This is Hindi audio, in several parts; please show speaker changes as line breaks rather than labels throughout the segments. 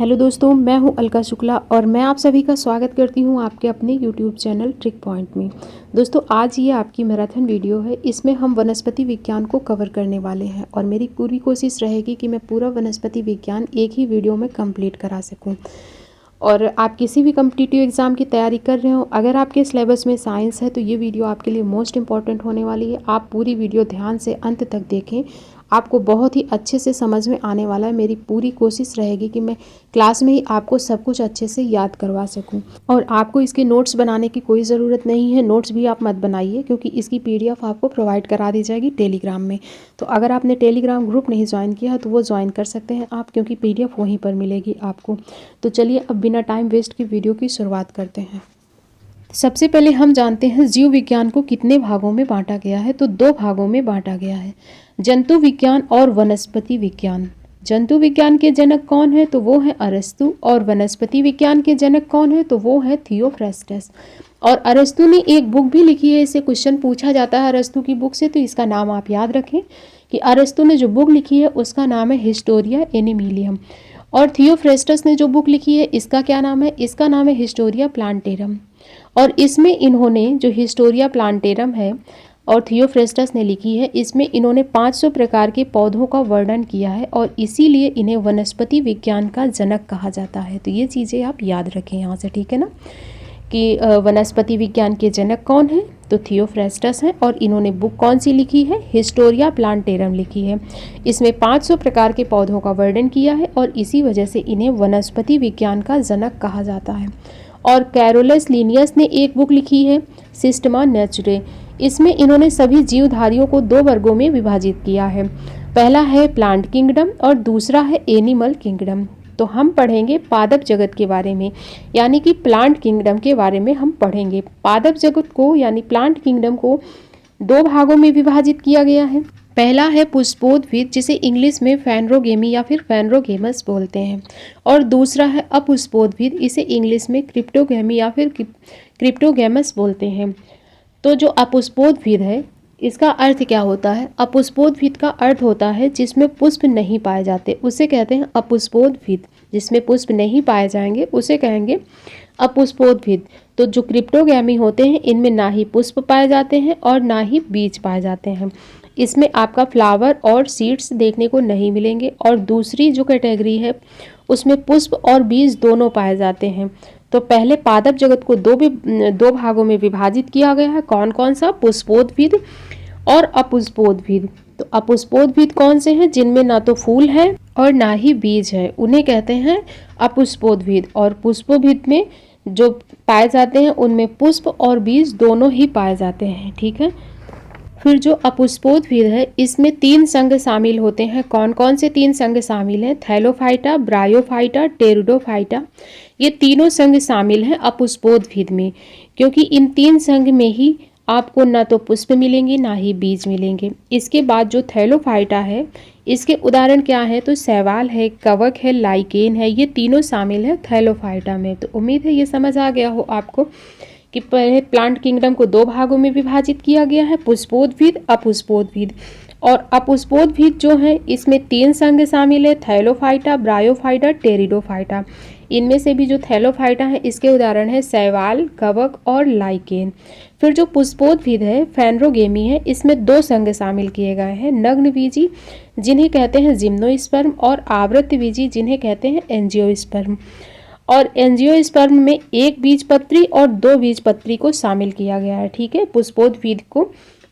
हेलो दोस्तों, मैं हूं अलका शुक्ला और मैं आप सभी का स्वागत करती हूं आपके अपने यूट्यूब चैनल ट्रिक पॉइंट में। दोस्तों, आज ये आपकी मैराथन वीडियो है। इसमें हम वनस्पति विज्ञान को कवर करने वाले हैं और मेरी पूरी कोशिश रहेगी कि मैं पूरा वनस्पति विज्ञान एक ही वीडियो में कंप्लीट करा सकूं। और आप किसी भी कॉम्पिटिटिव एग्ज़ाम की तैयारी कर रहे हो, अगर आपके सिलेबस में साइंस है तो ये वीडियो आपके लिए मोस्ट इंपॉर्टेंट होने वाली है। आप पूरी वीडियो ध्यान से अंत तक देखें, आपको बहुत ही अच्छे से समझ में आने वाला है। मेरी पूरी कोशिश रहेगी कि मैं क्लास में ही आपको सब कुछ अच्छे से याद करवा सकूं। और आपको इसके नोट्स बनाने की कोई ज़रूरत नहीं है। नोट्स भी आप मत बनाइए क्योंकि इसकी PDF आपको प्रोवाइड करा दी जाएगी टेलीग्राम में। तो अगर आपने टेलीग्राम ग्रुप नहीं ज्वाइन किया है तो वो ज्वाइन कर सकते हैं आप, क्योंकि PDF वहीं पर मिलेगी आपको। तो चलिए अब बिना टाइम वेस्ट की वीडियो की शुरुआत करते हैं। सबसे पहले हम जानते हैं जीव विज्ञान को कितने भागों में बांटा गया है। तो 2 भागों में बांटा गया है, जंतु विज्ञान और वनस्पति विज्ञान। जंतु विज्ञान के जनक कौन है? तो वो है अरस्तु। और वनस्पति विज्ञान के जनक कौन है? तो वो है थियोफ्रेस्टस। और अरस्तु ने एक बुक भी लिखी है। इससे क्वेश्चन पूछा जाता है अरस्तु की बुक से, तो इसका नाम आप याद रखें कि अरस्तु ने जो बुक लिखी है उसका नाम है हिस्टोरिया एनिमिलियम। और थियोफ्रेस्टस ने जो बुक लिखी है इसका क्या नाम है? इसका नाम है हिस्टोरिया प्लांटेरम। और इसमें इन्होंने जो हिस्टोरिया प्लांटेरम है और थियोफ्रेस्टस ने लिखी है, इसमें इन्होंने 500 प्रकार के पौधों का वर्णन किया है और इसीलिए इन्हें वनस्पति विज्ञान का जनक कहा जाता है। तो ये चीज़ें आप याद रखें यहाँ से, ठीक है ना, कि वनस्पति विज्ञान के जनक कौन है? तो थियोफ्रेस्टस हैं। और इन्होंने बुक कौन सी लिखी है? हिस्टोरिया प्लांटेरम लिखी है। इसमें 500 प्रकार के पौधों का वर्णन किया है और इसी वजह से इन्हें वनस्पति विज्ञान का जनक कहा जाता है। और कैरोलस लिनियस ने एक बुक लिखी है सिस्टमा नेचुरे। इसमें इन्होंने सभी जीवधारियों को 2 वर्गों में विभाजित किया है। पहला है प्लांट किंगडम और दूसरा है एनिमल किंगडम। तो हम पढ़ेंगे पादप जगत के बारे में, यानी कि प्लांट किंगडम के बारे में हम पढ़ेंगे। पादप जगत को यानी प्लांट किंगडम को 2 भागों में विभाजित किया गया है। पहला है पुष्पोद्भिद, जिसे इंग्लिश में फैनरोगेमी या फिर फैनरोगेमस बोलते हैं। और दूसरा है अपुष्पोद्भिद, इसे इंग्लिश में क्रिप्टोगेमी या फिर क्रिप्टोगेमस बोलते हैं। तो जो अपुष्पोद्भिद है इसका अर्थ क्या होता है? अपुष्पोद्भिद का अर्थ होता है जिसमें पुष्प नहीं पाए जाते, उसे कहते हैं अपुष्पोद्भिद। जिसमें पुष्प नहीं पाए जाएंगे उसे कहेंगे अपुष्पोद्भिद। तो जो क्रिप्टोगेमी होते हैं इनमें ना ही पुष्प पाए जाते हैं और ना ही बीज पाए जाते हैं। इसमें आपका फ्लावर और सीड्स देखने को नहीं मिलेंगे। और दूसरी जो कैटेगरी है उसमें पुष्प और बीज दोनों पाए जाते हैं। तो पहले पादप जगत को 2 भागों में विभाजित किया गया है। कौन कौन सा? पुष्पोद्भिद और अपुष्पोद्भिद। तो अपुष्पोद्भिद कौन से हैं? जिनमें ना तो फूल है और ना ही बीज है, उन्हें कहते हैं अपुष्पोद्भिद। और पुष्पोद्भिद में जो पाए जाते हैं उनमें पुष्प और बीज दोनों ही पाए जाते हैं, ठीक है। फिर जो अपुष्पोद्भिद है इसमें 3 संघ शामिल होते हैं। कौन कौन से 3 संघ शामिल हैं? Thallophyta, bryophyta, pteridophyta. ये तीनों संघ शामिल हैं अपुष्पोद्भिद में, क्योंकि इन 3 संघ में ही आपको ना तो पुष्प मिलेंगे ना ही बीज मिलेंगे। इसके बाद जो थैलोफाइटा है इसके उदाहरण क्या है? तो शैवाल है, कवक है, लाइकेन है। ये तीनों शामिल है थैलोफाइटा में। तो उम्मीद है ये समझ आ गया हो आपको कि पहले प्लांट किंगडम को 2 भागों में विभाजित किया गया है, पुष्पोद्भिद, अपुष्पोद्भिद। और अपुष्पोद्भिद जो है इसमें 3 संघ शामिल है, थैलोफाइटा, ब्रायोफाइटा, टेरिडोफाइटा। इनमें से भी जो थैलोफाइटा है इसके उदाहरण है शैवाल, कवक और लाइकेन। फिर जो पुष्पोद्भिद है फैनरोगेमी है, इसमें 2 संघ शामिल किए गए हैं, नग्नबीजी जिन्हें कहते हैं जिम्नोस्पर्म और आवृतबीजी जिन्हें कहते हैं एंजियोस्पर्म। और एंजियोस्पर्म में 1 बीजपत्री और 2 बीजपत्री को शामिल किया गया है, ठीक है।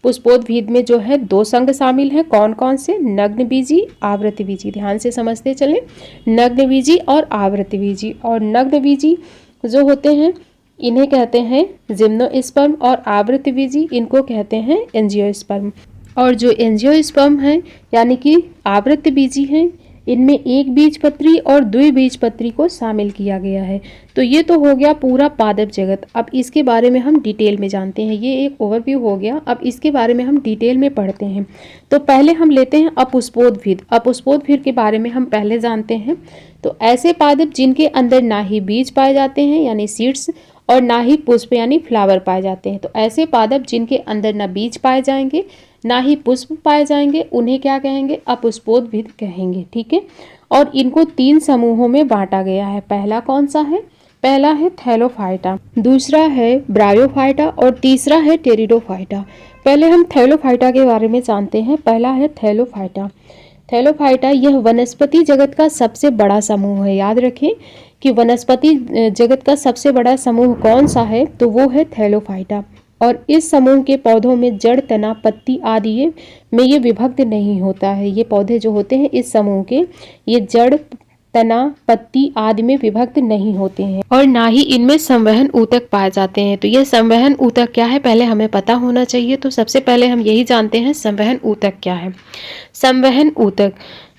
पुष्पोद्भिद में जो है 2 संघ शामिल हैं। कौन कौन से? नग्नबीजी, आवृतबीजी। ध्यान से समझते चलें, नग्नबीजी और आवृतबीजी। और नग्नबीजी जो होते हैं इन्हें कहते हैं जिम्नोस्पर्म और आवृतबीजी इनको कहते हैं एंजियोस्पर्म। और जो एंजियोस्पर्म है यानी कि आवृतबीजी हैं, इनमें 1 बीजपत्री और 2 बीजपत्री को शामिल किया गया है। तो ये तो हो गया पूरा पादप जगत। अब इसके बारे में हम डिटेल में जानते हैं। ये एक ओवरव्यू हो गया, अब इसके बारे में हम डिटेल में पढ़ते हैं। तो पहले हम लेते हैं अपुष्पोद्भिद। अपुष्पोद्भिद के बारे में हम पहले जानते हैं। तो ऐसे पादप जिनके अंदर ना ही बीज पाए जाते हैं यानी सीड्स और ना ही पुष्प यानी फ्लावर पाए जाते हैं। तो ऐसे पादप जिनके अंदर ना बीज पाए जाएंगे ना ही पुष्प पाए जाएंगे उन्हें क्या कहेंगे? अपुष्पोद्भिद कहेंगे, ठीक है। और इनको 3 समूहों में बांटा गया है। पहला कौन सा है? पहला है थैलोफाइटा, दूसरा है ब्रायोफाइटा और तीसरा है टेरिडोफाइटा। पहले हम थैलोफाइटा के बारे में जानते हैं। पहला है थैलोफाइटा। थैलोफाइटा यह वनस्पति जगत का सबसे बड़ा समूह है। याद रखें कि वनस्पति जगत का सबसे बड़ा समूह कौन सा है, तो वो है थैलोफाइटा। और इस समूह के पौधों में जड़, तना, पत्ती आदि में ये विभक्त नहीं होता है। ये पौधे जो होते हैं इस समूह के, ये जड़, तना, पत्ती आदि में विभक्त नहीं होते हैं और ना ही इनमें संवहन ऊतक पाए जाते हैं। तो यह संवहन ऊतक क्या है, पहले हमें पता होना चाहिए। तो सबसे पहले हम यही जानते हैं संवहन ऊतक क्या है। संवहन ऊतक,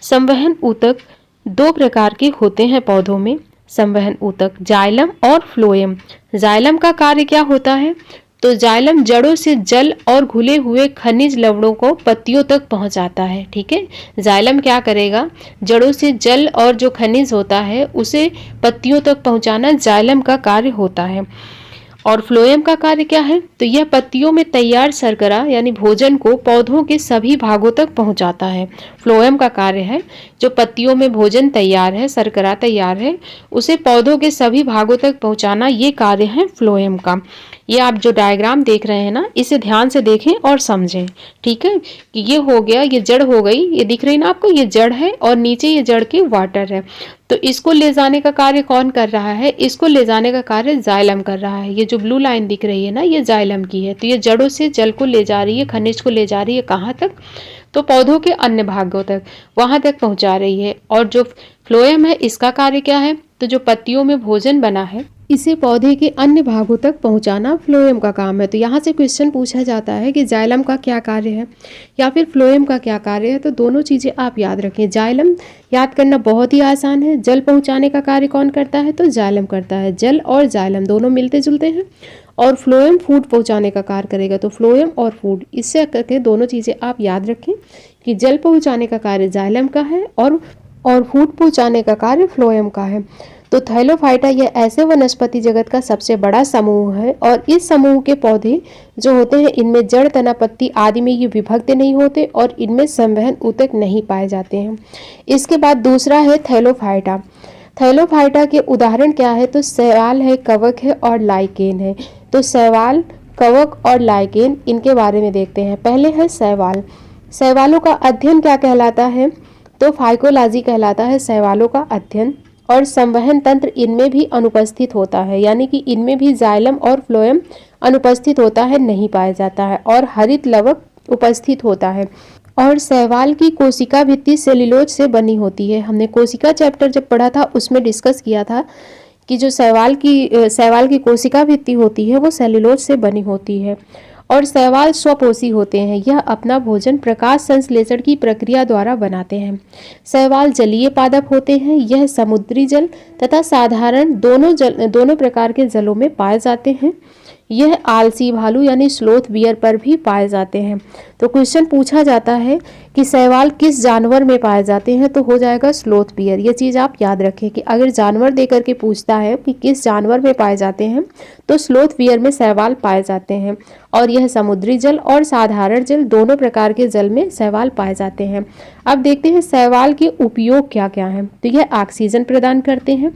संवहन ऊतक 2 प्रकार के होते हैं पौधों में। संवहन ऊतक जाइलम और फ्लोएम। जाइलम का कार्य क्या होता है, तो जाइलम जड़ों से जल और घुले हुए खनिज लवणों को पत्तियों तक पहुंचाता है। ठीक है, जाइलम क्या करेगा, जड़ों से जल और जो खनिज होता है उसे पत्तियों तक पहुंचाना जाइलम का कार्य होता है। और फ्लोएम का कार्य क्या है, तो यह पत्तियों में तैयार शर्करा यानी भोजन को पौधों के सभी भागों तक पहुंचाता है। फ्लोएम का कार्य है जो पत्तियों में भोजन तैयार है, शर्करा तैयार है, उसे पौधों के सभी भागों तक पहुंचाना, ये कार्य है फ्लोएम का। ये आप जो डायग्राम देख रहे हैं ना, इसे ध्यान से देखें और समझें। ठीक है, कि ये हो गया, ये जड़ हो गई, ये दिख रही ना आपको, ये जड़ है और नीचे ये जड़ के वाटर है। तो इसको ले जाने का कार्य कौन कर रहा है, इसको ले जाने का कार्य जाइलम कर रहा है। ये जो ब्लू लाइन दिख रही है ना, ये जाइलम की है। तो ये जड़ों से जल को ले जा रही है, खनिज को ले जा रही है, कहाँ तक, तो पौधों के अन्य भागों तक, वहां तक पहुंचा रही है। और जो फ्लोएम है, इसका कार्य क्या है, तो जो पत्तियों में भोजन बना है इसे पौधे के अन्य भागों तक पहुंचाना फ्लोएम का काम है। तो यहाँ से क्वेश्चन पूछा जाता है कि जाइलम का क्या कार्य है या फिर फ्लोएम का क्या कार्य है, तो दोनों चीज़ें आप याद रखें। जाइलम याद करना बहुत ही आसान है। जल पहुंचाने का कार्य कौन करता है, तो जाइलम करता है। जल और जाइलम दोनों मिलते जुलते हैं। और फ्लोएम फूड पहुंचाने का कार्य करेगा। तो फ्लोएम और फूड, इससे करके दोनों चीज़ें आप याद रखें कि जल पहुंचाने का कार्य जाइलम का है और फूड पहुंचाने का कार्य फ्लोएम का है। तो थैलोफाइटा यह ऐसे वनस्पति जगत का सबसे बड़ा समूह है और इस समूह के पौधे जो होते हैं इनमें जड़, तना, पत्ती आदि में ये विभक्त नहीं होते और इनमें संवहन ऊतक नहीं पाए जाते हैं। इसके बाद दूसरा है थैलोफाइटा। थैलोफाइटा के उदाहरण क्या है, तो शैवाल है, कवक है और लाइकेन है। तो शैवाल, कवक और लाइकेन, इनके बारे में देखते हैं। पहले है शैवाल। शैवालों का अध्ययन क्या कहलाता है, तो फाइकोलॉजी कहलाता है शैवालों का अध्ययन। और संवहन तंत्र इनमें भी अनुपस्थित होता है, यानी कि इनमें भी जाइलम और फ्लोएम अनुपस्थित होता है, नहीं पाया जाता है। और हरित लवक उपस्थित होता है। और शैवाल की कोशिका भित्ति सेल्यूलोज से बनी होती है। हमने कोशिका चैप्टर जब पढ़ा था उसमें डिस्कस किया था कि जो शैवाल की कोशिका भित्ति होती है वो सेल्यूलोज से बनी होती है। और शैवाल स्वपोषी होते हैं, यह अपना भोजन प्रकाश संश्लेषण की प्रक्रिया द्वारा बनाते हैं। शैवाल जलीय पादप होते हैं, यह समुद्री जल तथा साधारण दोनों प्रकार के जलों में पाए जाते हैं। यह आलसी भालू यानी स्लोथ बियर पर भी पाए जाते हैं। तो क्वेश्चन पूछा जाता है कि शैवाल किस जानवर में पाए जाते हैं, तो हो जाएगा स्लोथ बियर। ये चीज़ आप याद रखें कि अगर जानवर दे करके पूछता है कि किस जानवर में पाए जाते हैं, तो स्लोथ बियर में शैवाल पाए जाते हैं। और यह समुद्री जल और साधारण जल दोनों प्रकार के जल में शैवाल पाए जाते हैं। अब देखते हैं शैवाल के उपयोग क्या क्या हैं। तो यह ऑक्सीजन प्रदान करते हैं,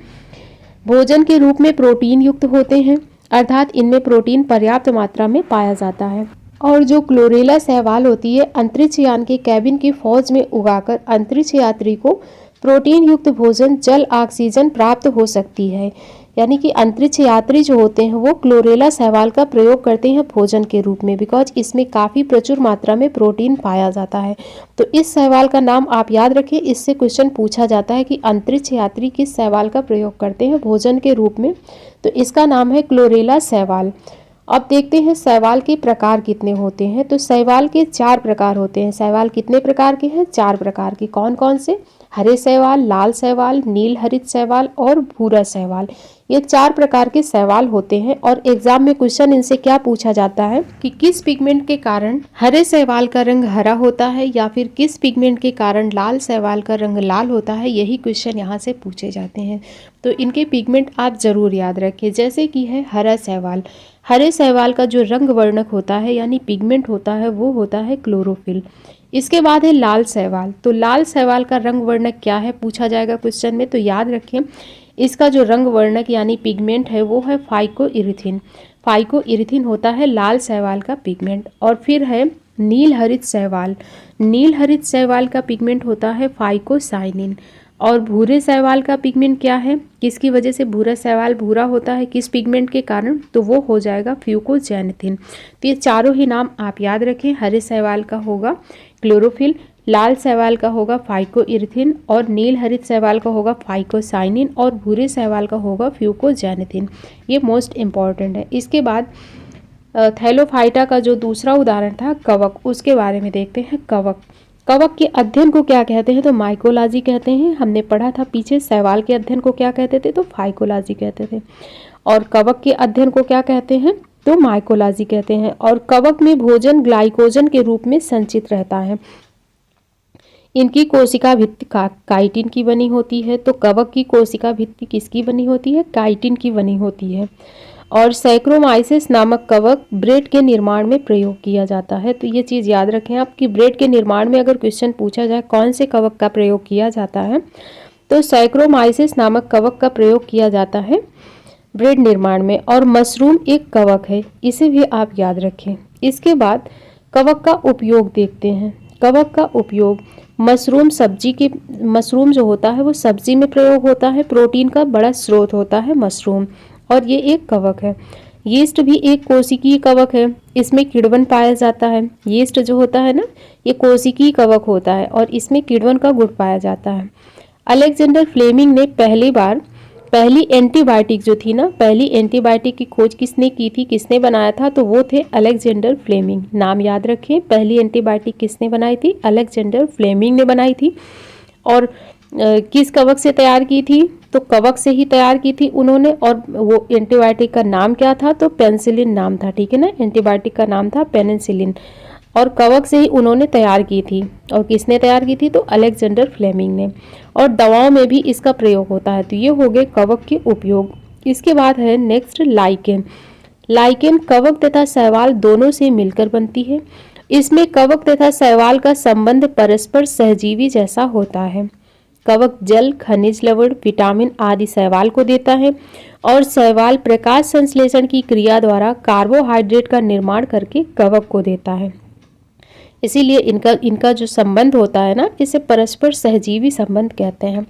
भोजन के रूप में प्रोटीन युक्त होते हैं, अर्थात इनमें प्रोटीन पर्याप्त मात्रा में पाया जाता है। और जो क्लोरेला शैवाल होती है, अंतरिक्ष यान के कैबिन की फौज में उगाकर अंतरिक्ष यात्री को प्रोटीन युक्त भोजन, जल, ऑक्सीजन प्राप्त हो सकती है। यानी कि अंतरिक्ष यात्री जो होते हैं वो क्लोरेला शैवाल का प्रयोग करते हैं भोजन के रूप में, बिकॉज इसमें काफ़ी प्रचुर मात्रा में प्रोटीन पाया जाता है। तो इस शैवाल का नाम आप याद रखें, इससे क्वेश्चन पूछा जाता है कि अंतरिक्ष यात्री किस शैवाल का प्रयोग करते हैं भोजन के रूप में, तो इसका नाम है क्लोरेला शैवाल। अब देखते हैं शैवाल के प्रकार कितने होते हैं। तो शैवाल के 4 प्रकार होते हैं। शैवाल कितने प्रकार के हैं, 4 प्रकार के। कौन कौन से, हरे शैवाल, लाल शैवाल, नील हरित शैवाल और भूरा शैवाल। ये 4 प्रकार के शैवाल होते हैं। और एग्जाम में क्वेश्चन इनसे क्या पूछा जाता है कि किस पिगमेंट के कारण हरे शैवाल का रंग हरा होता है या फिर किस पिगमेंट के कारण लाल शैवाल का रंग लाल होता है, यही क्वेश्चन यहाँ से पूछे जाते हैं। तो इनके पिगमेंट आप जरूर याद रखें, जैसे कि है हरा शैवाल। हरे शैवाल का जो रंग वर्णक होता है यानी पिगमेंट होता है वो होता है क्लोरोफिल। इसके बाद है लाल शैवाल। तो लाल शैवाल का रंग वर्णक क्या है पूछा जाएगा क्वेश्चन में। तो याद रखें इसका जो रंग वर्णक यानी पिगमेंट है वो है फाइकोइरिथीन। फाइकोइरिथीन होता है लाल शैवाल का पिगमेंट। और फिर है नील हरित शैवाल। नील हरित शैवाल का पिगमेंट होता है फाइकोसाइनिन। और भूरे शैवाल का पिगमेंट क्या है, किसकी वजह से भूरा शैवाल भूरा होता है, किस पिगमेंट के कारण, तो वो हो जाएगा फ्यूकोजैनेथिन। तो ये चारों ही नाम आप याद रखें। हरे शैवाल का होगा क्लोरोफिल, लाल शैवाल का होगा फाइकोइरिथीन, और नील हरित शैवाल का होगा फाइकोसाइनिन, और भूरे शैवाल का होगा फ्यूकोजैनेथिन। ये मोस्ट इम्पॉर्टेंट है। इसके बाद थैलोफाइटा का जो दूसरा उदाहरण था कवक, उसके बारे में देखते हैं। कवक, कवक के अध्ययन को क्या कहते हैं, तो माइकोलॉजी कहते हैं। हमने पढ़ा था पीछे शैवाल के अध्ययन को क्या कहते थे, तो फाइकोलॉजी कहते थे। और कवक के अध्ययन को क्या कहते हैं, तो माइकोलॉजी कहते हैं। और कवक में भोजन ग्लाइकोजन के रूप में संचित रहता है। इनकी कोशिका भित्ति काइटिन की बनी होती है। तो कवक की कोशिका भित्ति किसकी बनी होती है, काइटिन की बनी होती है। और सैक्रोमाइसिस नामक कवक ब्रेड के निर्माण में प्रयोग किया जाता है। तो ये चीज़ याद रखें आप कि ब्रेड के निर्माण में अगर क्वेश्चन पूछा जाए कौन से कवक का प्रयोग किया जाता है, तो सैक्रोमाइसिस नामक कवक का प्रयोग किया जाता है ब्रेड निर्माण में। और मशरूम एक कवक है, इसे भी आप याद रखें। इसके बाद कवक का उपयोग देखते हैं। कवक का उपयोग मशरूम मशरूम जो होता है वो सब्जी में प्रयोग होता है। प्रोटीन का बड़ा स्रोत होता है मशरूम, और ये एक कवक है। यीस्ट भी एक कोशिकीय कवक है, इसमें किण्वन पाया जाता है। यीस्ट जो होता है ना, ये कोशिकीय कवक होता है और इसमें किण्वन का गुण पाया जाता है। अलेक्जेंडर फ्लेमिंग ने पहली एंटीबायोटिक जो थी ना, पहली एंटीबायोटिक की खोज किसने की थी, किसने बनाया था, तो वो थे अलेक्जेंडर फ्लेमिंग। नाम याद रखें, पहली एंटीबायोटिक किसने बनाई थी, अलेक्जेंडर फ्लेमिंग ने बनाई थी। और किस कवक से तैयार की थी, तो कवक से ही तैयार की थी उन्होंने। और वो एंटीबायोटिक का नाम क्या था, तो पेनिसिलिन नाम था, ठीक है ना। एंटीबायोटिक का नाम था पेनिसिलिन, और कवक से ही उन्होंने तैयार की थी। और किसने तैयार की थी, तो अलेक्जेंडर फ्लेमिंग ने। और दवाओं में भी इसका प्रयोग होता है। तो ये हो गए कवक के उपयोग। इसके बाद है नेक्स्ट लाइकेन। लाइकेन कवक तथा शैवाल दोनों से मिलकर बनती है। इसमें कवक तथा शैवाल का संबंध परस्पर सहजीवी जैसा होता है। कवक जल, खनिज लवण, विटामिन आदि शैवाल को देता है, और शैवाल प्रकाश संश्लेषण की क्रिया द्वारा कार्बोहाइड्रेट का निर्माण करके कवक को देता है। इसीलिए इनका जो संबंध होता है ना, इसे परस्पर सहजीवी संबंध कहते हैं।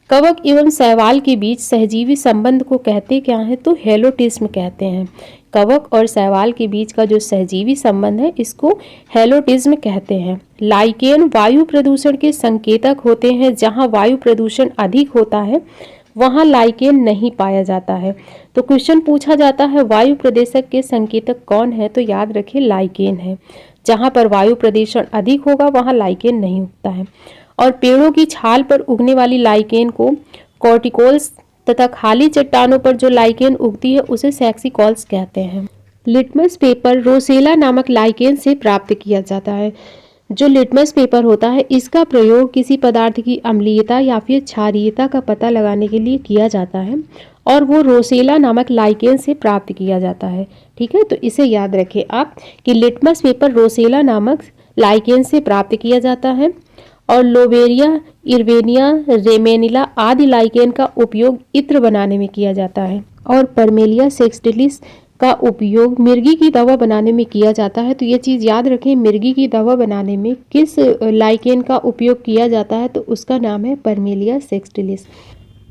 कवक एवं शैवाल के बीच सहजीवी संबंध को कहते क्या है, तो हेलोटिज्म कहते हैं। कवक और शैवाल के बीच का जो सहजीवी संबंध है इसको हेलोटिज्म कहते हैं। लाइकेन वायु प्रदूषण के संकेतक होते हैं। जहां वायु प्रदूषण अधिक होता है वहां लाइकेन नहीं पाया जाता है। तो क्वेश्चन पूछा जाता है वायु प्रदूषक के संकेतक कौन है, तो याद रखें लाइकेन है। जहां पर वायु प्रदूषण अधिक होगा वहां लाइकेन नहीं उगता है। और पेड़ों की छाल पर उगने वाली लाइकेन को कॉर्टिकोल्स तथा खाली चट्टानों पर जो लाइकेन उगती है उसे सैक्सिकॉल्स कहते हैं। लिटमस पेपर रोसेला नामक लाइकेन से प्राप्त किया जाता है। जो लिटमस पेपर होता है इसका प्रयोग किसी पदार्थ की अम्लीयता या फिर क्षारीयता का पता लगाने के लिए किया जाता है, और वो रोसेला नामक लाइकेन से प्राप्त किया जाता है। ठीक है, तो इसे याद रखें आप कि लिटमस पेपर रोसेला नामक लाइकेन से प्राप्त किया जाता है। और लोबेरिया, इर्वेनिया, रेमेनिला आदि लाइकेन का उपयोग इत्र बनाने में किया जाता है। और परमेलिया सेक्सटिलिस का उपयोग मिर्गी की दवा बनाने में किया जाता है। तो ये चीज़ याद रखें, मिर्गी की दवा बनाने में किस लाइकेन का उपयोग किया जाता है, तो उसका नाम है परमेलिया सेक्सटिलिस।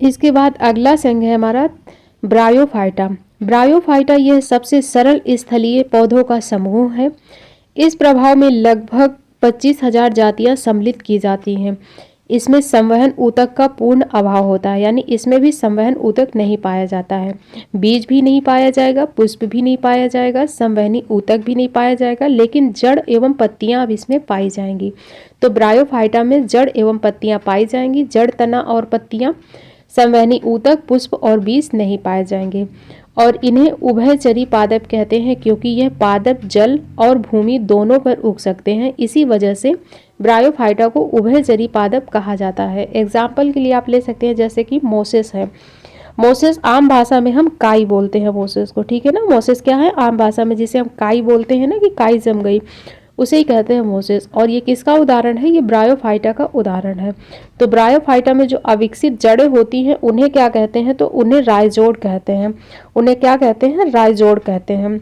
इसके बाद अगला संघ है हमारा ब्रायोफाइटा। ब्रायोफाइटा यह सबसे सरल स्थलीय पौधों का समूह है। इस प्रभाव में लगभग 25,000 जातियां सम्मिलित की जाती हैं। इसमें संवहन ऊतक का पूर्ण अभाव होता है, यानी इसमें भी संवहन ऊतक नहीं पाया जाता है। बीज भी नहीं पाया जाएगा, पुष्प भी नहीं पाया जाएगा, संवहनी ऊतक भी नहीं पाया जाएगा, लेकिन जड़ एवं पत्तियां अब इसमें पाई जाएंगी। तो ब्रायोफाइटा में जड़ एवं पत्तियां पाई जाएंगी। जड़, तना और पत्तियां, संवहनी ऊतक, पुष्प और बीज नहीं पाए जाएंगे। और इन्हें उभयचरी पादप कहते हैं क्योंकि यह पादप जल और भूमि दोनों पर उग सकते हैं। इसी वजह से ब्रायोफाइटा को उभयचरी पादप कहा जाता है। एग्जाम्पल के लिए आप ले सकते हैं जैसे कि मोसेस है। मोसेस आम भाषा में हम काई बोलते हैं मोसेस को, ठीक है ना। मोसेस क्या है, आम भाषा में जिसे हम काई बोलते हैं ना, कि काई जम गई, उसे ही कहते हैं मोसेस। और ये किसका उदाहरण है? ये ब्रायोफाइटा का उदाहरण है। तो ब्रायोफाइटा में जो अविकसित जड़ें होती हैं उन्हें क्या कहते हैं? तो उन्हें राइजोड कहते हैं। उन्हें क्या कहते हैं? राइजोड कहते हैं।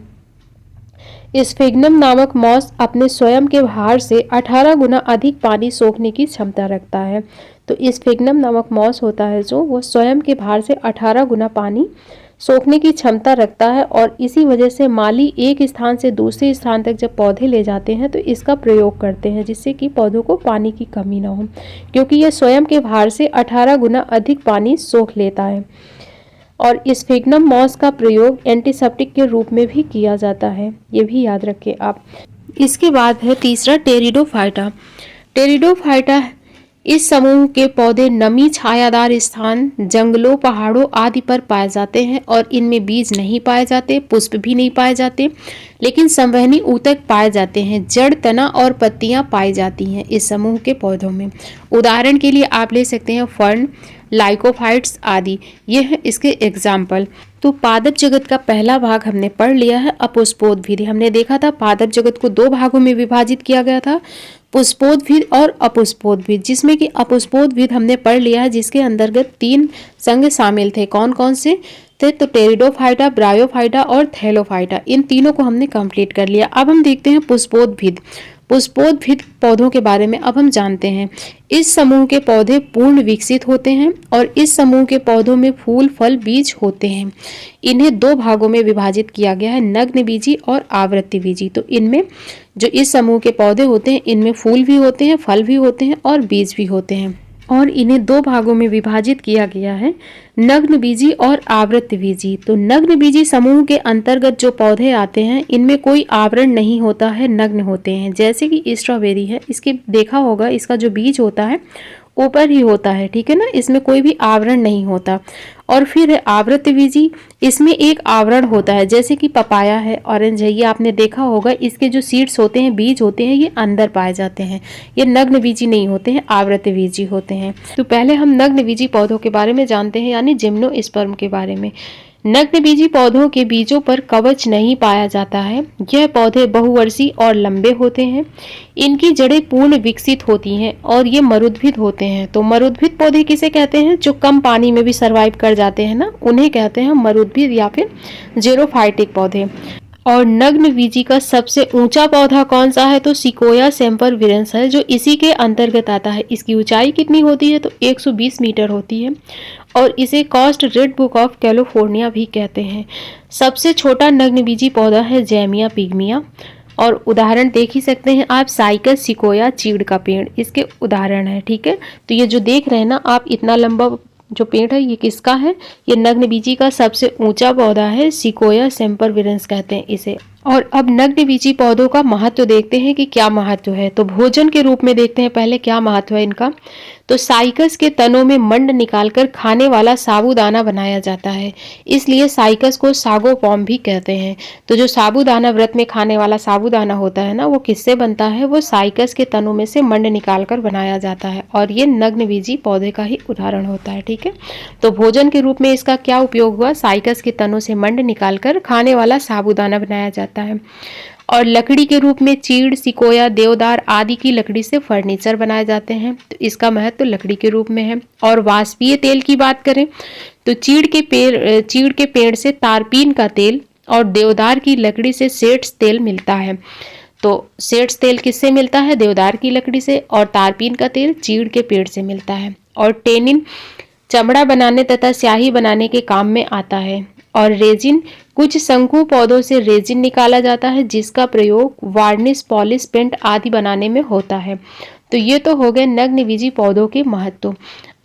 स्फिग्नम नामक मॉस अपने स्वयं के भार से 18 गुना अधिक पानी सोखने की क्षमता रखता है। तो स्फिग्नम नामक मॉस होता है जो, वो स्वयं के भार से 18 गुना पानी सोखने की क्षमता रखता है। और इसी वजह से माली एक स्थान से दूसरे स्थान तक जब पौधे ले जाते हैं तो इसका प्रयोग करते हैं, जिससे कि पौधों को पानी की कमी ना हो, क्योंकि यह स्वयं के भार से 18 गुना अधिक पानी सोख लेता है। और स्फिग्नम मॉस का प्रयोग एंटीसेप्टिक के रूप में भी किया जाता है, ये भी याद रखें आप। इसके बाद है तीसरा टेरिडोफाइटा। टेरिडोफाइटा इस समूह के पौधे नमी छायादार स्थान, जंगलों, पहाड़ों आदि पर पाए जाते हैं और इनमें बीज नहीं पाए जाते, पुष्प भी नहीं पाए जाते, लेकिन संवहनी ऊतक पाए जाते हैं। जड़, तना और पत्तियां पाई जाती हैं इस समूह के पौधों में। उदाहरण के लिए आप ले सकते हैं फर्न, लाइकोफाइट्स आदि, ये है इसके एग्जाम्पल। तो पादप जगत का पहला भाग हमने पढ़ लिया है, अपुष्पोद्भिद। हमने देखा था पादप जगत को दो भागों में विभाजित किया गया था, पुष्पोद्भिद और अपुष्पोद्भिद, जिसमें कि अपुष्पोद्भिद हमने पढ़ लिया है, जिसके अंतर्गत 3 संघ शामिल थे। कौन कौन से थे? तो टेरिडोफाइटा, ब्रायोफाइटा और थैलोफाइटा, इन तीनों को हमने कंप्लीट कर लिया। अब हम देखते हैं पुष्पोद्भिद। पुष्पोद्भिद पौधों के बारे में अब हम जानते हैं। इस समूह के पौधे पूर्ण विकसित होते हैं और इस समूह के पौधों में फूल, फल, बीज होते हैं। इन्हें 2 भागों में विभाजित किया गया है, नग्न बीजी और आवृत्ति बीजी। तो इनमें जो इस समूह के पौधे होते हैं, इनमें फूल भी होते हैं, फल भी होते हैं और बीज भी होते हैं। और इन्हें 2 भागों में विभाजित किया गया है, नग्न बीजी और आवृत्त बीजी। तो नग्न बीजी समूह के अंतर्गत जो पौधे आते हैं, इनमें कोई आवरण नहीं होता है, नग्न होते हैं। जैसे कि स्ट्रॉबेरी है, इसके देखा होगा, इसका जो बीज होता है ऊपर ही होता है, ठीक है ना, इसमें कोई भी आवरण नहीं होता। और फिर है आवृत्त बीजी, इसमें एक आवरण होता है, जैसे कि पपाया है, ऑरेंज है, ये आपने देखा होगा, इसके जो सीड्स होते हैं, बीज होते हैं, ये अंदर पाए जाते हैं। ये नग्न बीजी नहीं होते हैं, आवृत्त बीजी होते हैं। तो पहले हम नग्न बीजी पौधों के बारे में जानते हैं, यानी जिम्नोस्पर्म के बारे में। नग्न बीजी पौधों के बीजों पर कवच नहीं पाया जाता है। यह पौधे बहुवर्षीय और लंबे होते हैं। इनकी जड़ें पूर्ण विकसित होती हैं और ये मरुद्भिद होते हैं। तो मरुद्भिद पौधे किसे कहते हैं? जो कम पानी में भी सरवाइव कर जाते हैं ना, उन्हें कहते हैं मरुद्भिद या फिर जेरोफाइटिक पौधे। और नग्न बीजी का सबसे ऊंचा पौधा कौन सा है? तो सिकोया सेम्परविरेंस है, जो इसी के अंतर्गत आता है। इसकी ऊंचाई कितनी होती है? तो 120 मीटर होती है और इसे cost red book of California भी कहते हैं। सबसे छोटा नग्न बीजी पौधा है जैमिया पिग्मिया। और उदाहरण देख ही सकते हैं आप, साइकस सिकोया, चीड़ का पेड़ इसके उदाहरण है, ठीक है। तो ये जो देख रहे हैं ना आप, इतना लंबा जो पेड़ है, ये किसका है? ये नग्न बीजी का सबसे ऊंचा पौधा है, सिकोया सेम्परविरेंस कहते हैं इसे। और अब नग्न बीजी पौधों का महत्व देखते हैं कि क्या महत्व है। तो भोजन के रूप में देखते हैं पहले क्या महत्व है इनका। तो साइकस के तनों में मंड निकालकर खाने वाला साबूदाना बनाया जाता है, इसलिए साइकस को सागोपॉम भी कहते हैं। तो जो साबूदाना व्रत में खाने वाला साबूदाना होता है ना, वो किससे बनता है? वो साइकस के तनों में से मंड निकालकर बनाया जाता है और ये नग्न बीजी पौधे का ही उदाहरण होता है, ठीक है। तो भोजन के रूप में इसका क्या उपयोग हुआ? साइकस के तनों से मंड निकालकर खाने वाला साबूदाना बनाया जाता है। और लकड़ी के रूप में चीड़, सिकोया, देवदार आदि की लकड़ी से फर्नीचर बनाए जाते हैं, तो इसका महत्व तो लकड़ी के रूप में है। और वाष्पीय तेल की बात करें तो चीड़ के पेड़ से तारपीन का तेल और देवदार की लकड़ी से सेट्स तेल मिलता है। तो सेट्स तेल किससे मिलता है? देवदार की लकड़ी से। और तारपीन का तेल चीड़ के पेड़ से मिलता है। और टेनिन चमड़ा बनाने तथा स्याही बनाने के काम में आता है। और रेजिन, कुछ शंकु पौधों से रेजिन निकाला जाता है, जिसका प्रयोग वार्निश, पॉलिश, पेंट आदि बनाने में होता है। तो ये तो हो गए नग्न बीजी पौधों के महत्व।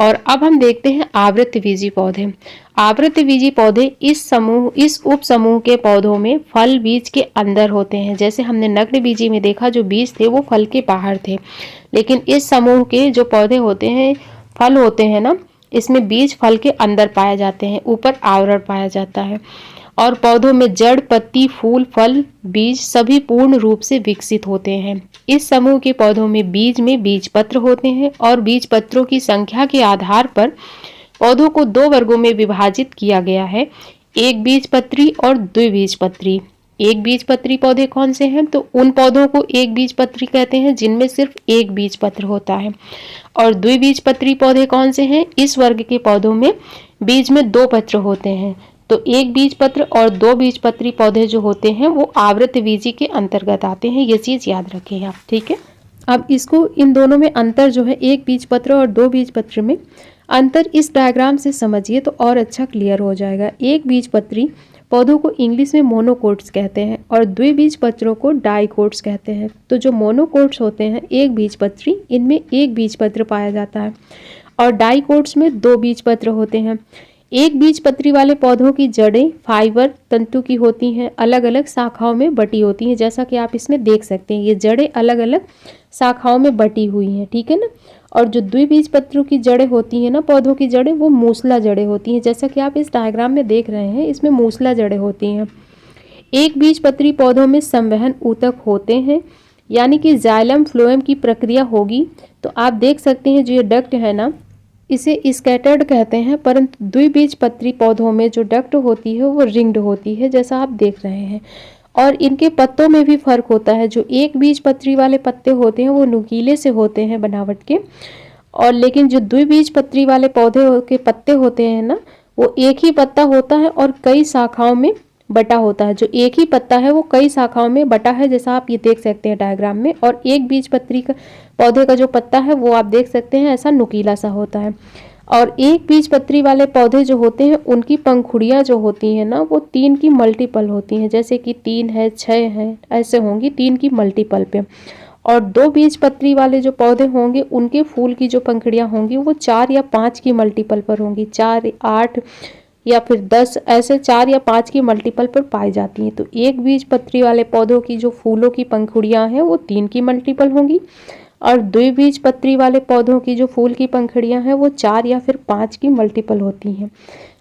और अब हम देखते हैं आवृत्त बीजी पौधे। आवृत्त बीजी पौधे इस उप समूह के पौधों में फल बीज के अंदर होते हैं। जैसे हमने नग्न बीजी में देखा, जो बीज थे वो फल के बाहर थे, लेकिन इस समूह के जो पौधे होते हैं, फल होते हैं ना, इसमें बीज फल के अंदर पाए जाते हैं, ऊपर आवरण पाया जाता है। और पौधों में जड़, पत्ती, फूल, फल, बीज सभी पूर्ण रूप से विकसित होते हैं। इस समूह के पौधों में बीज पत्र होते हैं और बीज पत्रों की संख्या के आधार पर पौधों को 2 वर्गों में विभाजित किया गया है, एक बीजपत्री और द्विबीजपत्री। एक बीजपत्री पौधे कौन से हैं? तो उन पौधों को एक बीजपत्री कहते हैं जिनमें सिर्फ एक बीजपत्र होता है। और द्विबीजपत्री पौधे कौन से हैं? इस वर्ग के पौधों में बीज में 2 पत्र होते हैं। तो एक बीजपत्र और 2 बीजपत्री पौधे जो होते हैं वो आवृतबीजी के अंतर्गत आते हैं। ये चीज याद रखें आप, ठीक है। अब इसको इन दोनों में अंतर जो है, एक बीजपत्र और 2 बीजपत्र में अंतर इस डायग्राम से समझिए तो और अच्छा क्लियर हो जाएगा। एक बीजपत्री पौधों को इंग्लिश में मोनोकोट्स कहते हैं और द्विबीजपत्रों को डाइकोट्स कहते हैं। तो जो मोनोकोट्स होते हैं एक बीजपत्री, इनमें एक बीजपत्र पाया जाता है और डाइकोट्स में 2 बीजपत्र होते हैं। एक बीजपत्री वाले पौधों की जड़ें फाइबर तंतु की होती हैं, अलग अलग शाखाओं में बटी होती हैं, जैसा कि आप इसमें देख सकते हैं। ये जड़ें अलग अलग शाखाओं में बटी हुई हैं, ठीक है ना। और जो द्विबीजपत्रों की जड़ें होती हैं ना, पौधों की जड़ें, वो मूसला जड़ें होती हैं, जैसा कि आप इस डायग्राम में देख रहे हैं। इसमें मूसला जड़ें होती हैं। एक बीजपत्री पौधों में संवहन ऊतक होते हैं, यानी कि जाइलम फ्लोएम की प्रक्रिया होगी। तो आप देख सकते हैं जो ये डक्ट है ना, इसे स्कैटर्ड कहते हैं, परंतु द्विबीजपत्री पौधों में जो डक्ट होती है वो रिंग्ड होती है, जैसा आप देख रहे हैं। और इनके पत्तों में भी फर्क होता है। जो एक बीजपत्री वाले पत्ते होते हैं वो नुकीले से होते हैं बनावट के, और लेकिन जो द्विबीजपत्री वाले पौधे के पत्ते होते हैं ना, वो एक ही पत्ता होता है और कई शाखाओं में बटा होता है। जो एक ही पत्ता है वो कई शाखाओं में बटा है, जैसा आप ये देख सकते हैं डायग्राम में। और एक बीजपत्री का पौधे का जो पत्ता है वो आप देख सकते हैं ऐसा नुकीला सा होता है। और एक बीजपत्री वाले पौधे जो होते हैं उनकी पंखुड़ियाँ जो होती हैं ना, वो 3 की मल्टीपल होती हैं, जैसे कि 3 है, 6 है, ऐसे होंगी 3 की मल्टीपल पे। और 2 बीजपत्री वाले जो पौधे होंगे उनके फूल की जो पंखुड़ियाँ होंगी वो 4 या 5 की मल्टीपल पर होंगी, 4, 8 या फिर 10, ऐसे 4 या 5 की मल्टीपल पर पाई जाती हैं। तो एक बीजपत्री वाले पौधों की जो फूलों की पंखुड़ियाँ हैं वो 3 की मल्टीपल होंगी, और द्विबीजपत्री वाले पौधों की जो फूल की पंखुड़ियाँ हैं वो 4 या फिर 5 की मल्टीपल होती हैं।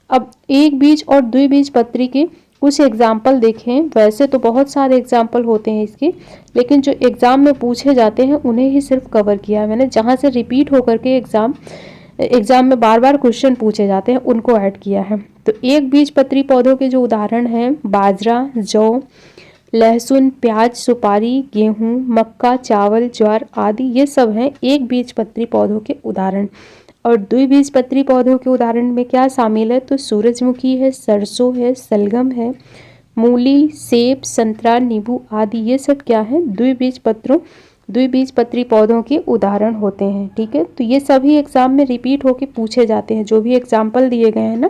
अब एक बीज और द्विबीजपत्री के कुछ एग्जाम्पल देखें। वैसे तो बहुत सारे एग्जाम्पल होते हैं इसके, लेकिन जो एग्ज़ाम में पूछे जाते हैं उन्हें ही सिर्फ कवर किया है मैंने। जहाँ से रिपीट होकर के एग्ज़ाम में बार बार क्वेश्चन पूछे जाते हैं उनको ऐड किया है। तो एक बीजपत्री पौधों के जो उदाहरण हैं, बाजरा, जौ, लहसुन, प्याज, सुपारी, गेहूं, मक्का, चावल, ज्वार आदि, ये सब हैं एक बीजपत्री पौधों के उदाहरण। और द्विबीजपत्री पौधों के उदाहरण में क्या शामिल है? तो सूरजमुखी है, सरसों है, सलगम है, मूली, सेब, संतरा, नींबू आदि, ये सब क्या है? द्विबीजपत्री पौधों के उदाहरण होते हैं, ठीक है। तो ये सभी एग्जाम में रिपीट होके पूछे जाते हैं। जो भी एग्जाम्पल दिए गए हैं ना,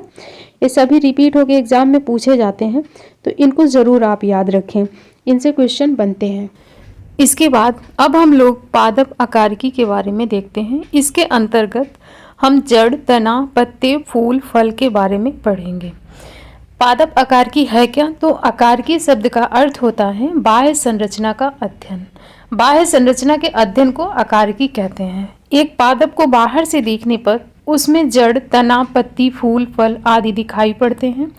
ये सभी रिपीट होके एग्जाम में पूछे जाते हैं, तो इनको ज़रूर आप याद रखें, इनसे क्वेश्चन बनते हैं। इसके बाद अब हम लोग पादप आकारिकी के बारे में देखते हैं। इसके अंतर्गत हम जड़, तना, पत्ते, फूल, फल के बारे में पढ़ेंगे। पादप आकारिकी है क्या? तो आकारिकी शब्द का अर्थ होता है बाह्य संरचना का अध्ययन। बाह्य संरचना के अध्ययन को आकारिकी कहते हैं। एक पादप को बाहर से देखने पर उसमें जड़, तना, पत्ती, फूल, फल आदि दिखाई पड़ते हैं।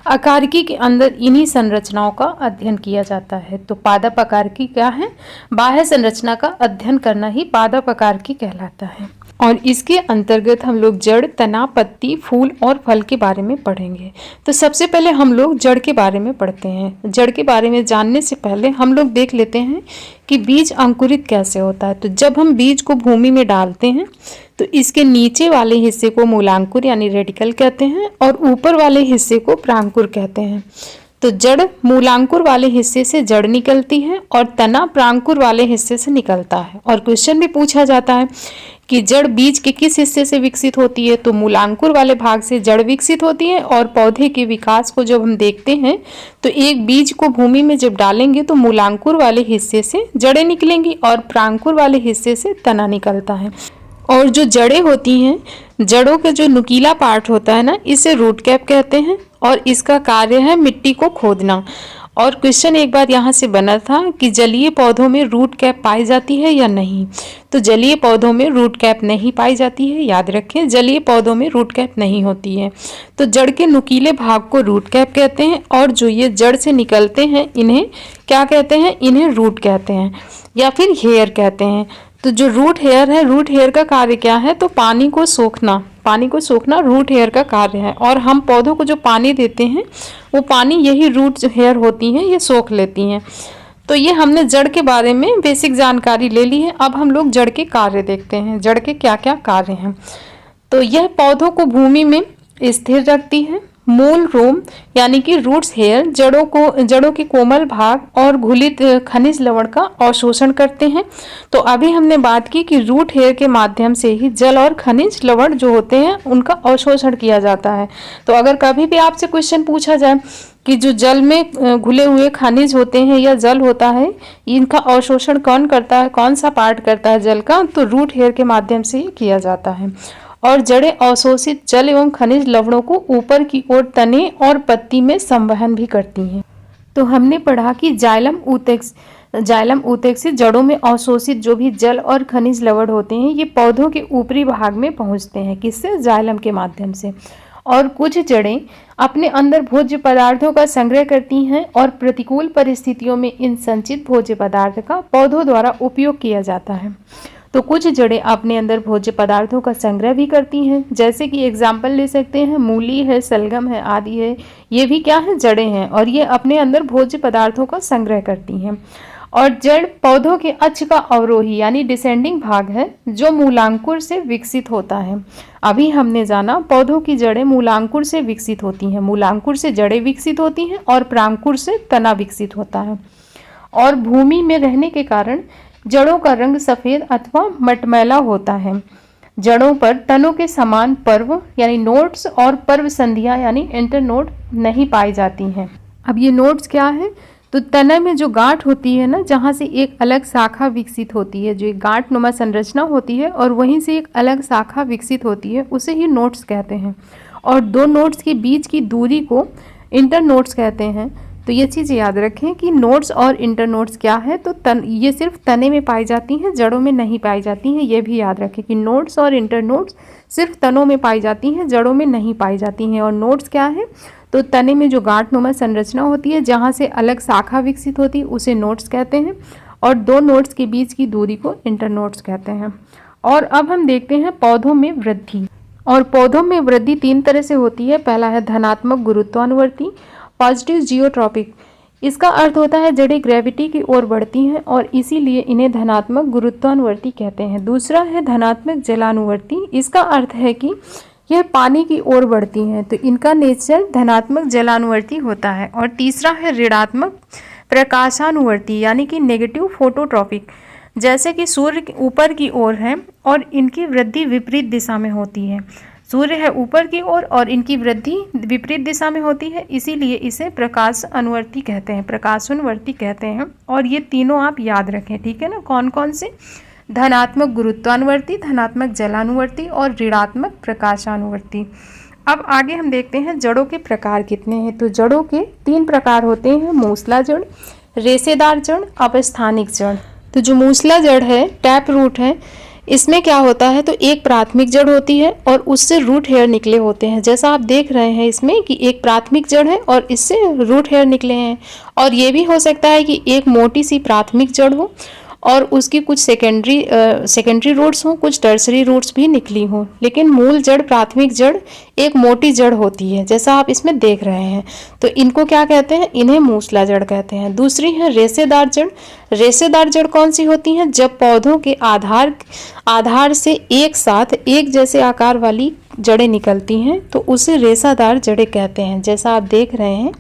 आकारिकी के अंदर इन्हीं संरचनाओं का अध्ययन किया जाता है। तो पादप आकारिकी क्या है? बाह्य संरचना का अध्ययन करना ही पादप आकारिकी कहलाता है। और इसके अंतर्गत हम लोग जड़, तना, पत्ती, फूल और फल के बारे में पढ़ेंगे। तो सबसे पहले हम लोग जड़ के बारे में पढ़ते हैं। जड़ के बारे में जानने से पहले हम लोग देख लेते हैं कि बीज अंकुरित कैसे होता है। तो जब हम बीज को भूमि में डालते हैं तो इसके नीचे वाले हिस्से को मूलांकुर यानी रेडिकल कहते हैं और ऊपर वाले हिस्से को प्रांकुर कहते हैं। तो जड़ मूलांकुर वाले हिस्से से जड़ निकलती है और तना प्रांकुर वाले हिस्से से निकलता है। और क्वेश्चन भी पूछा जाता है कि जड़ बीज के किस हिस्से से विकसित होती है? तो मूलांकुर वाले भाग से जड़ विकसित होती है। और पौधे के विकास को जब हम देखते हैं तो एक बीज को भूमि में जब डालेंगे तो मूलांकुर वाले हिस्से से जड़ें निकलेंगी और प्रांकुर वाले हिस्से से तना निकलता है। और जो जड़ें होती हैं, जड़ों का जो नुकीला पार्ट होता है ना, इसे रूट कैप कहते हैं और इसका कार्य है मिट्टी को खोदना। और क्वेश्चन एक बार यहाँ से बना था कि जलीय पौधों में रूट कैप पाई जाती है या नहीं? तो जलीय पौधों में रूट कैप नहीं पाई जाती है, याद रखें, जलीय पौधों में रूट कैप नहीं होती है। तो जड़ के नुकीले भाग को रूट कैप कहते हैं और जो ये जड़ से निकलते हैं इन्हें क्या कहते हैं? इन्हें रूट कहते हैं या फिर हेयर कहते हैं। तो जो रूट हेयर है, रूट हेयर का कार्य क्या है? तो पानी को सोखना रूट हेयर का कार्य है। और हम पौधों को जो पानी देते हैं वो पानी यही रूट हेयर होती हैं, ये सोख लेती हैं। तो ये हमने जड़ के बारे में बेसिक जानकारी ले ली है। अब हम लोग जड़ के कार्य देखते हैं, जड़ के क्या क्या कार्य हैं। तो यह पौधों को भूमि में स्थिर रखती है। मूल रोम यानी कि रूट्स हेयर जड़ों के कोमल भाग और घुलित खनिज लवण का अवशोषण करते हैं। तो अभी हमने बात की कि रूट हेयर के माध्यम से ही जल और खनिज लवण जो होते हैं उनका अवशोषण किया जाता है। तो अगर कभी भी आपसे क्वेश्चन पूछा जाए कि जो जल में घुले हुए खनिज होते हैं या जल होता है, इनका अवशोषण कौन करता है, कौन सा पार्ट करता है जल का, तो रूट हेयर के माध्यम से ही किया जाता है। और जड़ें अवशोषित जल एवं खनिज लवणों को ऊपर की ओर तने और पत्ती में संवहन भी करती हैं। तो हमने पढ़ा कि जाइलम ऊतक से जड़ों में अवशोषित जो भी जल और खनिज लवण होते हैं ये पौधों के ऊपरी भाग में पहुंचते हैं। किससे? जाइलम के माध्यम से। और कुछ जड़ें अपने अंदर भोज्य पदार्थों का संग्रह करती हैं और प्रतिकूल परिस्थितियों में इन संचित भोज्य पदार्थ का पौधों द्वारा उपयोग किया जाता है। तो कुछ जड़ें अपने अंदर भोज्य पदार्थों का संग्रह भी करती हैं, जैसे कि एग्जाम्पल ले सकते हैं मूली है, सलगम है आदि है। ये भी क्या है? जड़ें हैं और ये अपने अंदर भोज्य पदार्थों का संग्रह करती हैं। और जड़ पौधों के अक्ष का अवरोही यानी डिसेंडिंग भाग है जो मूलांकुर से विकसित होता है। अभी हमने जाना पौधों की जड़ें मूलांकुर से विकसित होती हैं। मूलांकुर से जड़ें विकसित होती हैं और प्रांकुर से तना विकसित होता है। और भूमि में रहने के कारण जड़ों का रंग सफेद अथवा मटमैला होता है। जड़ों पर तनों के समान पर्व यानी नोड्स और पर्व संधियां यानी इंटरनोड नहीं पाई जाती हैं। अब ये नोड्स क्या है? तो तना में जो गांठ होती है ना, जहाँ से एक अलग शाखा विकसित होती है, जो एक गांठ नुमा संरचना होती है और वहीं से एक अलग शाखा विकसित होती है, उसे ही नोड्स कहते हैं। और दो नोड्स के बीच की दूरी को इंटरनोड्स कहते हैं। तो ये चीज़ याद रखें कि नोड्स और इंटरनोड्स क्या है? तो ये सिर्फ तने में पाई जाती हैं, जड़ों में नहीं पाई जाती हैं। ये भी याद रखें कि नोड्स और इंटरनोड्स सिर्फ तनों में पाई जाती हैं, जड़ों में नहीं पाई जाती हैं। और नोड्स क्या है? तो तने में जो गांठनुमा संरचना होती है, जहाँ से अलग शाखा विकसित होती है, उसे नोड्स कहते हैं। और दो नोड्स के बीच की दूरी को इंटरनोड्स कहते हैं। और अब हम देखते हैं पौधों में वृद्धि। और पौधों में वृद्धि तीन तरह से होती है। पहला है धनात्मक गुरुत्वानुवर्ती, पॉजिटिव जियोट्रॉपिक। इसका अर्थ होता है जड़ें ग्रेविटी की ओर बढ़ती हैं और इसीलिए इन्हें धनात्मक गुरुत्वानुवर्ती कहते हैं। दूसरा है धनात्मक जलानुवर्ती। इसका अर्थ है कि यह पानी की ओर बढ़ती हैं, तो इनका नेचर धनात्मक जलानुवर्ती होता है। और तीसरा है ऋणात्मक प्रकाशानुवर्ती यानी कि नेगेटिव फोटोट्रॉपिक। जैसे कि सूर्य ऊपर की ओर है और इनकी वृद्धि विपरीत दिशा में होती है। सूर्य है ऊपर की ओर और इनकी वृद्धि विपरीत दिशा में होती है, इसीलिए इसे प्रकाश अनुवर्ती कहते हैं, प्रकाशानुवर्ती कहते हैं। और ये तीनों आप याद रखें, ठीक है ना? कौन कौन से? धनात्मक गुरुत्वानुवर्ती, धनात्मक जलानुवर्ती और ऋणात्मक प्रकाशानुवर्ती। अब आगे हम देखते हैं जड़ों के प्रकार कितने हैं। तो जड़ों के तीन प्रकार होते हैं, मूसला जड़, रेशेदार जड़, अपस्थानिक जड़। तो जो मूसला जड़ है, टैप रूट है, इसमें क्या होता है? तो एक प्राथमिक जड़ होती है और उससे रूट हेयर निकले होते हैं। जैसा आप देख रहे हैं इसमें कि एक प्राथमिक जड़ है और इससे रूट हेयर निकले हैं। और ये भी हो सकता है कि एक मोटी सी प्राथमिक जड़ हो और उसकी कुछ सेकेंडरी रूट्स हों, कुछ टर्सरी रूट्स भी निकली हों, लेकिन मूल जड़, प्राथमिक जड़ एक मोटी जड़ होती है, जैसा आप इसमें देख रहे हैं। तो इनको क्या कहते हैं? इन्हें मूसला जड़ कहते हैं। दूसरी है रेशेदार जड़। रेशेदार जड़ कौन सी होती हैं? जब पौधों के आधार से एक साथ एक जैसे आकार वाली जड़ें निकलती हैं तो उसे रेशादार जड़ें कहते हैं। जैसा आप देख रहे हैं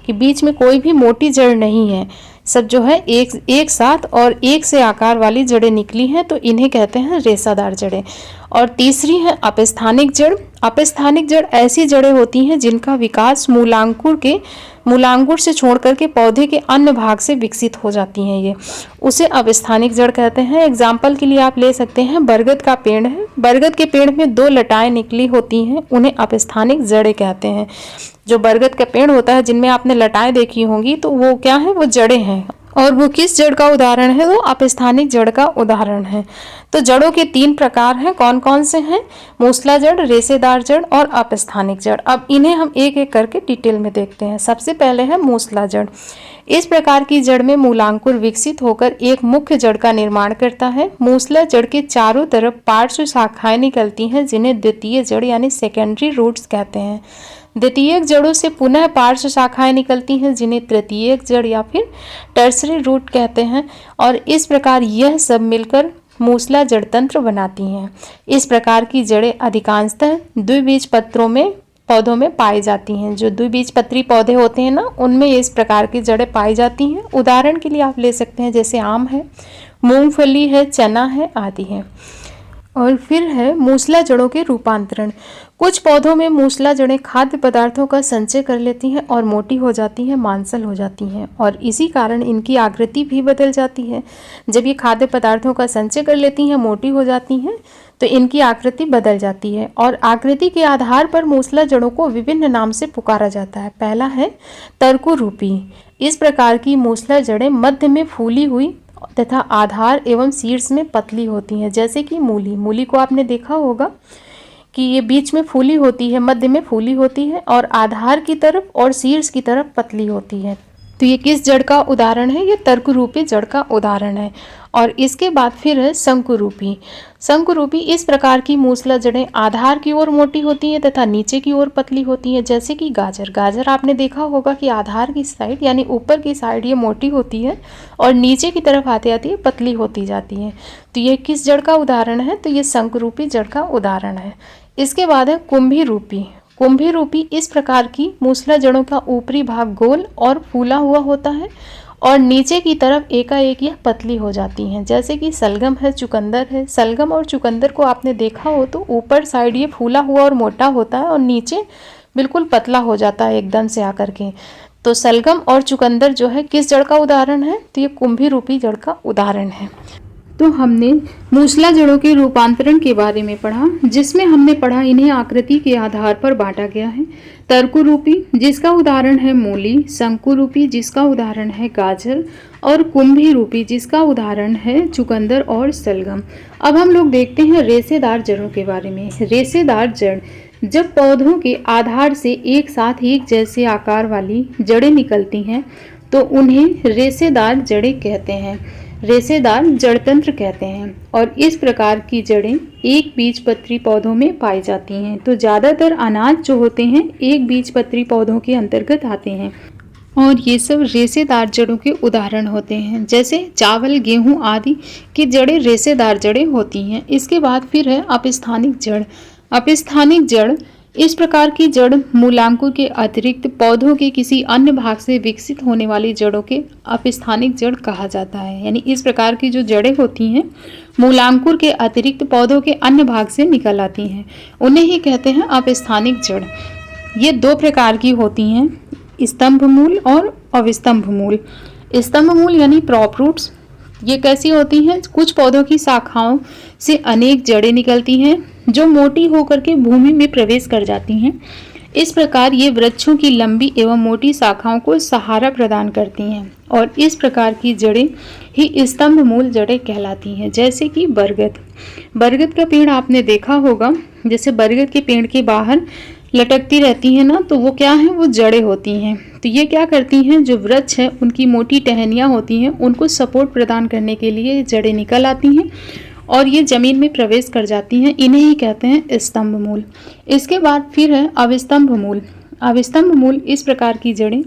कि बीच में कोई भी मोटी जड़ नहीं है, सब जो है एक साथ और एक से आकार वाली जड़ें निकली हैं, तो इन्हें कहते हैं रेशादार जड़ें। और तीसरी है अपस्थानिक जड़। अपस्थानिक जड़ ऐसी जड़ें होती हैं जिनका विकास मूलांकुर से छोड़ करके पौधे के अन्य भाग से विकसित हो जाती हैं, ये उसे अपस्थानिक जड़ कहते हैं। एग्जाम्पल के लिए आप ले सकते हैं बरगद का पेड़ है, बरगद के पेड़ में दो लताएं निकली होती हैं, उन्हें अपस्थानिक जड़ें कहते हैं। जो बरगद का पेड़ होता है जिनमें आपने लताएं देखी होंगी तो वो क्या है? वो जड़ें हैं। और वो किस जड़ का उदाहरण है? वो अपस्थानिक जड़ का उदाहरण है। तो जड़ों के 3 प्रकार हैं, कौन कौन से हैं? मूसला जड़, रेशेदार जड़ और अपस्थानिक जड़। अब इन्हें हम एक एक करके डिटेल में देखते हैं। सबसे पहले है मूसला जड़। इस प्रकार की जड़ में मूलांकुर विकसित होकर एक मुख्य जड़ का निर्माण करता है। मूसला जड़ के चारों तरफ पार्श्व शाखाएं निकलती हैं, जिन्हें द्वितीय जड़ यानी सेकेंडरी रूट्स कहते हैं। द्वितीयक जड़ों से पुनः पार्श्व शाखाएं निकलती हैं, जिन्हें तृतीयक जड़ या फिर टर्सरी रूट कहते हैं। और इस प्रकार यह सब मिलकर मूसला जड़ तंत्र बनाती हैं। इस प्रकार की जड़ें अधिकांशतः द्विबीजपत्रों में पौधों में पाई जाती हैं। जो द्विबीजपत्री पौधे होते हैं ना, उनमें इस प्रकार की जड़ें पाई जाती हैं। उदाहरण के लिए आप ले सकते हैं, जैसे आम है, मूंगफली है, चना है आदि है। और फिर है मूसला जड़ों के रूपांतरण। कुछ पौधों में मूसला जड़ें खाद्य पदार्थों का संचय कर लेती हैं और मोटी हो जाती हैं, मांसल हो जाती हैं, और इसी कारण इनकी आकृति भी बदल जाती है। जब ये खाद्य पदार्थों का संचय कर लेती हैं, मोटी हो जाती हैं, तो इनकी आकृति बदल जाती है। और आकृति के आधार पर मूसला जड़ों को विभिन्न नाम से पुकारा जाता है। पहला है तर्कुरूपी। इस प्रकार की मूसला जड़ें मध्य में फूली हुई तथा आधार एवं शीर्ष में पतली होती हैं, जैसे कि मूली। मूली को आपने देखा होगा कि ये बीच में फूली होती है, मध्य में फूली होती है, और आधार की तरफ और शीर्ष की तरफ पतली होती है। तो ये किस जड़ का उदाहरण है? ये तर्करूपी जड़ का उदाहरण है। और इसके बाद फिर है शंकुरूपी। शंकुरूपी इस प्रकार की मूसला जड़ें आधार की ओर मोटी होती हैं तथा नीचे की ओर पतली होती हैं, जैसे कि गाजर। गाजर आपने देखा होगा कि आधार की साइड यानी ऊपर की साइड ये मोटी होती है और नीचे की तरफ आते आते ये पतली होती जाती है। तो ये किस जड़ का उदाहरण है? तो ये शंकुरूपी जड़ का उदाहरण है। इसके बाद है कुंभी रूपी। कुंभी रूपी इस प्रकार की मूसला जड़ों का ऊपरी भाग गोल और फूला हुआ होता है और नीचे की तरफ एकाएक यह पतली हो जाती हैं, जैसे कि सलगम है, चुकंदर है। सलगम और चुकंदर को आपने देखा हो तो ऊपर साइड ये फूला हुआ और मोटा होता है और नीचे बिल्कुल पतला हो जाता है एकदम से आकर के। तो सलगम और चुकंदर जो है किस जड़ का उदाहरण है? तो ये कुंभी रूपी जड़ का उदाहरण है। तो हमने मूसला जड़ों के रूपांतरण के बारे में पढ़ा, जिसमें हमने पढ़ा इन्हें आकृति के आधार पर बांटा गया है। तर्कुरूपी जिसका उदाहरण है मूली, शंकुरूपी जिसका उदाहरण है गाजर, और कुंभी रूपी जिसका उदाहरण है चुकंदर और सलगम। अब हम लोग देखते हैं रेशेदार जड़ों के बारे में। रेशेदार जड़ जब पौधों के आधार से एक साथ एक जैसे आकार वाली जड़ें निकलती हैं तो उन्हें रेशेदार जड़ें कहते हैं, रेशेदार जड़तंत्र कहते हैं। और इस प्रकार की जड़ें एक बीजपत्री पौधों में पाई जाती हैं। तो ज़्यादातर अनाज जो होते हैं एक बीजपत्री पौधों के अंतर्गत आते हैं और ये सब रेशेदार जड़ों के उदाहरण होते हैं, जैसे चावल, गेहूं आदि की जड़ें रेशेदार जड़ें होती हैं। इसके बाद फिर है अपस्थानिक जड़। अपस्थानिक जड़ इस प्रकार की जड़ मूलांकुर के अतिरिक्त पौधों के किसी अन्य भाग से विकसित होने वाली जड़ों के अपस्थानिक जड़ कहा जाता है। यानी इस प्रकार की जो जड़ें होती हैं मूलांकुर के अतिरिक्त पौधों के अन्य भाग से निकल आती हैं, उन्हें ही कहते हैं अपस्थानिक जड़। ये 2 प्रकार की होती हैं, स्तंभ मूल और अविस्तंभ मूल। स्तंभ मूल यानी प्रॉप रूट्स, ये कैसी होती हैं? कुछ पौधों की शाखाओं से अनेक जड़ें निकलती हैं जो मोटी होकर के भूमि में प्रवेश कर जाती हैं। इस प्रकार ये वृक्षों की लंबी एवं मोटी शाखाओं को सहारा प्रदान करती हैं और इस प्रकार की जड़ें ही स्तंभ मूल जड़ें कहलाती हैं। जैसे कि बरगद। बरगद का पेड़ आपने देखा होगा, जैसे बरगद के पेड़ के बाहर लटकती रहती है ना, तो वो क्या है? वो जड़ें होती हैं। तो ये क्या करती हैं? जो वृक्ष है उनकी मोटी टहनियाँ होती हैं, उनको सपोर्ट प्रदान करने के लिए जड़ें निकल आती हैं और ये जमीन में प्रवेश कर जाती हैं। इन्हें ही कहते हैं स्तंभ मूल। इसके बाद फिर है अविस्तंभ मूल। अविस्तंभ मूल इस प्रकार की जड़ें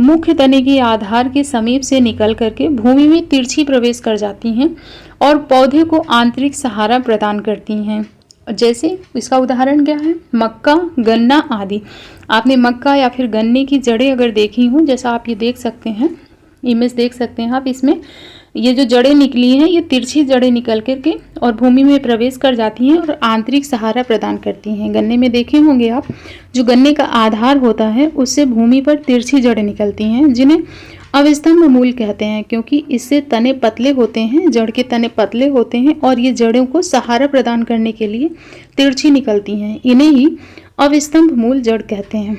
मुख्य तने के आधार के समीप से निकल करके भूमि में तिरछी प्रवेश कर जाती हैं और पौधे को आंतरिक सहारा प्रदान करती हैं। जैसे इसका उदाहरण क्या है? मक्का, गन्ना आदि। आपने मक्का या फिर गन्ने की जड़ें अगर देखी हों, जैसा आप ये देख सकते हैं, इमेज देख सकते हैं आप, इसमें ये जो जड़ें निकली हैं ये तिरछी जड़ें निकल करके और भूमि में प्रवेश कर जाती हैं और आंतरिक सहारा प्रदान करती हैं। गन्ने में देखे होंगे आप, जो गन्ने का आधार होता है उससे भूमि पर तिरछी जड़ें निकलती हैं, जिन्हें अविस्तंभ मूल कहते हैं, क्योंकि इससे तने पतले होते हैं, जड़ के तने पतले होते हैं और ये जड़ों को सहारा प्रदान करने के लिए तिरछी निकलती हैं। इन्हें ही अविस्तंभ मूल जड़ कहते हैं।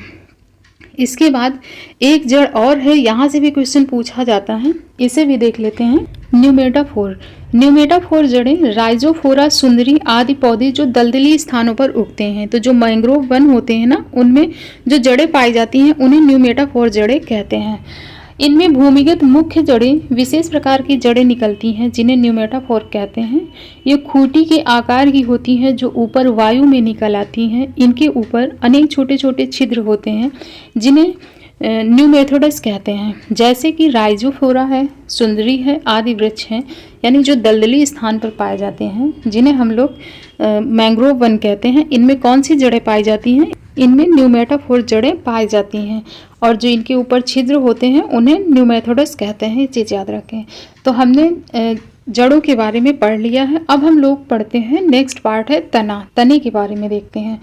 इसके बाद एक जड़ और है, यहाँ से भी क्वेश्चन पूछा जाता है, इसे भी देख लेते हैं। न्यूमेटाफोर। न्यूमेटाफोर जड़ें राइजोफोरा सुंदरी आदि पौधे जो दलदली स्थानों पर उगते हैं। तो जो मैंग्रोव वन होते हैं ना, उनमें जो जड़ें पाई जाती हैं उन्हें न्यूमेटाफोर जड़ें कहते हैं। इनमें भूमिगत मुख्य जड़ें विशेष प्रकार की जड़ें निकलती हैं जिन्हें न्यूमेटाफोर कहते हैं। ये खूंटी के आकार की होती हैं जो ऊपर वायु में निकल आती हैं। इनके ऊपर अनेक छोटे छोटे छिद्र होते हैं जिन्हें न्यूमेथोडस कहते हैं, जैसे कि राइजोफोरा है, सुंदरी है आदि वृक्ष हैं, यानी जो दलदली स्थान पर पाए जाते हैं जिन्हें हम लोग मैंग्रोव वन कहते हैं। इनमें कौन सी जड़ें पाई जाती हैं? इनमें न्यूमेटाफोर जड़ें पाई जाती हैं और जो इनके ऊपर छिद्र होते हैं उन्हें न्यूमेथोडस कहते हैं। ये चीज़ याद रखें। तो हमने जड़ों के बारे में पढ़ लिया है। अब हम लोग पढ़ते हैं, नेक्स्ट पार्ट है तना। तने के बारे में देखते हैं।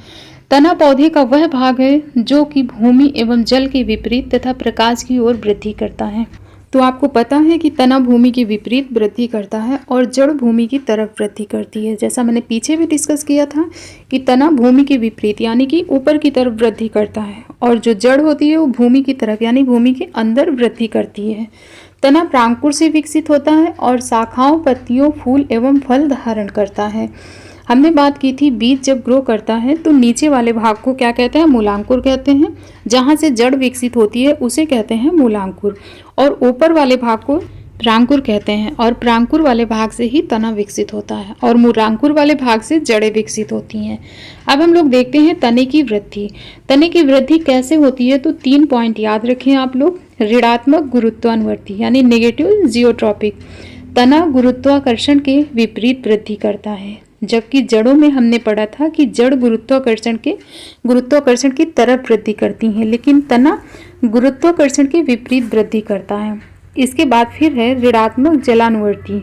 तना पौधे का वह भाग है जो कि भूमि एवं जल के विपरीत तथा प्रकाश की ओर वृद्धि करता है। तो आपको पता है कि तना भूमि के विपरीत वृद्धि करता है और जड़ भूमि की तरफ वृद्धि करती है। जैसा मैंने पीछे भी डिस्कस किया था कि तना भूमि के विपरीत यानी कि ऊपर की तरफ वृद्धि करता है और जो जड़ होती है वो भूमि की तरफ यानी भूमि के अंदर वृद्धि करती है। तना प्रांकुर से विकसित होता है और शाखाओं, पत्तियों, फूल एवं फल धारण करता है। हमने बात की थी बीज जब ग्रो करता है तो नीचे वाले भाग को क्या कहते हैं? मूलांकुर कहते हैं। जहाँ से जड़ विकसित होती है उसे कहते हैं मूलांकुर और ऊपर वाले भाग को प्रांकुर कहते हैं और प्रांकुर वाले भाग से ही तना विकसित होता है और मूलांकुर वाले भाग से जड़ें विकसित होती हैं। अब हम लोग देखते हैं तने की वृद्धि। तने की वृद्धि कैसे होती है? तो 3 पॉइंट याद रखें आप लोग। ऋणात्मक गुरुत्वानुवर्ती यानी नेगेटिव जियोट्रॉपिक। तना गुरुत्वाकर्षण के विपरीत वृद्धि करता है, जबकि जड़ों में हमने पढ़ा था कि जड़ गुरुत्वाकर्षण की तरफ वृद्धि करती हैं, लेकिन तना गुरुत्वाकर्षण के विपरीत वृद्धि करता है। इसके बाद फिर है ऋणात्मक जलानुवर्ती।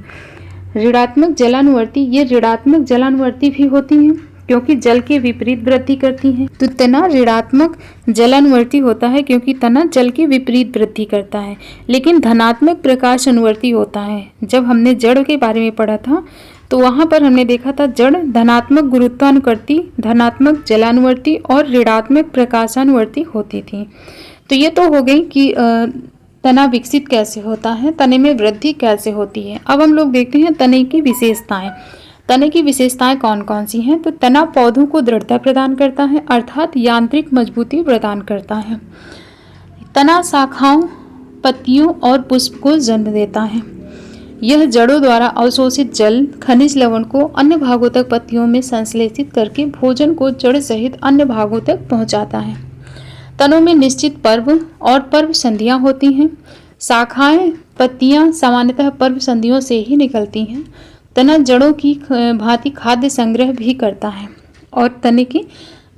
ऋणात्मक जलानुवर्ती, ये ऋणात्मक जलानुवर्ती भी होती हैं क्योंकि जल के विपरीत वृद्धि करती हैं। तो तना ऋणात्मक जलानुवर्ती होता है क्योंकि तना जल के विपरीत वृद्धि करता है, लेकिन धनात्मक प्रकाश अनुवर्ती होता है। जब हमने जड़ के बारे में पढ़ा था तो वहाँ पर हमने देखा था जड़ धनात्मक गुरुत्वानुवर्ती, धनात्मक जलानुवर्ती और ऋणात्मक प्रकाशानुवर्ती होती थी। तो ये तो हो गई कि तना विकसित कैसे होता है, तने में वृद्धि कैसे होती है। अब हम लोग देखते हैं तने की विशेषताएं। तने की विशेषताएं कौन कौन सी हैं? तो तना पौधों को दृढ़ता प्रदान करता है अर्थात यांत्रिक मजबूती प्रदान करता है। तना शाखाओं, पत्तियों और पुष्प को जन्म देता है। यह जड़ों द्वारा अवशोषित जल, खनिज लवण को अन्य भागों तक पत्तियों में संश्लेषित करके भोजन को जड़ सहित अन्य भागों तक पहुंचाता है। तनों में निश्चित पर्व और पर्व संधियां होती हैं। शाखाएं, पत्तियां सामान्यतः पर्व संधियों से ही निकलती हैं। तना जड़ों की भांति खाद्य संग्रह भी करता है। और तने के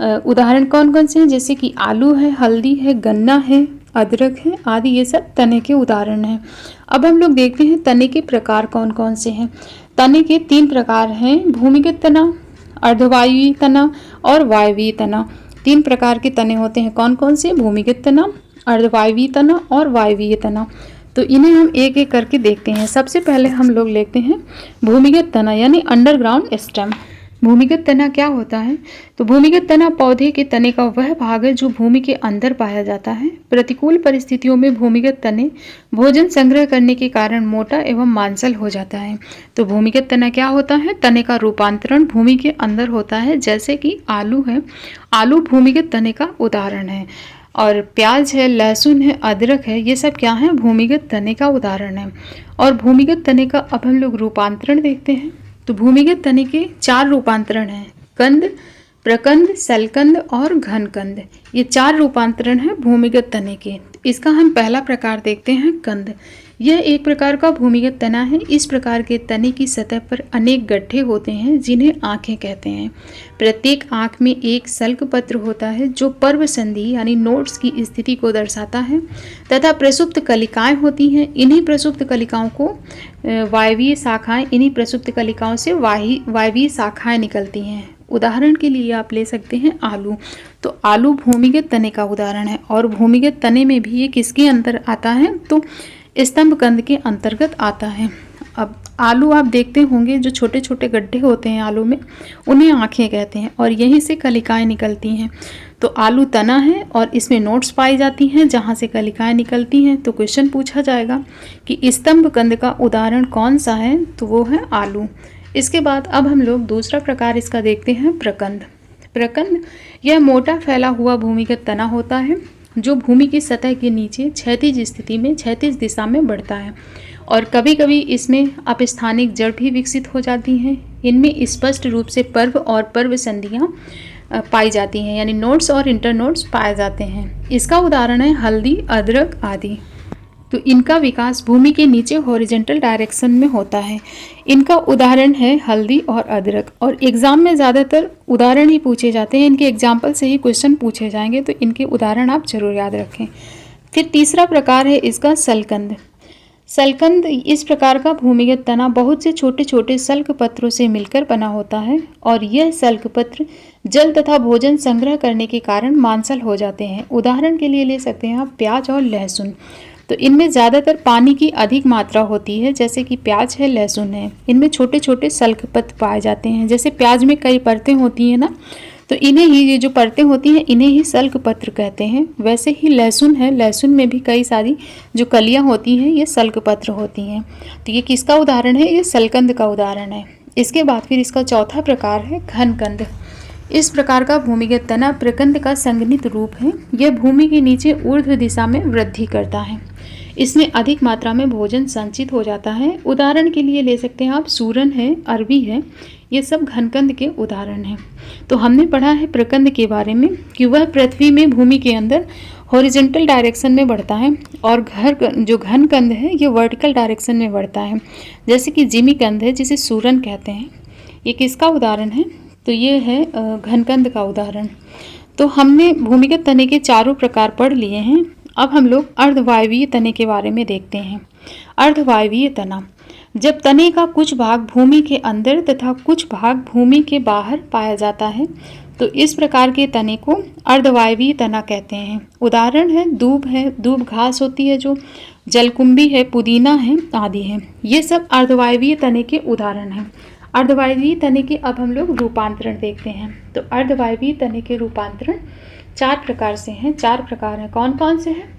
उदाहरण कौन कौन से हैं? जैसे कि आलू है, हल्दी है, गन्ना है, अदरक है आदि, ये सब तने के उदाहरण हैं। अब हम लोग देखते हैं तने के प्रकार कौन कौन से हैं। तने के 3 प्रकार हैं, भूमिगत तना, अर्धवायुवीय तना और वायवीय तना। 3 प्रकार के तने होते हैं। कौन कौन से? भूमिगत तना, अर्धवायुवीय तना और वायवीय तना। तो इन्हें हम एक एक करके देखते हैं। सबसे पहले हम लोग लेते हैं भूमिगत तना यानी अंडरग्राउंड स्टेम। भूमिगत तना क्या होता है? तो भूमिगत तना पौधे के तने का वह भाग है जो भूमि के अंदर पाया जाता है। प्रतिकूल परिस्थितियों में भूमिगत तने भोजन संग्रह करने के कारण मोटा एवं मांसल हो जाता है। तो भूमिगत तना क्या होता है? तने का रूपांतरण भूमि के अंदर होता है, जैसे कि आलू है। आलू भूमिगत तने का उदाहरण है और प्याज है, लहसुन है, अदरक है, ये सब क्या है? भूमिगत तने का उदाहरण है। और भूमिगत तने का अब हम लोग रूपांतरण देखते हैं। तो भूमिगत तने के 4 रूपांतरण हैं, कंद, प्रकंद, सलकंद और घनकंद। ये 4 रूपांतरण हैं भूमिगत तने के। इसका हम पहला प्रकार देखते हैं, कंद। यह एक प्रकार का भूमिगत तना है। इस प्रकार के तने की सतह पर अनेक गड्ढे होते हैं जिन्हें आंखें कहते हैं। प्रत्येक आंख में एक सल्क पत्र होता है जो पर्व संधि यानी नोड्स की स्थिति को दर्शाता है तथा प्रसुप्त कलिकाएं होती हैं। इन्हीं प्रसुप्त कलिकाओं को वायवीय शाखाएं, इन्हीं प्रसुप्त कलिकाओं से वायवीय शाखाएं निकलती हैं। उदाहरण के लिए आप ले सकते हैं आलू। तो आलू भूमिगत तने का उदाहरण है और भूमिगत तने में भी ये किसके अंदर आता है? तो स्तंभ कंद के अंतर्गत आता है। अब आलू आप देखते होंगे जो छोटे छोटे गड्ढे होते हैं आलू में, उन्हें आँखें कहते हैं और यहीं से कलिकाएं निकलती हैं। तो आलू तना है और इसमें नोट्स पाई जाती हैं जहाँ से कलिकाएं निकलती हैं। तो क्वेश्चन पूछा जाएगा कि स्तंभ कंद का उदाहरण कौन सा है, तो वो है आलू। इसके बाद अब हम लोग दूसरा प्रकार इसका देखते हैं, प्रकंद। प्रकंद यह मोटा फैला हुआ भूमिगत तना होता है जो भूमि की सतह के नीचे क्षैतिज स्थिति में क्षैतिज दिशा में बढ़ता है और कभी कभी इसमें अपस्थानिक जड़ भी विकसित हो जाती हैं। इनमें स्पष्ट रूप से पर्व और पर्व संधियाँ पाई जाती हैं, यानी नोड्स और इंटरनोड्स पाए जाते हैं। इसका उदाहरण है हल्दी, अदरक आदि। तो इनका विकास भूमि के नीचे हॉरिजॉन्टल डायरेक्शन में होता है। इनका उदाहरण है हल्दी और अदरक। और एग्जाम में ज़्यादातर उदाहरण ही पूछे जाते हैं, इनके एग्जाम्पल से ही क्वेश्चन पूछे जाएंगे, तो इनके उदाहरण आप जरूर याद रखें। फिर तीसरा प्रकार है इसका सलकंद। सलकंद इस प्रकार का भूमिगत तना बहुत से छोटे छोटे सल्क पत्रों से मिलकर बना होता है और यह सल्क पत्र जल तथा भोजन संग्रह करने के कारण मांसल हो जाते हैं। उदाहरण के लिए ले सकते हैं आप प्याज और लहसुन। तो इनमें ज़्यादातर पानी की अधिक मात्रा होती है, जैसे कि प्याज है, लहसुन है। इनमें छोटे छोटे सल्क पत्र पाए जाते हैं। जैसे प्याज में कई परतें होती हैं ना, तो इन्हें ही, ये जो परतें होती हैं इन्हें ही सल्क पत्र कहते हैं। वैसे ही लहसुन है, लहसुन में भी कई सारी जो कलियां होती हैं ये सल्क पत्र होती हैं। तो ये किसका उदाहरण है, ये सलकंद का उदाहरण है। इसके बाद फिर इसका चौथा प्रकार है घनकंद। इस प्रकार का भूमिगत तना प्रकंद का संगनित रूप है। यह भूमि के नीचे ऊर्ध्व दिशा में वृद्धि करता है। इसमें अधिक मात्रा में भोजन संचित हो जाता है। उदाहरण के लिए ले सकते हैं आप सूरन है, अरबी है, ये सब घनकंद के उदाहरण हैं। तो हमने पढ़ा है प्रकंद के बारे में कि वह पृथ्वी में भूमि के अंदर हॉरिजॉन्टल डायरेक्शन में बढ़ता है और जो घनकंद है ये वर्टिकल डायरेक्शन में बढ़ता है। जैसे कि जिमी कंद है जिसे सूरन कहते हैं, ये किसका उदाहरण है, तो ये है घनकंद का उदाहरण। तो हमने भूमिगत तने के चारों प्रकार पढ़ लिए हैं। अब हम लोग अर्धवायवीय तने के बारे में देखते हैं। अर्धवायवीय तना, जब तने का कुछ भाग भूमि के अंदर तथा कुछ भाग भूमि के बाहर पाया जाता है तो इस प्रकार के तने को अर्धवायवीय तना कहते हैं। उदाहरण है दूब घास होती है, जो जलकुंभी है, पुदीना है आदि है। ये सब अर्धवायवीय तने के उदाहरण हैं। अर्धवायवीय तने के अब हम लोग रूपांतरण देखते हैं। तो अर्धवायवीय तने के रूपांतरण 4 प्रकार से हैं। 4 प्रकार हैं। कौन कौन से हैं?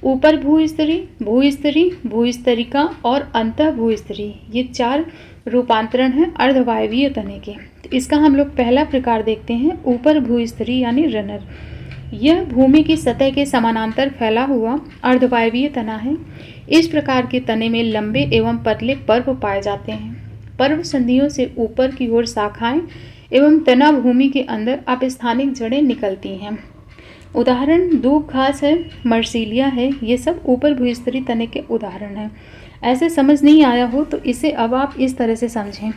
ऊपर भूस्तरी, भूस्तरी, भूस्तरिका और अंतः भूस्तरी, ये 4 रूपांतरण हैं अर्धवायवीय तने के। तो इसका हम लोग पहला प्रकार देखते हैं, ऊपर भूस्तरी यानी रनर। यह भूमि की सतह के समानांतर फैला हुआ अर्धवायवीय तना है। इस प्रकार के तने में लंबे एवं पतले पर्व पाए जाते हैं। पर्व संधियों से ऊपर की ओर शाखाएं एवं तना भूमि के अंदर अपस्थानिक जड़ें निकलती हैं। उदाहरण दूब घास है, मर्सिलिया है, ये सब ऊपर भूस्तरीय तने के उदाहरण हैं। ऐसे समझ नहीं आया हो तो इसे अब आप इस तरह से समझें।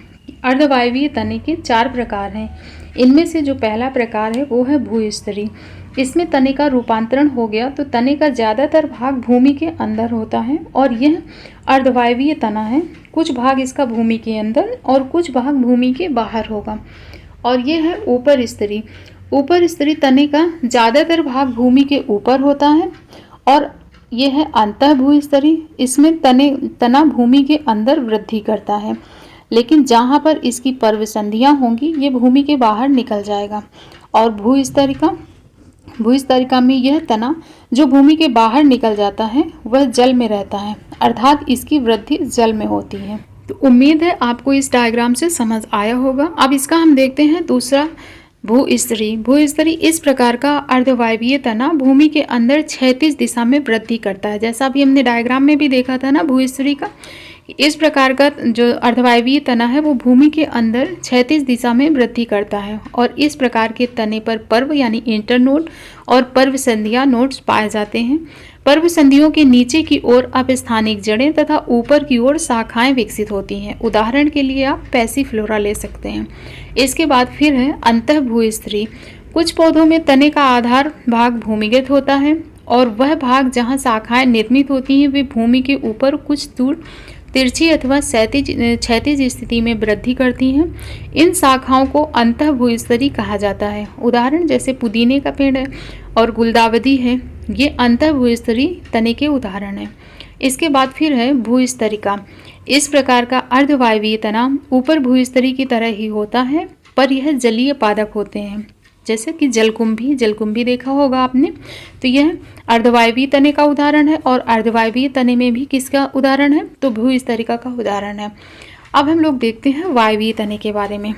अर्धवायवीय तने के 4 प्रकार हैं। इनमें से जो पहला प्रकार है वो है भूस्तरीय। इसमें तने का रूपांतरण हो गया तो तने का ज़्यादातर भाग भूमि के अंदर होता है और यह अर्धवायवीय तना है। कुछ भाग इसका भूमि के अंदर और कुछ भाग भूमि के बाहर होगा। और यह है ऊपर स्तरीय। ऊपर स्तरीय तने का ज़्यादातर भाग भूमि के ऊपर होता है और यह है अंतः भूस्तरीय। इसमें तना भूमि के अंदर वृद्धि करता है, लेकिन जहाँ पर इसकी पर्व संधियाँ होंगी ये भूमि के बाहर निकल जाएगा। और भूस्तरिका में यह तना जो भूमि के बाहर निकल जाता है वह जल में रहता है, अर्थात इसकी वृद्धि जल में होती है। तो उम्मीद है आपको इस डायग्राम से समझ आया होगा। अब इसका हम देखते हैं दूसरा, भूस्तरीय। भूस्तरीय इस प्रकार का अर्धवायवीय तना भूमि के अंदर क्षैतिज दिशा में वृद्धि करता है। जैसा अभी हमने डायग्राम में भी देखा था ना भूस्तरीय का, इस प्रकार का जो अर्धवायवीय तना है वो भूमि के अंदर क्षैतिज दिशा में वृद्धि करता है और इस प्रकार के तने पर पर्व यानी इंटरनोड और पर्व संधियाँ नोड्स पाए जाते हैं। पर्व संधियों के नीचे की ओर अपस्थानिक जड़ें तथा ऊपर की ओर शाखाएं विकसित होती हैं। उदाहरण के लिए आप पैसिफ्लोरा ले सकते हैं। इसके बाद फिर है अंतः भूस्तरीय। कुछ पौधों में तने का आधार भाग भूमिगत होता है और वह भाग जहाँ शाखाएं निर्मित होती हैं वे भूमि के ऊपर कुछ दूर तिरछी अथवा क्षैतिज स्थिति में वृद्धि करती हैं। इन शाखाओं को अंतः भूस्तरीय कहा जाता है। उदाहरण जैसे पुदीने का पेड़ है और गुलदावदी है, ये अंतः भूस्तरीय तने के उदाहरण हैं। इसके बाद फिर है भूस्तरिका। इस प्रकार का अर्धवायवीय तना ऊपर भूस्तरीय की तरह ही होता है, पर यह जलीय पादप होते हैं, जैसे कि जलकुंभी देखा होगा आपने। तो यह अर्धवायवीय तने का उदाहरण है, और अर्धवायवीय तने में भी किसका उदाहरण है, तो भूस्तरिका का उदाहरण है। अब हम लोग देखते हैं वायवीय तने के बारे में।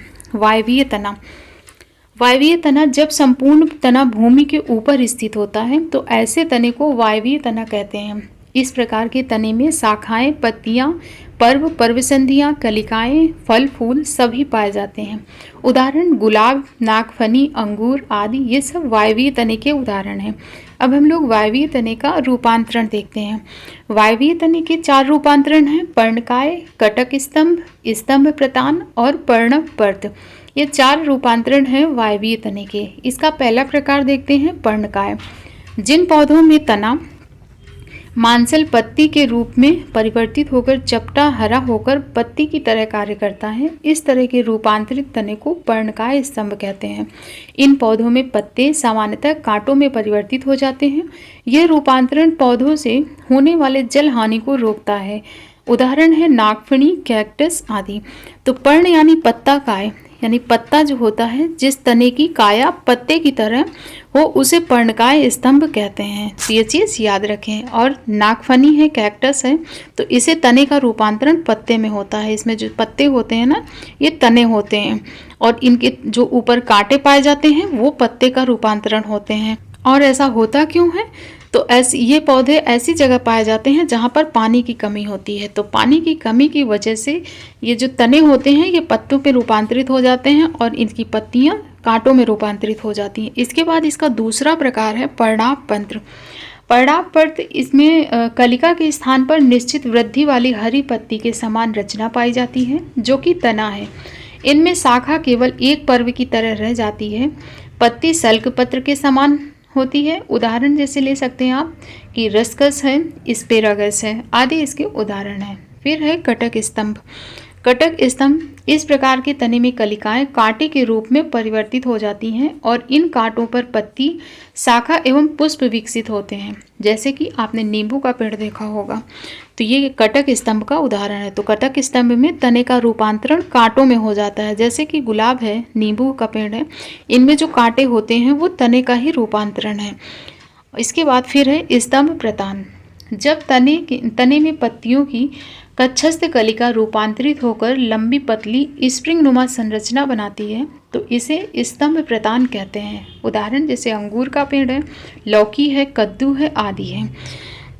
वायवीय तना जब संपूर्ण तना भूमि के ऊपर स्थित होता है तो ऐसे तने को वायवीय तना कहते हैं। इस प्रकार के तने में शाखाएं, पत्तियां, पर्वसंधियां, कलिकाएं, फल फूल सभी पाए जाते हैं। उदाहरण गुलाब, नागफनी, अंगूर आदि ये सब वायवीय तने के उदाहरण हैं। अब हम लोग वायवीय तने का रूपांतरण देखते हैं। वायवीय तने के 4 रूपांतरण हैं: पर्णकाय, कटक स्तंभ, स्तंभ प्रतान और पर्णव पर्त। ये 4 रूपांतरण हैं वायवीय तने के। इसका पहला प्रकार देखते हैं पर्णकाय। जिन पौधों में तना मांसल पत्ती के रूप में परिवर्तित होकर चपटा हरा होकर पत्ती की तरह कार्य करता है, इस तरह के रूपांतरित तने को पर्णकाय स्तंभ कहते हैं। इन पौधों में पत्ते सामान्यतः कांटों में परिवर्तित हो जाते हैं। यह रूपांतरण पौधों से होने वाले जल हानि को रोकता है। उदाहरण है नागफनी, कैक्टस आदि। तो पर्ण यानी पत्ता काय, यानी पत्ता जो होता है, जिस तने की काया पत्ते की तरह हो उसे पर्णकाय स्तंभ कहते हैं। तो ये चीज़ याद रखें। और नागफनी है, कैक्टस है, तो इसे तने का रूपांतरण पत्ते में होता है। इसमें जो पत्ते होते हैं ना, ये तने होते हैं, और इनके जो ऊपर कांटे पाए जाते हैं वो पत्ते का रूपांतरण होते हैं। और ऐसा होता क्यों है, तो ये पौधे ऐसी जगह पाए जाते हैं जहाँ पर पानी की कमी होती है। तो पानी की कमी की वजह से ये जो तने होते हैं ये पत्तों पे रूपांतरित हो जाते हैं और इनकी पत्तियाँ कांटों में रूपांतरित हो जाती हैं। इसके बाद इसका दूसरा प्रकार है पर्णापपत्र। पर्णापपत्र, इसमें कलिका के स्थान पर निश्चित वृद्धि वाली हरी पत्ती के समान रचना पाई जाती है जो कि तना है। इनमें शाखा केवल एक पर्व की तरह रह जाती है। पत्ती सल्क पत्र के समान होती है। उदाहरण जैसे ले सकते हैं आप कि रसकस है, स्पेरागस है आदि इसके उदाहरण हैं। फिर है कटक स्तंभ। कटक स्तंभ, इस प्रकार के तने में कलिकाएं कांटे के रूप में परिवर्तित हो जाती हैं और इन कांटों पर पत्ती, शाखा एवं पुष्प विकसित होते हैं। जैसे कि आपने नींबू का पेड़ देखा होगा, तो ये कटक स्तंभ का उदाहरण है। तो कटक स्तंभ में तने का रूपांतरण कांटों में हो जाता है। जैसे कि गुलाब है, नींबू का पेड़ है, इनमें जो कांटे होते हैं वो तने का ही रूपांतरण है। इसके बाद फिर है स्तंभ प्रतान। जब तने में पत्तियों की कक्षस्थ कलिका रूपांतरित होकर लंबी पतली स्प्रिंग नुमा संरचना बनाती है तो इसे स्तंभ प्रतान कहते हैं। उदाहरण जैसे अंगूर का पेड़ है, लौकी है, कद्दू है आदि है।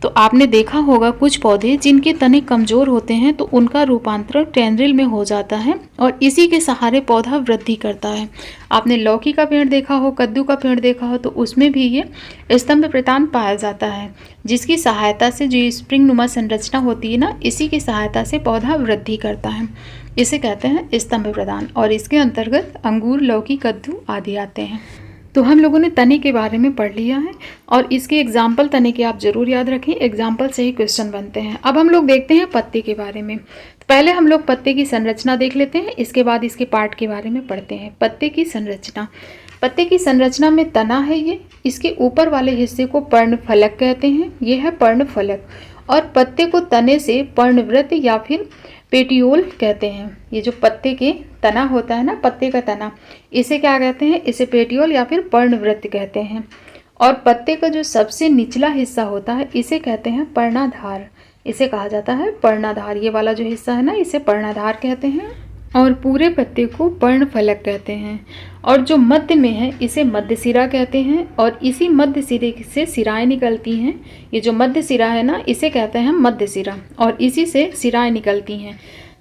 तो आपने देखा होगा कुछ पौधे जिनके तने कमजोर होते हैं तो उनका रूपांतरण टेंड्रिल में हो जाता है और इसी के सहारे पौधा वृद्धि करता है। आपने लौकी का पेड़ देखा हो, कद्दू का पेड़ देखा हो, तो उसमें भी ये स्तंभ प्रतान पाया जाता है, जिसकी सहायता से जो स्प्रिंग नुमा संरचना होती है ना, इसी की सहायता से पौधा वृद्धि करता है। इसे कहते हैं स्तंभ प्रतान और इसके अंतर्गत अंगूर, लौकी, कद्दू आदि आते हैं। तो हम लोगों ने तने के बारे में पढ़ लिया है और इसके एग्जाम्पल तने के आप जरूर याद रखें, एग्जाम्पल से ही क्वेश्चन बनते हैं। अब हम लोग देखते हैं पत्ते के बारे में। तो पहले हम लोग पत्ते की संरचना देख लेते हैं, इसके बाद इसके पार्ट के बारे में पढ़ते हैं। पत्ते की संरचना। पत्ते की संरचना में तना है, ये इसके ऊपर वाले हिस्से को पर्णफलक कहते हैं, ये है पर्णफलक। और पत्ते को तने से पर्णवृत्त या फिर पेटियोल कहते हैं। ये जो पत्ते के तना होता है ना, पत्ते का तना, इसे क्या कहते हैं, इसे पेटियोल या फिर पर्णवृत्त कहते हैं। और पत्ते का जो सबसे निचला हिस्सा होता है इसे कहते हैं पर्णाधार, इसे कहा जाता है पर्णाधार। ये वाला जो हिस्सा है ना, इसे पर्णाधार कहते हैं। और पूरे पत्ते को पर्णफलक कहते हैं। और जो मध्य में है इसे मध्य सिरा कहते हैं और इसी मध्य सिरे से सिराएं निकलती हैं। ये जो मध्य सिरा है ना, इसे कहते हैं मध्य सिरा और इसी से सिराएं निकलती हैं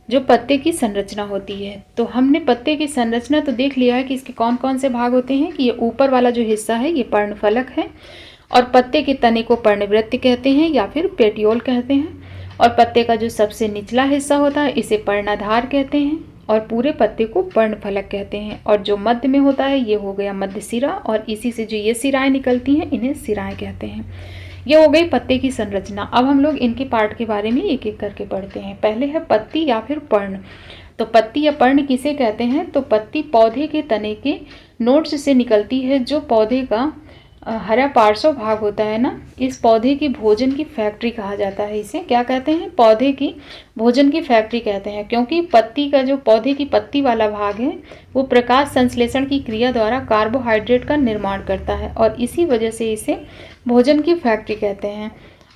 जो पत्ते की संरचना होती है। तो हमने पत्ते की संरचना तो देख लिया है कि इसके कौन कौन से भाग होते हैं, कि ये ऊपर वाला जो हिस्सा है ये पर्णफलक है और पत्ते के तने को पर्णवृत्त कहते हैं या फिर पेटियोल कहते हैं। और पत्ते का जो सबसे निचला हिस्सा होता है इसे पर्णाधार कहते हैं और पूरे पत्ते को पर्णफलक कहते हैं। और जो मध्य में होता है ये हो गया मध्य सिरा और इसी से जो ये सिराएं निकलती हैं इन्हें सिराएं कहते हैं। ये हो गई पत्ते की संरचना। अब हम लोग इनके पार्ट के बारे में एक एक करके पढ़ते हैं। पहले है पत्ती या फिर पर्ण। तो पत्ती या पर्ण किसे कहते हैं, तो पत्ती पौधे के तने के नोड्स से निकलती है जो पौधे का हरा पार्श्व भाग होता है ना, इस पौधे की भोजन की फैक्ट्री कहा जाता है। इसे क्या कहते हैं? पौधे की भोजन की फैक्ट्री कहते हैं, क्योंकि पत्ती का जो पौधे की पत्ती वाला भाग है वो प्रकाश संश्लेषण की क्रिया द्वारा कार्बोहाइड्रेट का निर्माण करता है और इसी वजह से इसे भोजन की फैक्ट्री कहते हैं।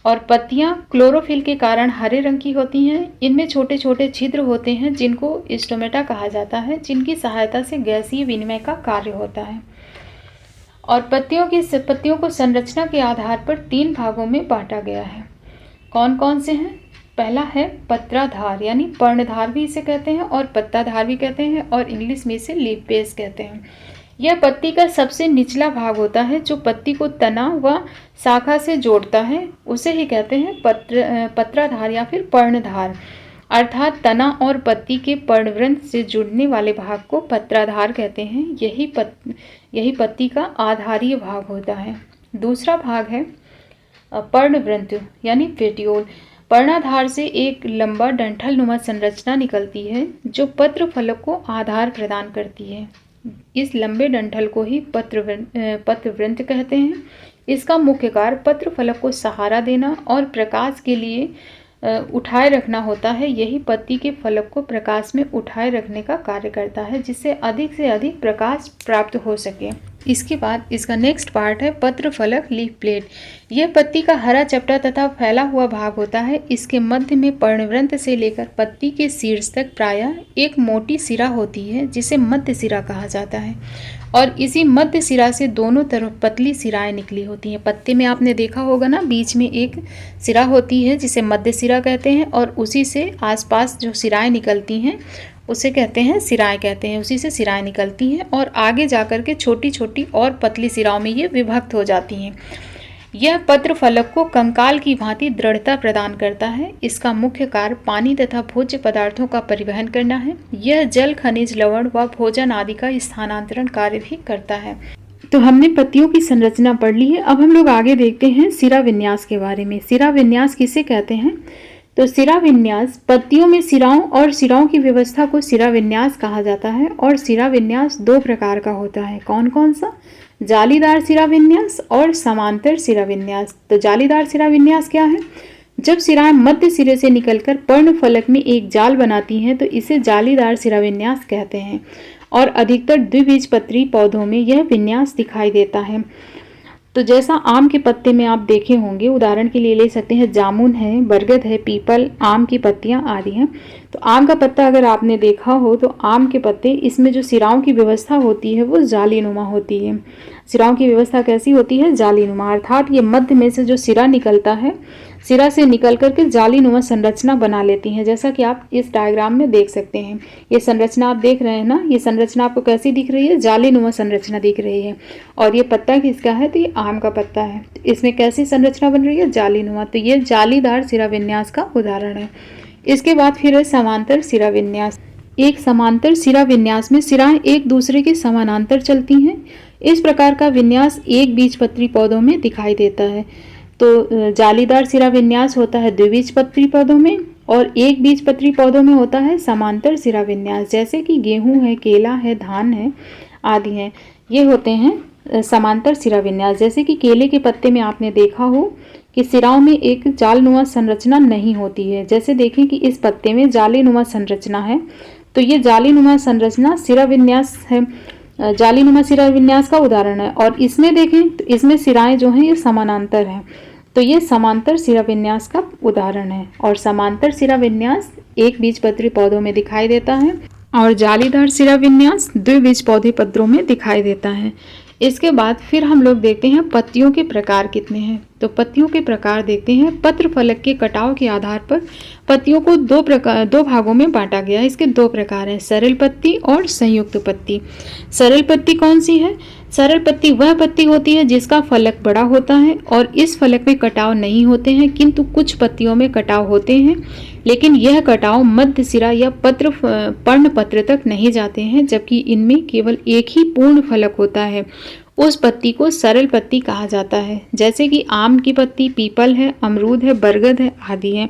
और पत्तियां क्लोरोफिल के कारण हरे रंग की होती हैं। इनमें छोटे छोटे छिद्र होते हैं जिनको स्टोमेटा कहा जाता है, जिनकी सहायता से गैसीय विनिमय का कार्य होता है। और पत्तियों को संरचना के आधार पर 3 भागों में बांटा गया है। कौन कौन से हैं? पहला है पत्राधार, यानी पर्णधार भी इसे कहते हैं और पत्ताधार भी कहते हैं, और इंग्लिश में इसे लीफ बेस कहते हैं। यह पत्ती का सबसे निचला भाग होता है जो पत्ती को तना व शाखा से जोड़ता है, उसे ही कहते हैं पत्राधार या फिर पर्णधार। अर्थात तना और पत्ती के पर्णवृंत से जुड़ने वाले भाग को पत्राधार कहते हैं। यही पत्ती का आधारीय भाग होता है। दूसरा भाग है पर्णवृंत यानी पेटियोल। पर्णाधार से एक लंबा डंठल नुमा संरचना निकलती है जो पत्र फलक को आधार प्रदान करती है। इस लंबे डंठल को ही पत्रवृंत कहते हैं। इसका मुख्य कार्य पत्र फलक को सहारा देना और प्रकाश के लिए उठाए रखना होता है। यही पत्ती के फलक को प्रकाश में उठाए रखने का कार्य करता है, जिससे अधिक से अधिक प्रकाश प्राप्त हो सके। इसके बाद इसका नेक्स्ट पार्ट है पत्र फलक लीफ प्लेट। यह पत्ती का हरा चपटा तथा फैला हुआ भाग होता है। इसके मध्य में पर्णवृंत से लेकर पत्ती के शीर्ष तक प्रायः एक मोटी सिरा होती है जिसे मध्य सिरा कहा जाता है, और इसी मध्य सिरा से दोनों तरफ पतली सिराएं निकली होती हैं। पत्ते में आपने देखा होगा ना, बीच में एक सिरा होती है जिसे मध्य सिरा कहते हैं, और उसी से आसपास जो सिराएं निकलती हैं उसे कहते हैं सिराएं कहते हैं। उसी से सिराएं निकलती हैं और आगे जाकर के छोटी छोटी और पतली सिराओं में ये विभक्त हो जाती हैं। यह पत्र फलक को कंकाल की भांति दृढ़ता प्रदान करता है। इसका मुख्य कार्य पानी तथा भोज्य पदार्थों का परिवहन करना है। यह जल, खनिज, लवण व भोजन आदि का स्थानांतरण कार्य भी करता है। तो हमने पत्तियों की संरचना पढ़ ली है। अब हम लोग आगे देखते हैं सिरा विन्यास के बारे में। सिरा विन्यास किसे कहते हैं? तो सिरा विन्यास, पत्तियों में सिराओं और सिराओं की व्यवस्था को सिरा विन्यास कहा जाता है। और सिरा विन्यास 2 प्रकार का होता है। कौन कौन सा? जालीदार सिरा विन्यास और समांतर सिरा विन्यास। तो जालीदार सिरा विन्यास क्या है? जब सिराएं मध्य सिरे से निकलकर पर्ण फलक में एक जाल बनाती हैं तो इसे जालीदार सिरा विन्यास कहते हैं, और अधिकतर द्विबीजपत्री पौधों में यह विन्यास दिखाई देता है। तो जैसा आम के पत्ते में आप देखे होंगे, उदाहरण के लिए ले सकते हैं जामुन है, बरगद है, पीपल, आम की पत्तियां आदि हैं। तो आम का पत्ता अगर आपने देखा हो तो आम के पत्ते, इसमें जो सिराओं की व्यवस्था होती है वो जालीनुमा होती है। सिराओं की व्यवस्था कैसी होती है? जालीनुमा, अर्थात ये मध्य में से जो सिरा निकलता है, सिरा से निकल करके जालीनुमा संरचना बना लेती हैं, जैसा कि आप इस डायग्राम में देख सकते हैं। ये संरचना आप देख रहे हैं ना, ये संरचना आपको कैसी दिख रही है? जालीनुमा संरचना दिख रही है। और ये पत्ता किसका है? तो ये आम का पत्ता है। इसमें कैसी संरचना बन रही है? जालीनुमा। तो ये जालीदार सिरा विन्यास का उदाहरण है। इसके बाद फिर है समांतर सिरा विन्यास। एक समांतर सिरा विन्यास में सिराएं एक दूसरे के समानांतर चलती हैं। इस प्रकार का विन्यास एक बीजपत्री पौधों में दिखाई देता है। तो जालीदार सिरा विन्यास होता है द्विबीजपत्री पौधों में, और एक बीजपत्री पौधों में होता है समांतर सिरा विन्यास, जैसे कि गेहूं है, केला है, धान है आदि हैं। ये होते हैं समांतर सिरा विन्यास। जैसे कि केले के पत्ते में आपने देखा हो कि सिराओं में एक जालनुमा संरचना नहीं होती है। जैसे देखें कि इस पत्ते में जालीनुमा संरचना है, तो ये जालीनुमा संरचना सिरा विन्यास है, जालीनुमा सिरा विन्यास का उदाहरण है। और इसमें देखें तो इसमें सिराएं जो हैं ये समानांतर हैं, तो ये समांतर सिरा विन्यास का उदाहरण है। और समांतर सिरा विन्यास एक बीजपत्री पौधों में दिखाई देता है, और जालीदार सिरा विन्यास द्विबीजपत्री पत्रों में दिखाई देता है। इसके बाद फिर हम लोग देखते हैं पत्तियों के प्रकार कितने हैं। तो पत्तियों के प्रकार देखते हैं। पत्र फलक के कटाव के आधार पर पत्तियों को दो भागों में बांटा गया है। इसके 2 प्रकार हैं, सरल पत्ती और संयुक्त पत्ती। सरल पत्ती कौन सी है? सरल पत्ती वह पत्ती होती है जिसका फलक बड़ा होता है और इस फलक में कटाव नहीं होते हैं, किंतु कुछ पत्तियों में कटाव होते हैं, लेकिन यह कटाव मध्य सिरा या पर्ण पत्र तक नहीं जाते हैं, जबकि इनमें केवल एक ही पूर्ण फलक होता है। उस पत्ती को सरल पत्ती कहा जाता है। जैसे कि आम की पत्ती, पीपल है, अमरूद है, बरगद है आदि है।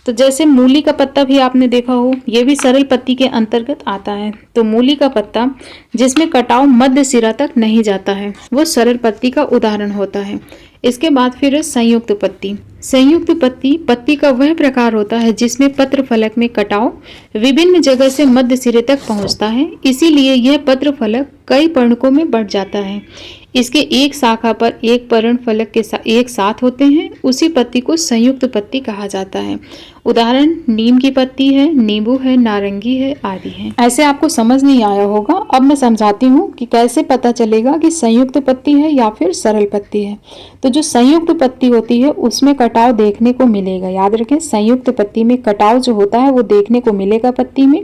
तो जैसे मूली का पत्ता भी आपने देखा हो, ये भी सरल पत्ती के अंतर्गत आता है। तो मूली का पत्ता जिसमें कटाव मध्य सिरा तक नहीं जाता है, वो सरल पत्ती का उदाहरण होता है। इसके बाद फिर है संयुक्त पत्ती। संयुक्त पत्ती पत्ती का वह प्रकार होता है जिसमें पत्र फलक में कटाव विभिन्न जगह से मध्य सिरे तक पहुंचता है, इसीलिए यह पत्र फलक कई पर्णकों में बढ़ जाता है। इसके एक शाखा पर एक पर्ण फलक के एक साथ होते हैं, उसी पत्ती को संयुक्त पत्ती कहा जाता है। उदाहरण नीम की पत्ती है, नींबू है, नारंगी है आदि है। ऐसे आपको समझ नहीं आया होगा, अब मैं समझाती हूँ कि कैसे पता चलेगा कि संयुक्त पत्ती है या फिर सरल पत्ती है। तो जो संयुक्त पत्ती होती है उसमें कटाव देखने को मिलेगा। याद रखें, संयुक्त पत्ती में कटाव जो होता है वो देखने को मिलेगा पत्ती में,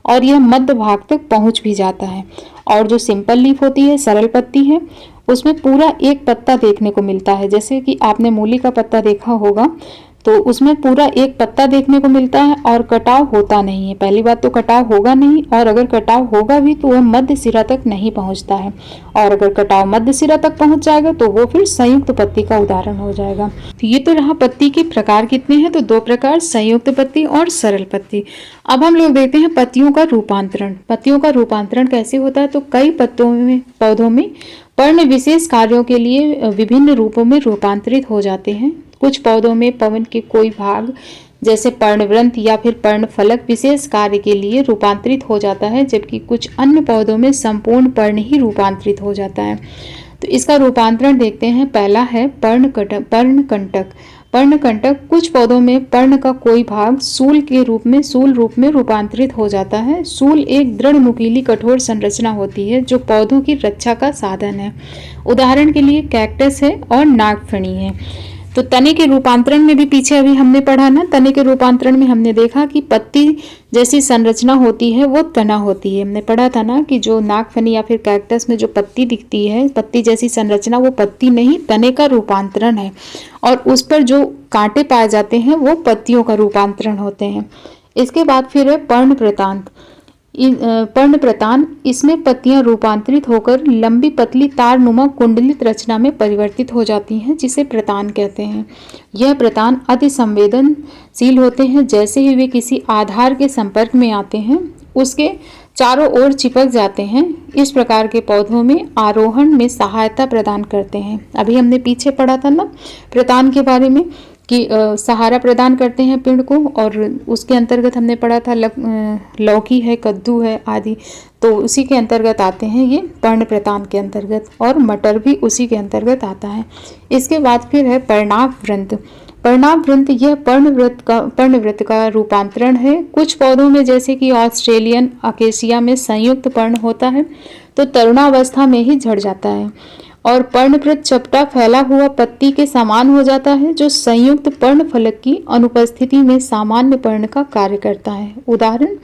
और यह मध्य भाग तक पहुंच भी जाता है। और जो सिंपल लीफ होती है, सरल पत्ती है, उसमें पूरा एक पत्ता देखने को मिलता है। जैसे कि आपने मूली का पत्ता देखा होगा, तो उसमें पूरा एक पत्ता देखने को मिलता है और कटाव होता नहीं है। पहली बात तो कटाव होगा नहीं, और अगर कटाव होगा भी तो वह मध्य सिरा तक नहीं पहुंचता है। और अगर कटाव मध्य सिरा तक पहुंच जाएगा तो वो फिर संयुक्त पत्ती का उदाहरण हो जाएगा। तो ये तो रहा पत्ती के प्रकार कितने हैं, तो दो प्रकार, संयुक्त पत्ती और सरल पत्ती। अब हम लोग देखते हैं पत्तियों का रूपांतरण। पत्तियों का रूपांतरण कैसे होता है, तो कई पौधों में पर्ण विशेष कार्यों के लिए विभिन्न रूपों में रूपांतरित हो जाते हैं। कुछ पौधों में पवन के कोई भाग जैसे पर्णवृंत या फिर पर्णफलक विशेष कार्य के लिए रूपांतरित हो जाता है, जबकि कुछ अन्य पौधों में संपूर्ण पर्ण ही रूपांतरित हो जाता है। तो इसका रूपांतरण देखते हैं। पहला है पर्णकंटक। पर्णकंटक कुछ पौधों में पर्ण का कोई भाग सूल रूप में रूपांतरित हो जाता है। सूल एक दृढ़ नुकीली कठोर संरचना होती है जो पौधों की रक्षा का साधन है। उदाहरण के लिए कैक्टस है और नागफनी है। तो तने के रूपांतरण में भी पीछे अभी हमने पढ़ा ना, तने के रूपांतरण में हमने देखा कि पत्ती जैसी संरचना होती है वो तना होती है। हमने पढ़ा था ना कि जो नागफनी या फिर कैक्टस में जो पत्ती दिखती है, पत्ती जैसी संरचना, वो पत्ती नहीं तने का रूपांतरण है, और उस पर जो कांटे पाए जाते हैं वो पत्तियों का रूपांतरण होते हैं। इसके बाद फिर है पर्णप्रतांत। पर्णप्रतान, इसमें पत्तियां रूपांतरित होकर लंबी पतली तारनुमा कुंडलित रचना में परिवर्तित हो जाती हैं, जिसे प्रतान कहते हैं। यह प्रतान अति संवेदनशील होते हैं। जैसे ही वे किसी आधार के संपर्क में आते हैं उसके चारों ओर चिपक जाते हैं। इस प्रकार के पौधों में आरोहण में सहायता प्रदान करते हैं। अभी हमने पीछे पढ़ा था ना प्रतान के बारे में कि सहारा प्रदान करते हैं पेड़ को, और उसके अंतर्गत हमने पढ़ा था लौकी है, कद्दू है आदि, तो उसी के अंतर्गत आते हैं ये पर्णप्रतान के अंतर्गत, और मटर भी उसी के अंतर्गत आता है। इसके बाद फिर है पर्णावृंत। पर्णावृंत यह पर्णवृत्त का रूपांतरण है। कुछ पौधों में जैसे कि ऑस्ट्रेलियन अकेसिया में संयुक्त पर्ण होता है, तो तरुणावस्था में ही झड़ जाता है, और पर्णवृत्त चपटा फैला हुआ पत्ती के समान हो जाता है, जो संयुक्त पर्णफलक की अनुपस्थिति में सामान्य पर्ण का कार्य करता है। उदाहरण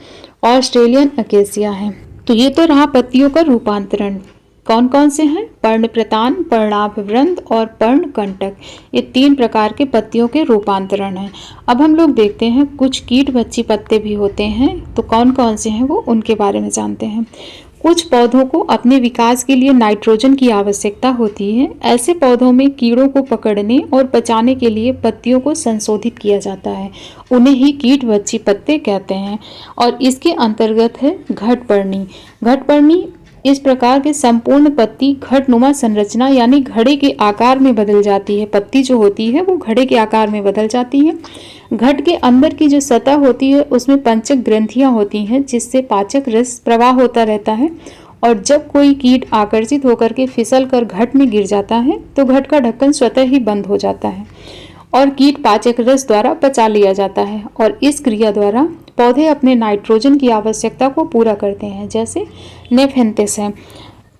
ऑस्ट्रेलियन अकेसिया है। तो ये तो रहा पत्तियों का रूपांतरण। कौन कौन से हैं? पर्णप्रतान, पर्णावृंत और पर्णकंटक। ये तीन प्रकार के पत्तियों के रूपांतरण हैं। अब हम लोग देखते हैं कुछ कीटभक्षी पत्ते भी होते हैं, तो कौन कौन से हैं वो उनके बारे में जानते हैं। कुछ पौधों को अपने विकास के लिए नाइट्रोजन की आवश्यकता होती है। ऐसे पौधों में कीड़ों को पकड़ने और बचाने के लिए पत्तियों को संशोधित किया जाता है, उन्हें ही कीटभक्षी पत्ते कहते हैं। और इसके अंतर्गत है घटपर्णी। घटपर्णी इस प्रकार के संपूर्ण पत्ती घटनुमा संरचना यानी घड़े के आकार में बदल जाती है। पत्ती जो होती है वो घड़े के आकार में बदल जाती है। घट के अंदर की जो सतह होती है उसमें पंचक ग्रंथियां होती हैं, जिससे पाचक रस प्रवाह होता रहता है, और जब कोई कीट आकर्षित होकर के फिसल कर घट में गिर जाता है तो घट का ढक्कन स्वतः ही बंद हो जाता है और कीट पाचक रस द्वारा पचा लिया जाता है, और इस क्रिया द्वारा पौधे अपने नाइट्रोजन की आवश्यकता को पूरा करते हैं। जैसे नेफेंथिस है।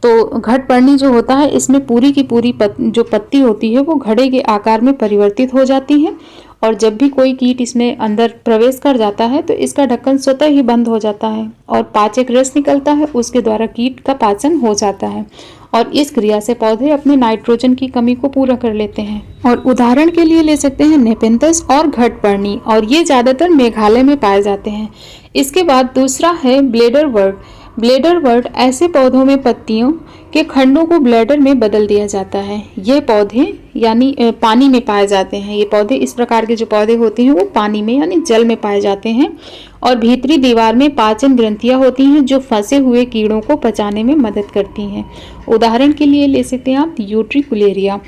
तो घटपर्णी जो होता है इसमें पूरी की पूरी जो पत्ती होती है वो घड़े के आकार में परिवर्तित हो जाती है, और जब भी कोई कीट इसमें अंदर प्रवेश कर जाता है तो इसका ढक्कन स्वतः ही बंद हो जाता है और पाचक रस निकलता है, उसके द्वारा कीट का पाचन हो जाता है, और इस क्रिया से पौधे अपने नाइट्रोजन की कमी को पूरा कर लेते हैं। और उदाहरण के लिए ले सकते हैं नेपेंथस और घटपर्णी, और ये ज़्यादातर मेघालय में पाए जाते हैं। इसके बाद दूसरा है ब्लेडरवर्ट। ब्लेडरवर्ट ऐसे पौधों में पत्तियों के खंडों को ब्लेडर में बदल दिया जाता है। ये पौधे यानी पानी में पाए जाते हैं। ये पौधे, इस प्रकार के जो पौधे होते हैं वो पानी में यानी जल में पाए जाते हैं। और भीतरी दीवार में पाचन ग्रंथियां होती हैं जो फंसे हुए कीड़ों को पचाने में मदद करती हैं। उदाहरण के लिए ले सकते हैं आप यूट्रिकुलेरिया।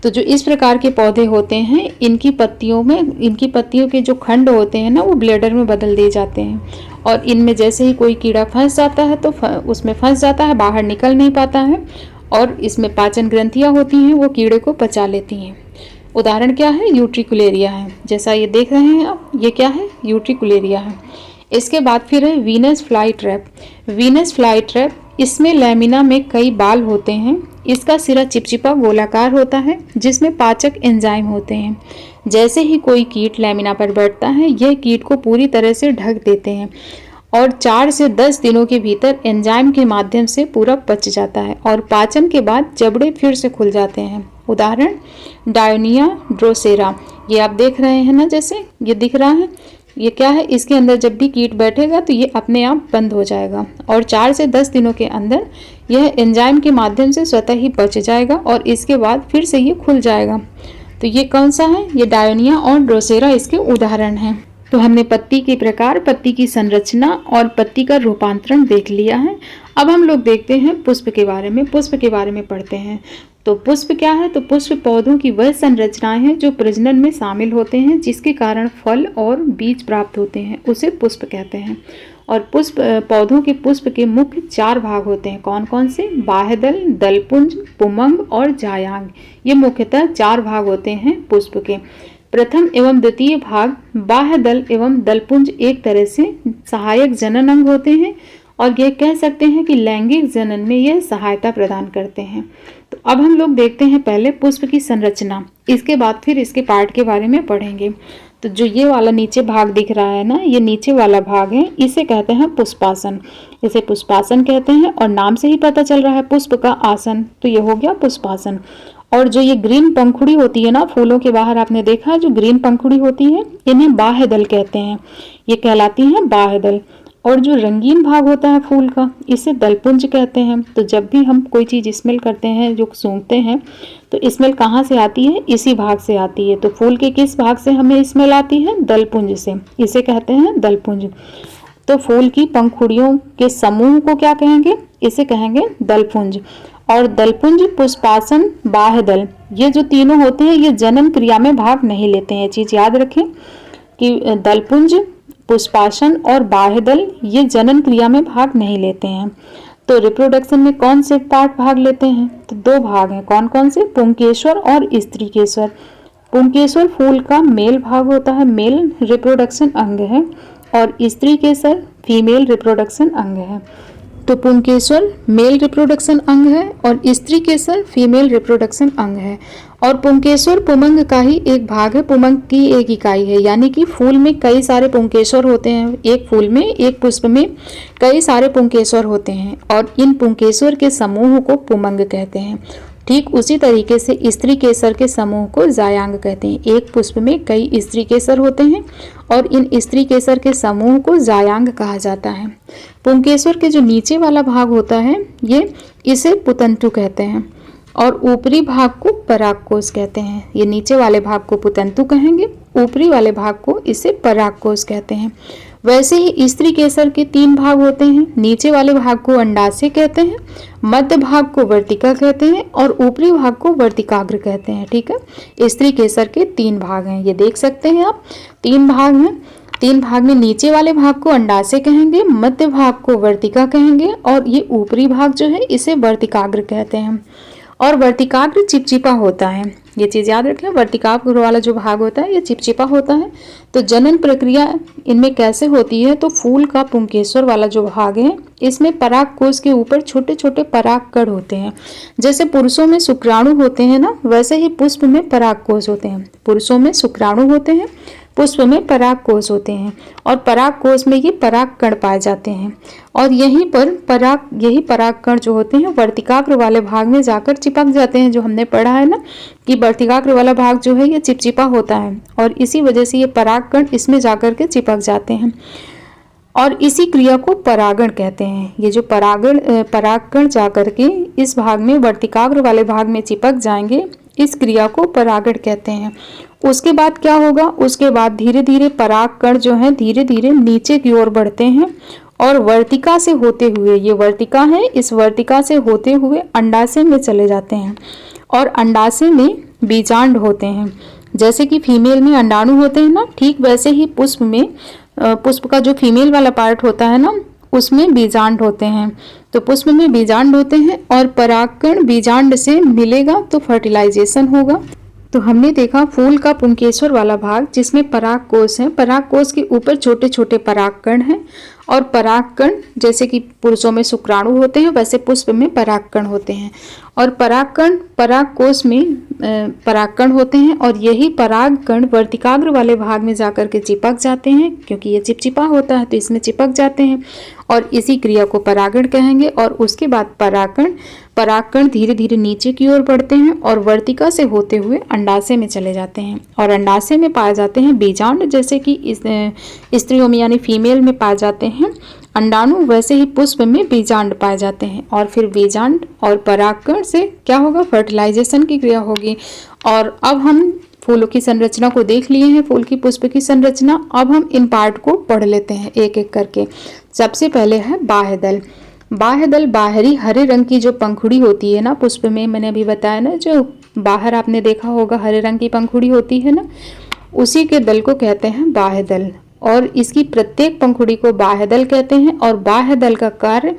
तो जो इस प्रकार के पौधे होते हैं, इनकी पत्तियों के जो खंड होते हैं ना, वो ब्लैडर में बदल दिए जाते हैं। और इनमें जैसे ही कोई कीड़ा फंस जाता है तो उसमें फंस जाता है, बाहर निकल नहीं पाता है। और इसमें पाचन ग्रंथियां होती हैं, वो कीड़े को पचा लेती हैं। उदाहरण क्या है? यूट्रिकुलेरिया है। जैसा ये देख रहे हैं आप, ये क्या है? यूट्रिकुलेरिया है। इसके बाद फिर है Venus fly trap. Venus fly trap, इसमें लैमिना में कई बाल होते हैं। इसका सिरा चिपचिपा गोलाकार होता है जिसमें पाचक एंजाइम होते हैं। जैसे ही कोई कीट लैमिना पर बैठता है, यह कीट को पूरी तरह से ढक देते हैं और 4 से 10 दिनों के भीतर एंजाइम के माध्यम से पूरा पच जाता है और पाचन के बाद जबड़े फिर से खुल जाते हैं। उदाहरण डायोनिया ड्रोसेरा। ये आप देख रहे हैं ना, जैसे ये दिख रहा है, ये क्या है? इसके अंदर जब भी कीट बैठेगा तो ये अपने आप बंद हो जाएगा और 4 से 10 दिनों के अंदर यह एंजाइम के माध्यम से स्वतः ही पच जाएगा और इसके बाद फिर से ये खुल जाएगा। तो ये कौन सा है? ये डायोनिया और ड्रोसेरा इसके उदाहरण हैं। तो हमने पत्ती के प्रकार, पत्ती की संरचना और पत्ती का रूपांतरण देख लिया है। अब हम लोग देखते हैं पुष्प के बारे में। पुष्प के बारे में पढ़ते हैं। तो पुष्प क्या है? तो पुष्प पौधों की वह संरचनाएं हैं जो प्रजनन में शामिल होते हैं, जिसके कारण फल और बीज प्राप्त होते हैं, उसे पुष्प कहते हैं। और पुष्प पौधों के पुष्प के मुख्य 4 भाग होते हैं। कौन कौन से? बाह्यदल, दलपुंज, पुमंग और जायांग। ये मुख्यतः 4 भाग होते हैं पुष्प के। प्रथम एवं द्वितीय भाग बाह्यदल एवं दलपुंज एक तरह से सहायक जनन अंग होते हैं और यह कह सकते हैं कि लैंगिक जनन में यह सहायता प्रदान करते हैं। तो अब हम लोग देखते हैं पहले पुष्प की संरचना, इसके बाद फिर इसके पार्ट के बारे में पढ़ेंगे। तो जो ये वाला नीचे भाग दिख रहा है ना, ये नीचे वाला भाग है, इसे कहते हैं पुष्पासन। इसे पुष्पासन कहते हैं और नाम से ही पता चल रहा है पुष्प का आसन, तो ये हो गया पुष्पासन। और जो ये ग्रीन पंखुड़ी होती है ना, फूलों के बाहर आपने देखा है जो ग्रीन पंखुड़ी होती है, इन्हें बाह्यदल कहते हैं। ये कहलाती हैं बाह्यदल। और जो रंगीन भाग होता है फूल का, इसे दलपुंज कहते हैं। तो जब भी हम कोई चीज़ स्मेल करते हैं, जो सूंघते हैं, तो स्मेल कहाँ से आती है? इसी भाग से आती है। तो फूल के किस भाग से हमें स्मेल आती है? दलपुंज से। इसे कहते हैं दलपुंज। तो फूल की पंखुड़ियों के समूह को क्या कहेंगे? इसे कहेंगे दलपुंज। और दलपुंज, पुष्पासन, बाह्यदल, ये जो तीनों होते हैं ये जनन क्रिया में भाग नहीं लेते हैं। चीज़ याद रखें कि दलपुंज, पुष्पासन और बाह्यदल ये जनन क्रिया में भाग नहीं लेते हैं। तो रिप्रोडक्शन में कौन से पार्ट भाग लेते हैं? तो 2 भाग हैं। कौन कौन से? पुंकेश्वर और स्त्रीकेश्वर। पुंकेश्वर फूल का मेल भाग होता है, मेल रिप्रोडक्शन अंग है, और स्त्रीकेश्वर फीमेल रिप्रोडक्शन अंग है। तो पुंकेश्वर मेल रिप्रोडक्शन अंग है और स्त्रीकेश्वर फीमेल रिप्रोडक्शन अंग है। और पुंकेश्वर पुमंग का ही एक भाग है, पुमंग की एक इकाई है। यानी कि फूल में कई सारे पुंकेश्वर होते हैं। एक फूल में, एक पुष्प में कई सारे पुंकेश्वर होते हैं और इन पुंकेश्वर के समूह को पुमंग कहते हैं। ठीक उसी तरीके से स्त्रीकेसर के समूह को जायांग कहते हैं। एक पुष्प में कई स्त्रीकेसर होते हैं और इन स्त्रीकेसर के समूह को जायांग कहा जाता है। पुंकेश्वर के जो नीचे वाला भाग होता है, इसे पुतंतु कहते हैं और ऊपरी भाग को परागकोश कहते हैं। ये नीचे वाले भाग को पुतंतु कहेंगे, ऊपरी वाले भाग को इसे परागकोश कहते हैं। वैसे ही स्त्रीकेसर के 3 भाग होते हैं। नीचे वाले भाग को अंडाशय कहते हैं, मध्य भाग को वर्तिका कहते हैं और ऊपरी भाग को वर्तिकाग्र कहते हैं। ठीक है, स्त्रीकेसर के 3 भाग हैं, ये देख सकते हैं आप। 3 भाग हैं। 3 भाग में नीचे वाले भाग को अंडाशय कहेंगे, मध्य भाग को वर्तिका कहेंगे और ये ऊपरी भाग जो है इसे वर्तिकाग्र कहते हैं। और वर्तिकाग्र चिपचिपा होता है, ये चीज़ याद रखें। वर्तिकाग्र वाला जो भाग होता है ये चिपचिपा होता है। तो जनन प्रक्रिया इनमें कैसे होती है? तो फूल का पुंकेश्वर वाला जो भाग है, इसमें परागकोश के ऊपर छोटे छोटे परागकण होते हैं। जैसे पुरुषों में शुक्राणु होते हैं ना, वैसे ही पुष्प में परागकोश होते हैं। पुरुषों में शुक्राणु होते हैं, पुष्प में परागकोश होते हैं और परागकोश में ये परागकण पाए जाते हैं। और यही परागकण जो होते हैं वर्तिकाग्र वाले भाग में जाकर चिपक जाते हैं। जो हमने पढ़ा है ना कि वर्तिकाग्र वाला भाग जो है ये चिपचिपा होता है और इसी वजह से ये परागकण इसमें जाकर के चिपक जाते हैं और इसी क्रिया को परागण कहते हैं। ये जो परागकण जाकर के इस भाग में वर्तिकाग्र वाले भाग में चिपक जाएंगे, इस क्रिया को परागण कहते हैं। उसके बाद क्या होगा, उसके बाद धीरे धीरे पराग कण जो है धीरे धीरे नीचे की ओर बढ़ते हैं और वर्तिका से होते हुए, ये वर्तिका है, इस वर्तिका से होते हुए अंडाशय में चले जाते हैं और अंडाशय में बीजांड होते हैं। जैसे कि फीमेल में अंडाणु होते हैं ना, ठीक वैसे ही पुष्प में, पुष्प का जो फीमेल वाला पार्ट होता है ना, उसमें बीजांड होते हैं। तो पुष्प में बीजांड होते हैं और परागकण बीजांड से मिलेगा तो फर्टिलाइजेशन होगा। तो हमने देखा फूल का पुंकेसर वाला भाग जिसमें परागकोश है, परागकोश के ऊपर छोटे छोटे परागकण हैं और परागकण जैसे कि पुरुषों में शुक्राणु होते हैं वैसे पुष्प में परागकण होते हैं और परागकण परागकोश में परागकण होते हैं और यही परागकण वर्तिकाग्र वाले भाग में जाकर के चिपक जाते हैं, क्योंकि ये चिपचिपा होता है तो इसमें चिपक जाते हैं और इसी क्रिया को परागण कहेंगे। और उसके बाद परागकण धीरे धीरे नीचे की ओर बढ़ते हैं और वर्तिका से होते हुए अंडाशय में चले जाते हैं और अंडाशय में पाए जाते हैं बीजांड, जैसे कि स्त्रियों में यानी फीमेल में पाए जाते हैं अंडाणु, वैसे ही पुष्प में बीजांड पाए जाते हैं और फिर बीजांड और परागकण से क्या होगा, फर्टिलाइजेशन की क्रिया होगी। और अब हम फूलों की संरचना को देख लिए हैं, फूल की पुष्प की संरचना। अब हम इन पार्ट को पढ़ लेते हैं एक एक करके। सबसे पहले है बाह्य दल। बाह्य दल बाहरी हरे रंग की जो पंखुड़ी होती है ना पुष्प में, मैंने अभी बताया ना, जो बाहर आपने देखा होगा हरे रंग की पंखुड़ी होती है ना, उसी के दल को कहते हैं बाह्य दल और इसकी प्रत्येक पंखुड़ी को बाह्य दल कहते हैं। और बाह्य दल का कार्य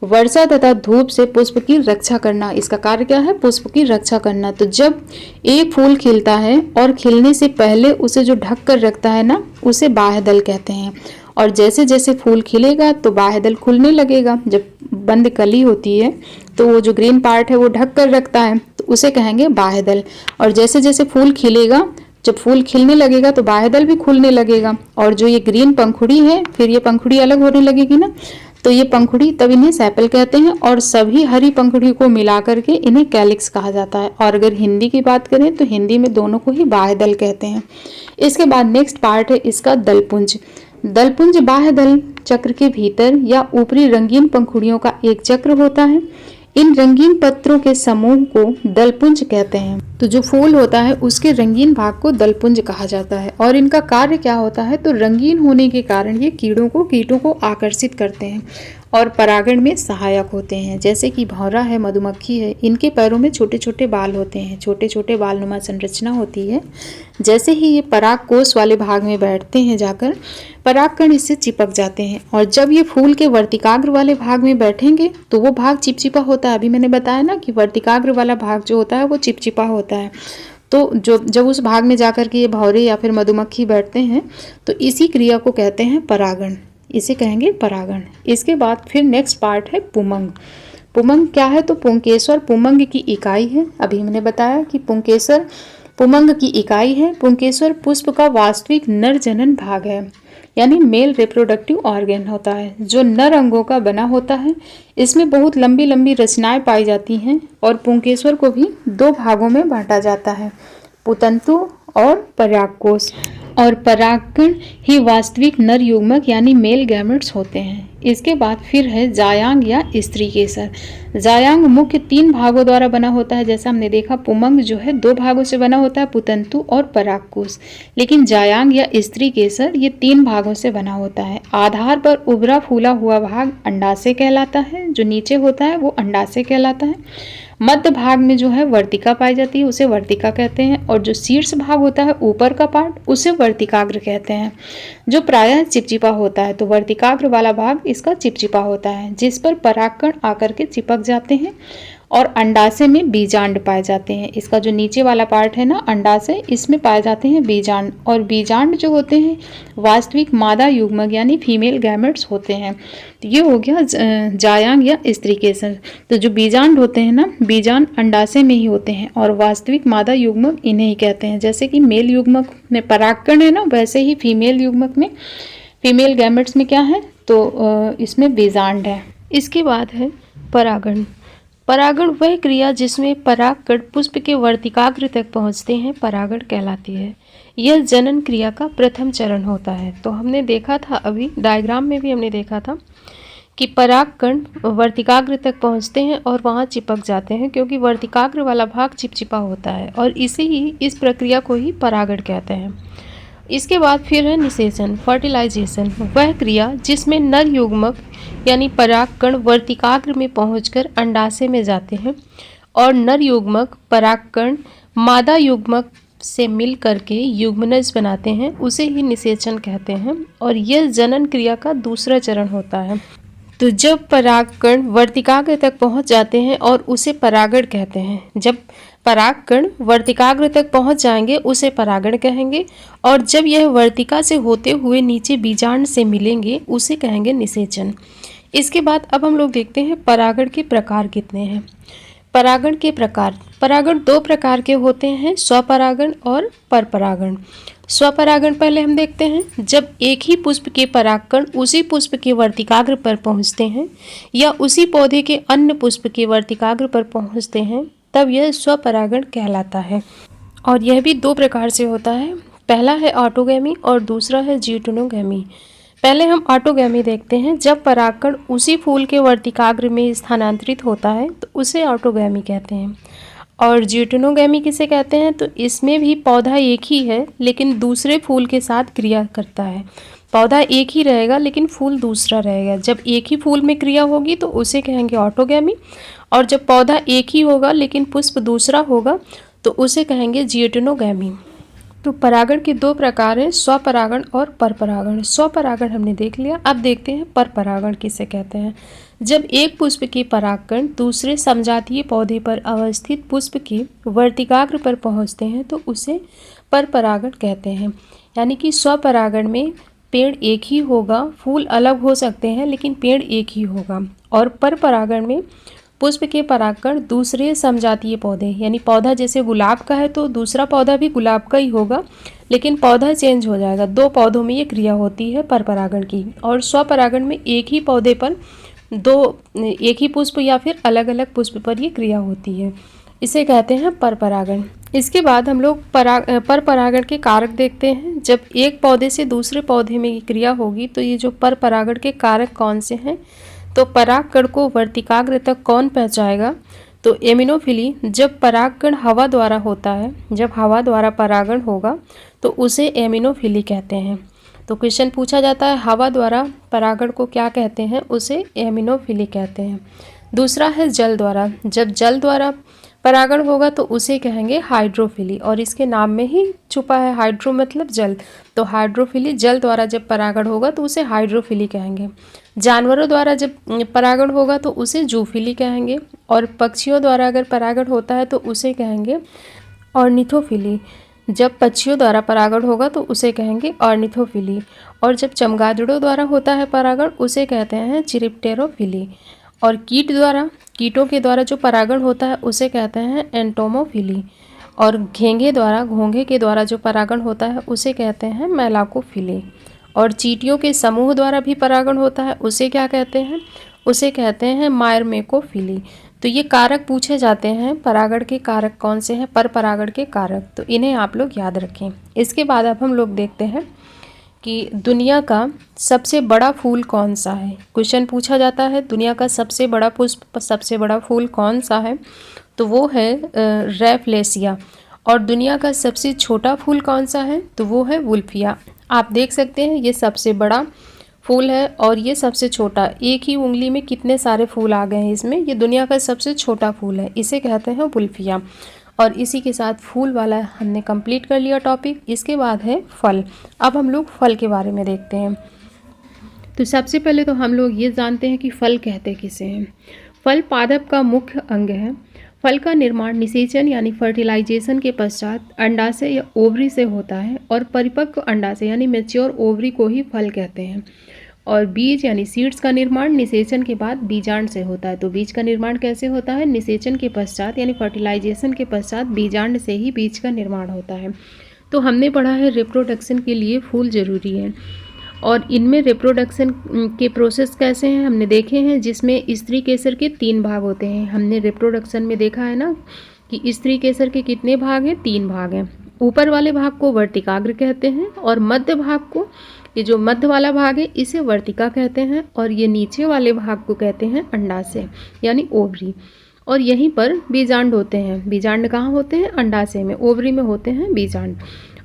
वर्षा तथा धूप से पुष्प की रक्षा करना। इसका कार्य क्या है, पुष्प की रक्षा करना। तो जब एक फूल खिलता है और खिलने से पहले उसे जो ढक कर रखता है ना, उसे बाह्य दल कहते हैं। और जैसे जैसे फूल खिलेगा तो बाह्य दल खुलने लगेगा। जब बंद कली होती है तो वो जो ग्रीन पार्ट है वो ढक कर रखता है तो उसे कहेंगे बाह्य दल। और जैसे जैसे फूल खिलेगा, जब फूल खिलने लगेगा तो बाह्य दल भी खुलने लगेगा और जो ये ग्रीन पंखुड़ी है, फिर ये पंखुड़ी अलग होने लगेगी ना, तो ये पंखुड़ी, तब इन्हें सेपल कहते हैं और सभी हरी पंखुड़ी को मिला करके इन्हें कैलिक्स कहा जाता है। और अगर हिंदी की बात करें तो हिंदी में दोनों को ही बाह्य दल कहते हैं। इसके बाद नेक्स्ट पार्ट है इसका दलपुंज। दलपुंज बाह्य दल चक्र के भीतर या ऊपरी रंगीन पंखुड़ियों का एक चक्र होता है। इन रंगीन पत्रों के समूह को दलपुंज कहते हैं। तो जो फूल होता है उसके रंगीन भाग को दलपुंज कहा जाता है। और इनका कार्य क्या होता है, तो रंगीन होने के कारण ये कीटों को आकर्षित करते हैं और परागण में सहायक होते हैं। जैसे कि भौरा है, मधुमक्खी है, इनके पैरों में छोटे छोटे बाल होते हैं, छोटे छोटे बालनुमा संरचना होती है। जैसे ही ये पराग कोष वाले भाग में बैठते हैं जाकर, परागकण इससे चिपक जाते हैं और जब ये फूल के वर्तिकाग्र वाले भाग में बैठेंगे तो वो भाग चिपचिपा होता है। अभी मैंने बताया ना कि वर्तिकाग्र वाला भाग जो होता है वो चिपचिपा होता है। तो जब उस भाग में जाकर के ये भौरे या फिर मधुमक्खी बैठते हैं तो इसी क्रिया को कहते हैं परागण, इसे कहेंगे परागण। इसके बाद फिर नेक्स्ट पार्ट है पुमंग। पुमंग क्या है, तो पुंकेसर पुमंग की इकाई है। अभी मैंने बताया कि पुंकेसर पुमंग की इकाई है। पुंकेसर पुष्प का वास्तविक नर जनन भाग है, यानी मेल रिप्रोडक्टिव ऑर्गन होता है जो नर अंगों का बना होता है। इसमें बहुत लंबी लंबी रचनाएं पाई जाती हैं और पुंकेसर को भी दो भागों में बांटा जाता है, पुतंतु और परागकोश। और परागकण ही वास्तविक नर युग्मक यानी मेल गैमेट्स होते हैं। इसके बाद फिर है जायांग या स्त्री केसर। जायांग मुख्य 3 भागों द्वारा बना होता है। जैसा हमने देखा पुमंग जो है 2 भागों से बना होता है, पुतंतु और परागकोश। लेकिन जायांग या स्त्री केसर ये 3 भागों से बना होता है। आधार पर उभरा फूला हुआ भाग अंडाशय कहलाता है, जो नीचे होता है वो अंडाशय कहलाता है। मध्य भाग में जो है वर्तिका पाई जाती है, उसे वर्तिका कहते हैं। और जो शीर्ष भाग होता है ऊपर का पार्ट, उसे वर्तिकाग्र कहते हैं, जो प्रायः चिपचिपा होता है। तो वर्तिकाग्र वाला भाग इसका चिपचिपा होता है, जिस पर परागकण आकर के चिपक जाते हैं और अंडाशय में बीजांड पाए जाते हैं। इसका जो नीचे वाला पार्ट है ना अंडाशय, इसमें पाए जाते हैं बीजांड। और बीजांड जो होते हैं वास्तविक मादा युग्मक यानी फीमेल गैमेट्स होते हैं। तो ये हो गया जायांग या स्त्री केसर। तो जो बीजांड होते हैं ना, बीजांड अंडाशय में ही होते हैं और वास्तविक मादा युग्मक इन्हें ही कहते हैं। जैसे कि मेल युग्मक में परागकण है ना, वैसे ही फीमेल युग्मक में, फीमेल गैमेट्स में क्या है, तो इसमें बीजांड है। इसके बाद है परागण। परागण वह क्रिया जिसमें परागकण पुष्प के वर्तिकाग्र तक पहुंचते हैं परागण कहलाती है। यह जनन क्रिया का प्रथम चरण होता है। तो हमने देखा था, अभी डायग्राम में भी हमने देखा था कि परागकण वर्तिकाग्र तक पहुंचते हैं और वहां चिपक जाते हैं, क्योंकि वर्तिकाग्र वाला भाग चिपचिपा होता है और इस प्रक्रिया को ही परागण कहते हैं। इसके बाद फिर है निषेचन, फर्टिलाइजेशन, वह क्रिया जिसमें नर युग्मक यानी परागकण वर्तिकाग्र में पहुंचकर अंडाशय में जाते हैं और नर युग्मक परागकण मादा युग्मक से मिल करके युग्मनज बनाते हैं, उसे ही निषेचन कहते हैं और यह जनन क्रिया का दूसरा चरण होता है। तो जब परागकण वर्तिकाग्र तक पहुंच जाते हैं और उसे परागण कहते हैं, जब परागकण वर्तिकाग्र तक पहुंच जाएंगे उसे परागण कहेंगे और जब यह वर्तिका से होते हुए नीचे बीजांड से मिलेंगे उसे कहेंगे निषेचन। इसके बाद अब हम लोग देखते हैं परागण के प्रकार कितने हैं। परागण के प्रकार, परागण दो प्रकार के होते हैं, स्वपरागण और परपरागण। स्वपरागण पहले हम देखते हैं, जब एक ही पुष्प के परागकण उसी पुष्प के वर्तिकाग्र पर पहुंचते हैं या उसी पौधे के अन्य पुष्प के वर्तिकाग्र पर पहुंचते हैं तब यह स्वपरागण कहलाता है। और यह भी दो प्रकार से होता है, पहला है ऑटोगैमी और दूसरा है ज्यूटेनोगैमी। पहले हम ऑटोगैमी देखते हैं, जब परागकण उसी फूल के वर्तिकाग्र में स्थानांतरित होता है तो उसे ऑटोगैमी कहते हैं। और ज्यूटेनोगैमी किसे कहते हैं, तो इसमें भी पौधा एक ही है लेकिन दूसरे फूल के साथ क्रिया करता है। पौधा एक ही रहेगा लेकिन फूल दूसरा रहेगा। जब एक ही फूल में क्रिया होगी तो उसे कहेंगे ऑटोगैमी, और जब पौधा एक ही होगा लेकिन पुष्प दूसरा होगा तो उसे कहेंगे ज्यूटेनोगैमी। तो परागण के दो प्रकार हैं, स्वपरागण और परपरागण। स्वपरागण हमने देख लिया, अब देखते हैं परपरागण किसे कहते हैं। जब एक पुष्प के परागकण दूसरे समजातीय पौधे पर अवस्थित पुष्प के वर्तिकाग्र पर पहुंचते हैं तो उसे परपरागण कहते हैं। यानी कि स्वपरागण में पेड़ एक ही होगा, फूल अलग हो सकते हैं लेकिन पेड़ एक ही होगा, और परपरागण में पुष्प के परागकण दूसरे समजातीय पौधे, यानी पौधा जैसे गुलाब का है तो दूसरा पौधा भी गुलाब का ही होगा लेकिन पौधा चेंज हो जाएगा। दो पौधों में ये क्रिया होती है परपरागण की। और स्वपरागण में एक ही पौधे पर एक ही पुष्प या फिर अलग अलग पुष्प पर ये क्रिया होती है, इसे कहते हैं परपरागण। इसके बाद हम लोग परपरागण के कारक देखते हैं। जब एक पौधे से दूसरे पौधे में क्रिया होगी तो ये जो परपरागण के कारक कौन से हैं, तो परागकण को वर्तिकाग्र तक कौन पहुंचाएगा, तो एमिनोफिली। जब परागकण हवा द्वारा होता है, जब हवा द्वारा परागण होगा तो उसे एमिनोफिली कहते हैं। तो क्वेश्चन पूछा जाता है हवा द्वारा परागण को क्या कहते हैं, उसे एमिनोफिली कहते हैं। दूसरा है जल द्वारा, जब जल द्वारा परागण होगा तो उसे कहेंगे हाइड्रोफिली, और इसके नाम में ही छुपा है हाइड्रो मतलब जल, तो हाइड्रोफिली। जल द्वारा जब परागण होगा तो उसे हाइड्रोफिली कहेंगे। जानवरों द्वारा जब परागण होगा तो उसे जूफिली कहेंगे, और पक्षियों द्वारा अगर परागण होता है तो उसे कहेंगे ऑर्निथोफिली। जब पक्षियों द्वारा परागण होगा तो उसे कहेंगे ऑर्निथोफिली, और जब चमगादड़ों द्वारा होता है परागण उसे कहते हैं चिरिप्टेरोफिली। और कीटों के द्वारा जो परागण होता है उसे कहते हैं एंटोमोफिली, और घोंघे के द्वारा जो परागण होता है उसे कहते हैं मेलाकोफिली। और चींटियों के समूह द्वारा भी परागण होता है उसे क्या कहते हैं, उसे कहते हैं मायरमेकोफिली। तो ये कारक पूछे जाते हैं, परागण के कारक कौन से हैं, परपरागण के कारक, तो इन्हें आप लोग याद रखें। इसके बाद अब हम लोग देखते हैं कि दुनिया का सबसे बड़ा फूल कौन सा है। क्वेश्चन पूछा जाता है दुनिया का सबसे बड़ा पुष्प, सबसे बड़ा फूल कौन सा है, तो वो है रैफलेसिया। और दुनिया का सबसे छोटा फूल कौन सा है, तो वो है वुल्फिया। आप देख सकते हैं ये सबसे बड़ा फूल है और ये सबसे छोटा, एक ही उंगली में कितने सारे फूल आ गए हैं इसमें। ये दुनिया का सबसे छोटा फूल है, इसे कहते हैं वुल्फिया। और इसी के साथ फूल वाला हमने कंप्लीट कर लिया टॉपिक। इसके बाद है फल। अब हम लोग फल के बारे में देखते हैं। तो सबसे पहले तो हम लोग ये जानते हैं कि फल कहते किसे हैं। फल पादप का मुख्य अंग है। फल का निर्माण निषेचन यानी फर्टिलाइजेशन के पश्चात अंडाशय या ओवरी से होता है, और परिपक्व अंडाशय यानी मैच्योर ओवरी को ही फल कहते हैं। और बीज यानी सीड्स का निर्माण निषेचन के बाद बीजांड से होता है। तो बीज का निर्माण कैसे होता है, निषेचन के पश्चात यानी फर्टिलाइजेशन के पश्चात बीजांड से ही बीज का निर्माण होता है। तो हमने पढ़ा है रिप्रोडक्शन के लिए फूल जरूरी है, और इनमें रिप्रोडक्शन के प्रोसेस कैसे हैं हमने देखे हैं, जिसमें स्त्री केसर के 3 भाग होते हैं। हमने रिप्रोडक्शन में देखा है ना कि स्त्री केसर के कितने भाग हैं, 3 भाग हैं। ऊपर वाले भाग को वर्तिकाग्र कहते हैं और मध्य भाग को, ये जो मध्य वाला भाग है इसे वर्तिका कहते हैं और ये नीचे वाले भाग को कहते हैं अंडाशय यानी ओवरी। और यहीं पर बीजांड होते हैं। बीजांड कहाँ होते हैं? अंडाशय में, ओवरी में होते हैं बीजांड।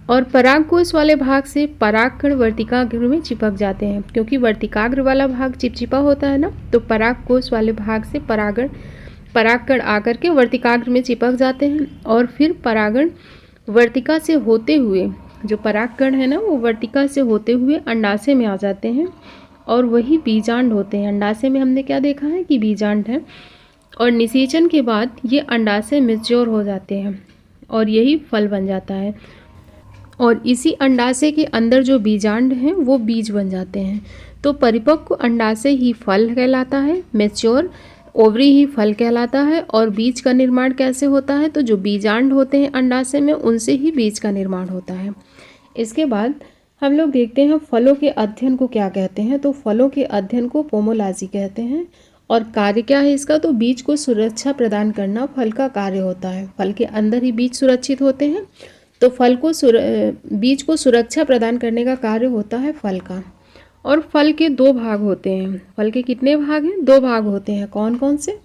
और परागकोश वाले भाग से परागकण वर्तिकाग्र में चिपक जाते हैं, क्योंकि वर्तिकाग्र वाला भाग चिपचिपा होता है ना, तो परागकोश वाले भाग से परागकण आकर के वर्तिकाग्र में चिपक जाते हैं और फिर परागण वर्तिका से होते हुए, जो परागकण है ना वो वर्तिका से होते हुए अंडाशय में आ जाते हैं और वही बीजांड होते हैं। अंडाशय में हमने क्या देखा है कि बीजांड है और निषेचन के बाद ये अंडाशय मैच्योर हो जाते हैं और यही फल बन जाता है। और इसी अंडाशय के अंदर जो बीजांड हैं वो बीज बन जाते हैं। तो परिपक्व अंडाशय ही फल कहलाता है, मैच्योर ओवरी ही फल कहलाता है। और बीज का निर्माण कैसे होता है? तो जो बीजांड होते हैं अंडाशय में उनसे ही बीज का निर्माण होता है। इसके बाद हम लोग देखते हैं फलों के अध्ययन को क्या कहते हैं। तो फलों के अध्ययन को पोमोलॉजी कहते हैं। और कार्य क्या है इसका? तो बीज को सुरक्षा प्रदान करना फल का कार्य होता है। फल के अंदर ही बीज सुरक्षित होते हैं, तो बीज को सुरक्षा प्रदान करने का कार्य होता है फल का। और फल के दो भाग होते हैं। फल के कितने भाग हैं? दो भाग होते हैं। कौन कौन से?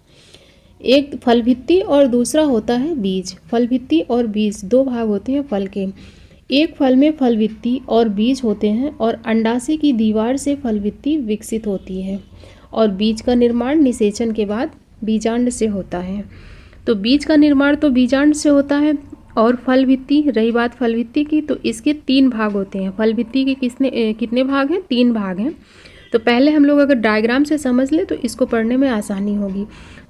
एक फल भित्ति और दूसरा होता है बीज। फल भित्ति और बीज दो भाग होते हैं फल के। एक फल में फल भित्ति और बीज होते हैं और अंडाशय की दीवार से फल भित्ति विकसित होती है और बीज का निर्माण निषेचन के बाद बीजांड से होता है। तो बीज का निर्माण तो बीजांड से होता है। और फल भित्ति, रही बात फल भित्ति की, तो इसके 3 भाग होते हैं। फल भित्ति के कितने भाग हैं? 3 भाग हैं। तो पहले हम लोग अगर डायग्राम से समझ ले तो इसको पढ़ने में आसानी होगी।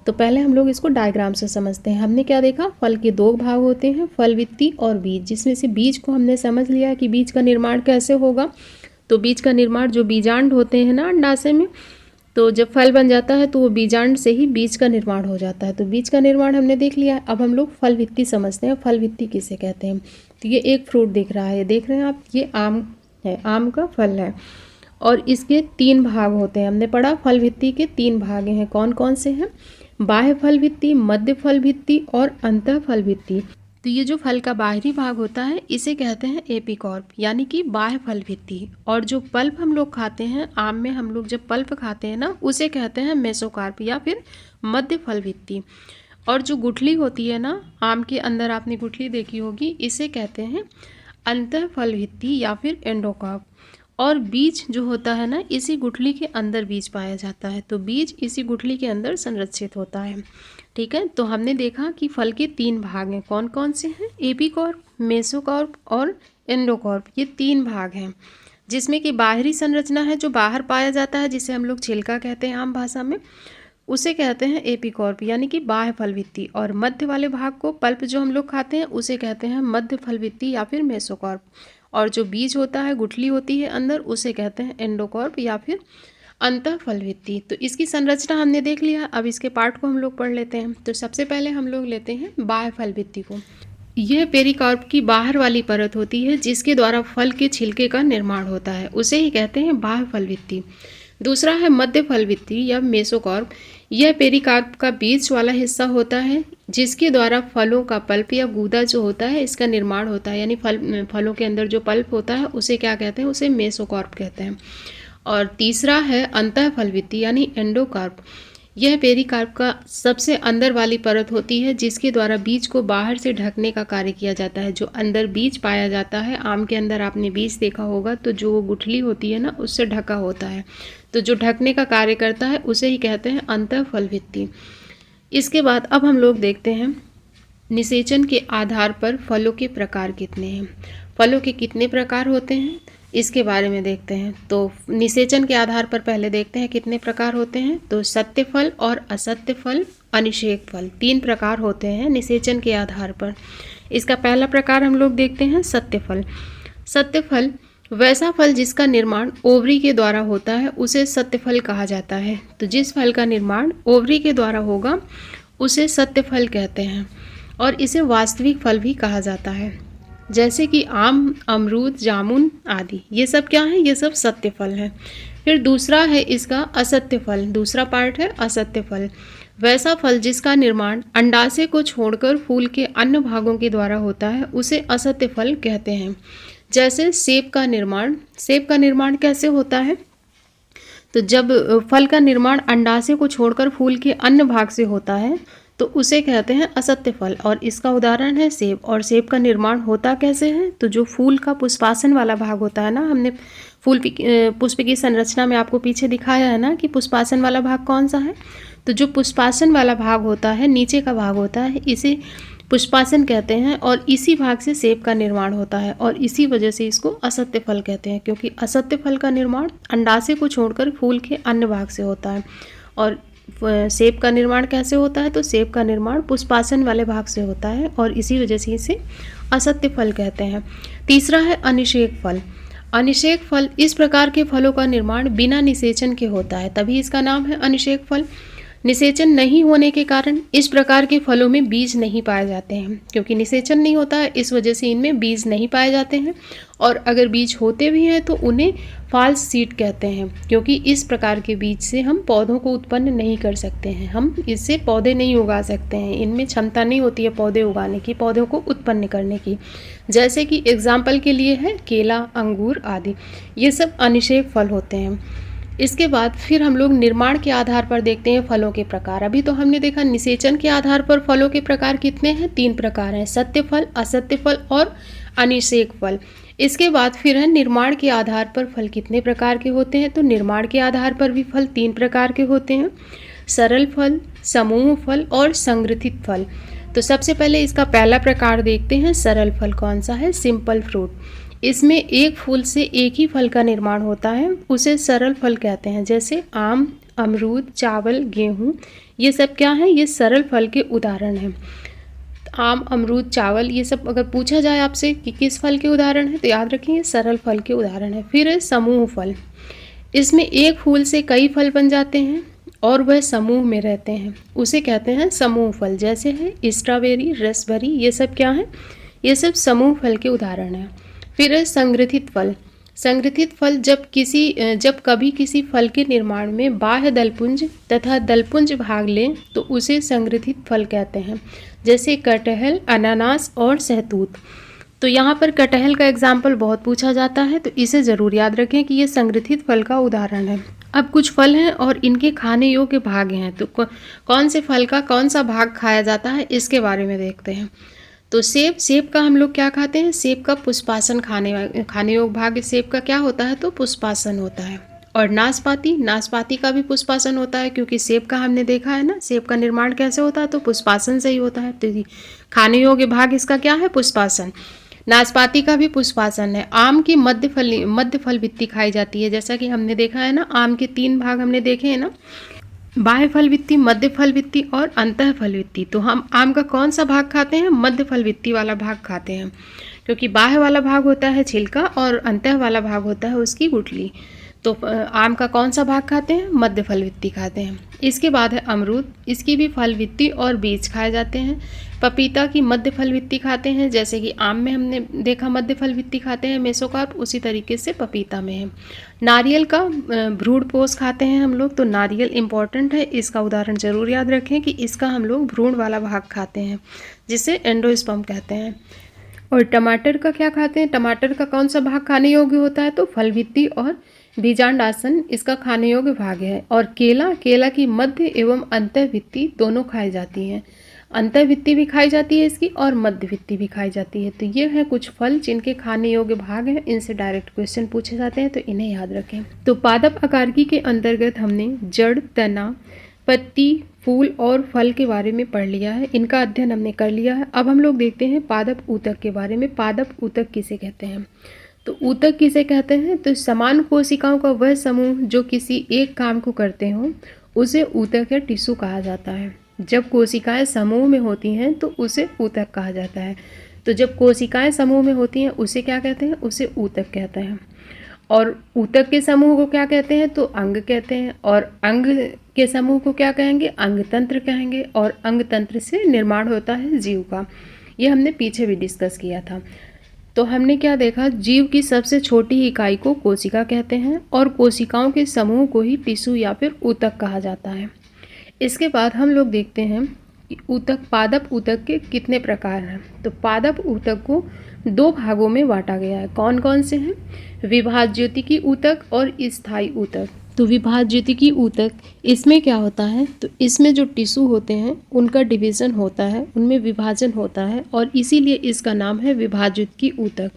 तो पहले हम लोग इसको डायग्राम से समझते हैं। हमने क्या देखा? फल के 2 भाग होते हैं, फल भित्ति और बीज, जिसमें से बीज को हमने समझ लिया कि बीज का निर्माण कैसे होगा। तो बीज का निर्माण, जो बीजांड होते हैं ना अंडाशय में, तो जब फल बन जाता है तो वो बीजांड से ही बीज का निर्माण हो जाता है। तो बीज का निर्माण हमने देख लिया। अब हम लोग फल भित्ति समझते हैं। फल भित्ति किसे कहते हैं? तो ये एक फ्रूट दिख रहा है, देख रहे हैं आप, ये आम है, आम का फल है और इसके 3 भाग होते हैं। हमने पढ़ा फल भित्ति के 3 भाग हैं। कौन कौन से हैं? बाह्य फल भित्ति, मध्य फल भित्ति और अंतः फल भित्ति। तो ये जो फल का बाहरी भाग होता है इसे कहते हैं एपिकॉर्प, यानी कि बाह्य फल भित्ति। और जो पल्प हम लोग खाते हैं, आम में हम लोग जब पल्प खाते हैं ना, उसे कहते हैं मेसोकार्प या फिर मध्य फल भित्ति। और जो गुठली होती है ना, आम के अंदर आपने गुठली देखी होगी, इसे कहते हैं अंतः फल भित्ति या फिर एंडोकार्प। और बीज जो होता है ना, इसी गुठली के अंदर बीज पाया जाता है। तो बीज इसी गुठली के अंदर संरक्षित होता है। ठीक है, तो हमने देखा कि फल के 3 भाग हैं। कौन कौन से हैं? एपिकॉर्प, मेसोकार्प और एंडोकार्प। ये 3 भाग हैं, जिसमें कि बाहरी संरचना है जो बाहर पाया जाता है, जिसे हम लोग छिलका कहते हैं आम भाषा में, उसे कहते हैं एपिकॉर्प यानी कि बाह्य फल भित्ति। और मध्य वाले भाग को, पल्प जो हम लोग खाते हैं, उसे कहते हैं मध्य फल भित्ति या फिर मेसोकार्प। और जो बीज होता है, गुठली होती है अंदर, उसे कहते हैं एंडोकार्प या फिर अंतः फल भित्ति। तो इसकी संरचना हमने देख लिया। अब इसके पार्ट को हम लोग पढ़ लेते हैं। तो सबसे पहले हम लोग लेते हैं बाह्य फल भित्ति को। यह पेरिकार्प की बाहर वाली परत होती है जिसके द्वारा फल के छिलके का निर्माण होता है, उसे ही कहते हैं बाह्य फल भित्ति। दूसरा है मध्य फल भित्ति या मेसोकार्प। यह पेरिकार्प का बीज वाला हिस्सा होता है जिसके द्वारा फलों का पल्प या गूदा जो होता है इसका निर्माण होता है। यानी फलों के अंदर जो पल्प होता है उसे क्या कहते हैं? उसे मेसोकार्प कहते हैं। और तीसरा है अंतः फल भित्ति यानी एंडोकार्प। यह पेरिकार्प का सबसे अंदर वाली परत होती है जिसके द्वारा बीज को बाहर से ढकने का कार्य किया जाता है। जो अंदर बीज पाया जाता है, आम के अंदर आपने बीज देखा होगा, तो जो गुठली होती है ना, उससे ढका होता है। तो जो ढकने का कार्य करता है उसे ही कहते हैं अंतः फल भित्ति। इसके बाद अब हम लोग देखते हैं निषेचन के आधार पर फलों के प्रकार कितने हैं। फलों के कितने प्रकार होते हैं इसके बारे में देखते हैं। तो निषेचन के आधार पर पहले देखते हैं कितने प्रकार होते हैं। तो सत्य फल और असत्य फल, अनिषेक फल, 3 प्रकार होते हैं निषेचन के आधार पर। इसका पहला प्रकार हम लोग देखते हैं सत्य फल। सत्य फल वैसा फल जिसका निर्माण ओवरी के द्वारा होता है उसे सत्य फल कहा जाता है। तो जिस फल का निर्माण ओवरी के द्वारा होगा उसे सत्य फल कहते हैं और इसे वास्तविक फल भी कहा जाता है। जैसे कि आम, अमरूद, जामुन आदि, ये सब क्या है? ये सब सत्य फल हैं। फिर दूसरा है इसका असत्य फल। दूसरा पार्ट है असत्य फल। वैसा फल जिसका निर्माण अंडाशय को छोड़कर फूल के अन्य भागों के द्वारा होता है उसे असत्य फल कहते हैं। जैसे सेब का निर्माण कैसे होता है? तो जब फल का निर्माण अंडाशय को छोड़कर फूल के अन्य भाग से होता है तो उसे कहते हैं असत्य फल, और इसका उदाहरण है सेब। और सेब का निर्माण होता कैसे है? तो जो फूल का पुष्पासन वाला भाग होता है ना, हमने पुष्प की संरचना में आपको पीछे दिखाया है ना कि पुष्पासन वाला भाग कौन सा है। तो जो पुष्पासन वाला भाग होता है, नीचे का भाग होता है, इसे पुष्पासन कहते हैं और इसी भाग से सेब का निर्माण होता है और इसी वजह से इसको असत्य फल कहते हैं, क्योंकि असत्य फल का निर्माण अंडाशय को छोड़कर फूल के अन्य भाग से होता है। और सेब का निर्माण कैसे होता है? तो सेब का निर्माण पुष्पासन वाले भाग से होता है और इसी वजह से इसे असत्य फल कहते हैं। तीसरा है अनिषेक फल। अनिषेक फल इस प्रकार के फलों का निर्माण बिना निषेचन के होता है, तभी इसका नाम है अनिषेक फल। निषेचन नहीं होने के कारण इस प्रकार के फलों में बीज नहीं पाए जाते हैं, क्योंकि निषेचन नहीं होता है इस वजह से इनमें बीज नहीं पाए जाते हैं। और अगर बीज होते भी हैं तो उन्हें फॉल्स सीड कहते हैं, क्योंकि इस प्रकार के बीज से हम पौधों को उत्पन्न नहीं कर सकते हैं, हम इससे पौधे नहीं उगा सकते हैं, इनमें क्षमता नहीं होती है पौधे उगाने की, पौधों को उत्पन्न करने की। जैसे कि एग्जाम्पल के लिए है केला, अंगूर आदि, ये सब अनिषेक फल होते हैं। इसके बाद फिर हम लोग निर्माण के आधार पर देखते हैं फलों के प्रकार। अभी तो हमने देखा निषेचन के आधार पर फलों के प्रकार कितने हैं, 3 प्रकार हैं, सत्य फल, असत्य फल और अनिषेक फल। इसके बाद फिर है निर्माण के आधार पर फल कितने प्रकार के होते हैं। तो निर्माण के आधार पर भी फल 3 प्रकार के होते हैं, सरल फल, समूह फल और संग्रथित फल। तो सबसे पहले इसका पहला प्रकार देखते हैं, सरल फल कौन सा है, सिंपल फ्रूट। इसमें एक फूल से एक ही फल का निर्माण होता है, उसे सरल फल कहते हैं। जैसे आम, अमरूद, चावल, गेहूं, ये सब क्या है, ये सरल फल के उदाहरण हैं। आम, अमरूद, चावल, ये सब अगर पूछा जाए आपसे कि किस फल के उदाहरण है तो याद रखें ये सरल फल के उदाहरण है। फिर है समूह फल। इसमें एक फूल से कई फल बन जाते हैं और वह समूह में रहते हैं, उसे कहते हैं समूह फल। जैसे है स्ट्रॉबेरी, रसभरी, ये सब क्या है, ये सब समूह फल के उदाहरण हैं। फिर है संग्रथित फल। संग्रथित फल जब कभी किसी फल के निर्माण में बाह्य दलपुंज तथा दलपुंज भाग लें तो उसे संग्रथित फल कहते हैं। जैसे कटहल, अनानास और सहतूत। तो यहाँ पर कटहल का एग्जाम्पल बहुत पूछा जाता है, तो इसे ज़रूर याद रखें कि ये संग्रथित फल का उदाहरण है। अब कुछ फल हैं और इनके खाने योग्य भाग हैं, तो कौन से फल का कौन सा भाग खाया जाता है इसके बारे में देखते हैं। तो सेब का हम लोग क्या खाते हैं, सेब का पुष्पासन खाने योग्य भाग सेब का क्या होता है, तो पुष्पासन होता है। और नाशपाती का भी पुष्पासन होता है, क्योंकि सेब का हमने देखा है ना, सेब का निर्माण कैसे होता है, तो पुष्पासन से ही होता है। तो खाने योग्य भाग इसका क्या है, पुष्पासन। नाशपाती का भी पुष्पासन है। आम की मध्य फल वित्ती खाई जाती है, जैसा कि हमने देखा है ना, आम के 3 भाग हमने देखे हैं ना, बाह्य फल वित्ती, मध्य फल वित्ती और अंतः फल वित्ती। तो हम आम का कौन सा भाग खाते हैं, मध्य फल वित्ती वाला भाग खाते हैं, क्योंकि बाह्य वाला भाग होता है छिलका और अंतः वाला भाग होता है उसकी गुठली। तो आम का कौन सा भाग खाते हैं, मध्य फल वित्ती खाते हैं। इसके बाद है अमरूद, इसकी भी फल वित्ती और बीज खाए जाते हैं। पपीता की मध्य फल वित्ती खाते हैं, जैसे कि आम में हमने देखा मध्य फल वित्ती खाते हैं मेसोकार्प, उसी तरीके से पपीता में है। नारियल का भ्रूण पोष खाते हैं हम लोग, तो नारियल इम्पॉर्टेंट है, इसका उदाहरण जरूर याद रखें कि इसका हम लोग भ्रूण वाला भाग खाते हैं, जिसे एंडोस्पर्म कहते हैं। और टमाटर का क्या खाते हैं, टमाटर का कौन सा भाग खाने योग्य होता है, तो फल वित्ती और बीजांडासन इसका खाने योग्य भाग है। और केला की मध्य एवं अंतः वित्ती दोनों खाई जाती हैं, अंतः वित्ती भी खाई जाती है इसकी और मध्य वित्ती भी खाई जाती है। तो ये है कुछ फल जिनके खाने योग्य भाग हैं, इनसे डायरेक्ट क्वेश्चन पूछे जाते हैं, तो इन्हें याद रखें। तो पादप आकारिकी के अंतर्गत हमने जड़, तना, पत्ती, फूल और फल के बारे में पढ़ लिया है, इनका अध्ययन हमने कर लिया है। अब हम लोग देखते हैं पादप ऊतक के बारे में। पादप ऊतक किसे कहते हैं, तो ऊतक किसे कहते हैं, तो समान कोशिकाओं का वह समूह जो किसी एक काम को करते हों उसे ऊतक या टिश्यू कहा जाता है। जब कोशिकाएं समूह में होती हैं तो उसे ऊतक कहा जाता है। तो जब कोशिकाएं समूह में होती हैं उसे क्या कहते हैं, उसे ऊतक कहते हैं। और ऊतक के समूह को क्या कहते हैं, तो अंग कहते हैं। और अंग के समूह को क्या कहेंगे, अंगतंत्र कहेंगे। और अंगतंत्र से निर्माण होता है जीव का, ये हमने पीछे भी डिस्कस किया था। तो हमने क्या देखा, जीव की सबसे छोटी इकाई को कोशिका कहते हैं और कोशिकाओं के समूह को ही टिश्यू या फिर ऊतक कहा जाता है। इसके बाद हम लोग देखते हैं कि ऊतक, पादप ऊतक के कितने प्रकार हैं। तो पादप ऊतक को दो भागों में बांटा गया है। कौन कौन से हैं? विभाज्योतिकी ऊतक और स्थायी ऊतक। तो विभाज्योतिकी ऊतक, इसमें क्या होता है, तो इसमें जो टिश्यू होते हैं उनका डिवीज़न होता है, उनमें विभाजन होता है और इसीलिए इसका नाम है विभाज्योतिकी ऊतक।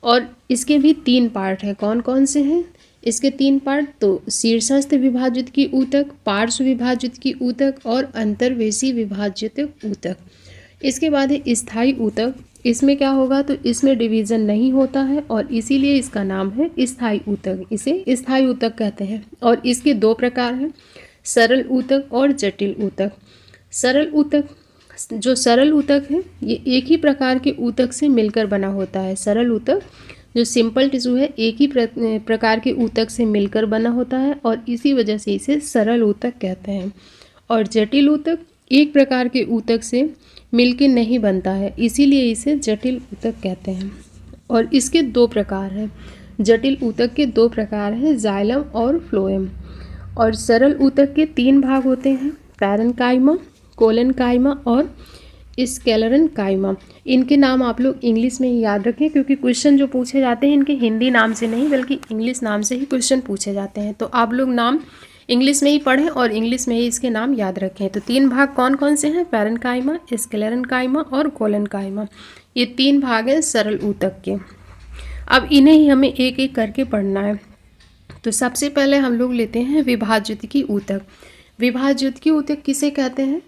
और इसके भी 3 पार्ट हैं। कौन कौन से हैं इसके 3 पार्ट? तो शीर्षस्थ विभाज्योतिकी ऊतक, पार्श्व विभाज्योतिकी ऊतक और अंतर्वेशी विभाज्योतिक ऊतक। इसके बाद है स्थायी ऊतक। इसमें क्या होगा, तो इसमें डिवीज़न नहीं होता है और इसीलिए इसका नाम है स्थायी ऊतक, इसे स्थायी ऊतक कहते हैं। और इसके 2 प्रकार हैं, सरल ऊतक और जटिल ऊतक। सरल ऊतक, जो सरल ऊतक है ये एक ही प्रकार के ऊतक से मिलकर बना होता है। सरल ऊतक जो सिंपल टिश्यू है एक ही प्रकार के ऊतक से मिलकर बना होता है और इसी वजह से इसे सरल ऊतक कहते हैं। और जटिल ऊतक एक प्रकार के ऊतक से मिलकर नहीं बनता है, इसीलिए इसे जटिल ऊतक कहते हैं। और इसके 2 प्रकार हैं। जटिल ऊतक के 2 प्रकार हैं, जाइलम और फ्लोएम। और सरल ऊतक के 3 भाग होते हैं, पैरेन्काइमा, कोलेनकाइमा और स्क्लेरेन्काइमा। इनके नाम आप लोग इंग्लिश में ही याद रखें, क्योंकि क्वेश्चन जो पूछे जाते हैं इनके हिंदी नाम से नहीं बल्कि इंग्लिश नाम से ही क्वेश्चन पूछे जाते हैं। तो आप लोग नाम इंग्लिश में ही पढ़ें और इंग्लिश में ही इसके नाम याद रखें। तो 3 भाग कौन कौन से हैं? पैरेन्काइमा, स्क्लेरेन्काइमा और कोलेनकाइमा। ये 3 भाग हैं सरल ऊतक के। अब इन्हें ही हमें एक एक करके पढ़ना है। तो सबसे पहले हम लोग लेते हैं विभाज्योतिकी ऊतक। विभाज्योतिकी ऊतक किसे कहते हैं?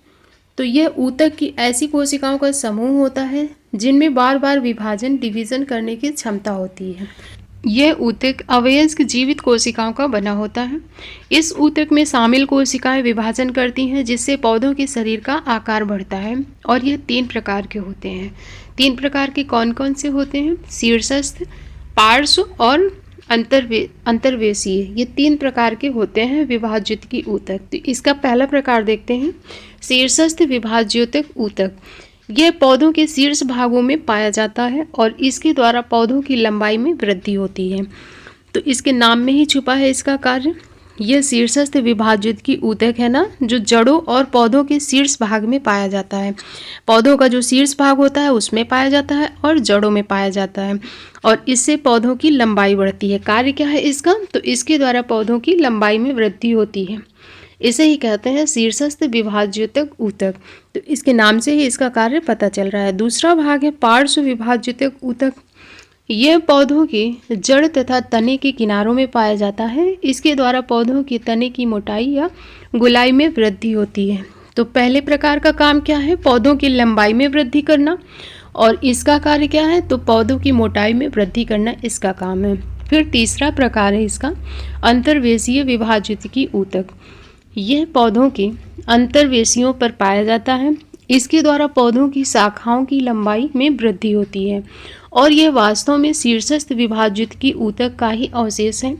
तो यह ऊतक की ऐसी कोशिकाओं का समूह होता है जिनमें बार बार विभाजन, डिवीज़न करने की क्षमता होती है। यह ऊतक अवयस्क जीवित कोशिकाओं का बना होता है। इस ऊतक में शामिल कोशिकाएं विभाजन करती हैं जिससे पौधों के शरीर का आकार बढ़ता है। और यह 3 प्रकार के होते हैं। 3 प्रकार के कौन कौन से होते हैं? शीर्षस्थ, पार्श्व और अंतर्वेशीय। ये 3 प्रकार के होते हैं विभाज्योतिकी ऊतक। तो इसका पहला प्रकार देखते हैं, शीर्षस्थ विभाज्योतिक ऊतक। यह पौधों के शीर्ष भागों में पाया जाता है और इसके द्वारा पौधों की लंबाई में वृद्धि होती है। तो इसके नाम में ही छुपा है इसका कार्य। यह शीर्षस्थ विभाज्योतिकी ऊतक है ना, जो जड़ों और पौधों के शीर्ष भाग में पाया जाता है। पौधों का जो शीर्ष भाग होता है उसमें पाया जाता है और जड़ों में पाया जाता है और इससे पौधों की लंबाई बढ़ती है। कार्य क्या है इसका? तो इसके द्वारा पौधों की लंबाई में वृद्धि होती है। इसे ही कहते हैं शीर्षस्थ विभाज्योतिक ऊतक। तो इसके नाम से ही इसका कार्य पता चल रहा है। दूसरा भाग है पार्श्व विभाज्योतिक ऊतक। यह पौधों के जड़ तथा तने के किनारों में पाया जाता है। इसके द्वारा पौधों के तने की मोटाई या गोलाई में वृद्धि होती है। तो पहले प्रकार का काम क्या है? पौधों की लंबाई में वृद्धि करना। और इसका कार्य क्या है? तो पौधों की मोटाई में वृद्धि करना इसका काम है। फिर तीसरा प्रकार है इसका अंतर्वेशीय विभाज्योतिकी ऊतक। यह पौधों के अंतर्वेशियों पर पाया जाता है। इसके द्वारा पौधों की शाखाओं की लंबाई में वृद्धि होती है और यह वास्तव में शीर्षस्थ विभाज्योतिकी ऊतक का ही अवशेष है।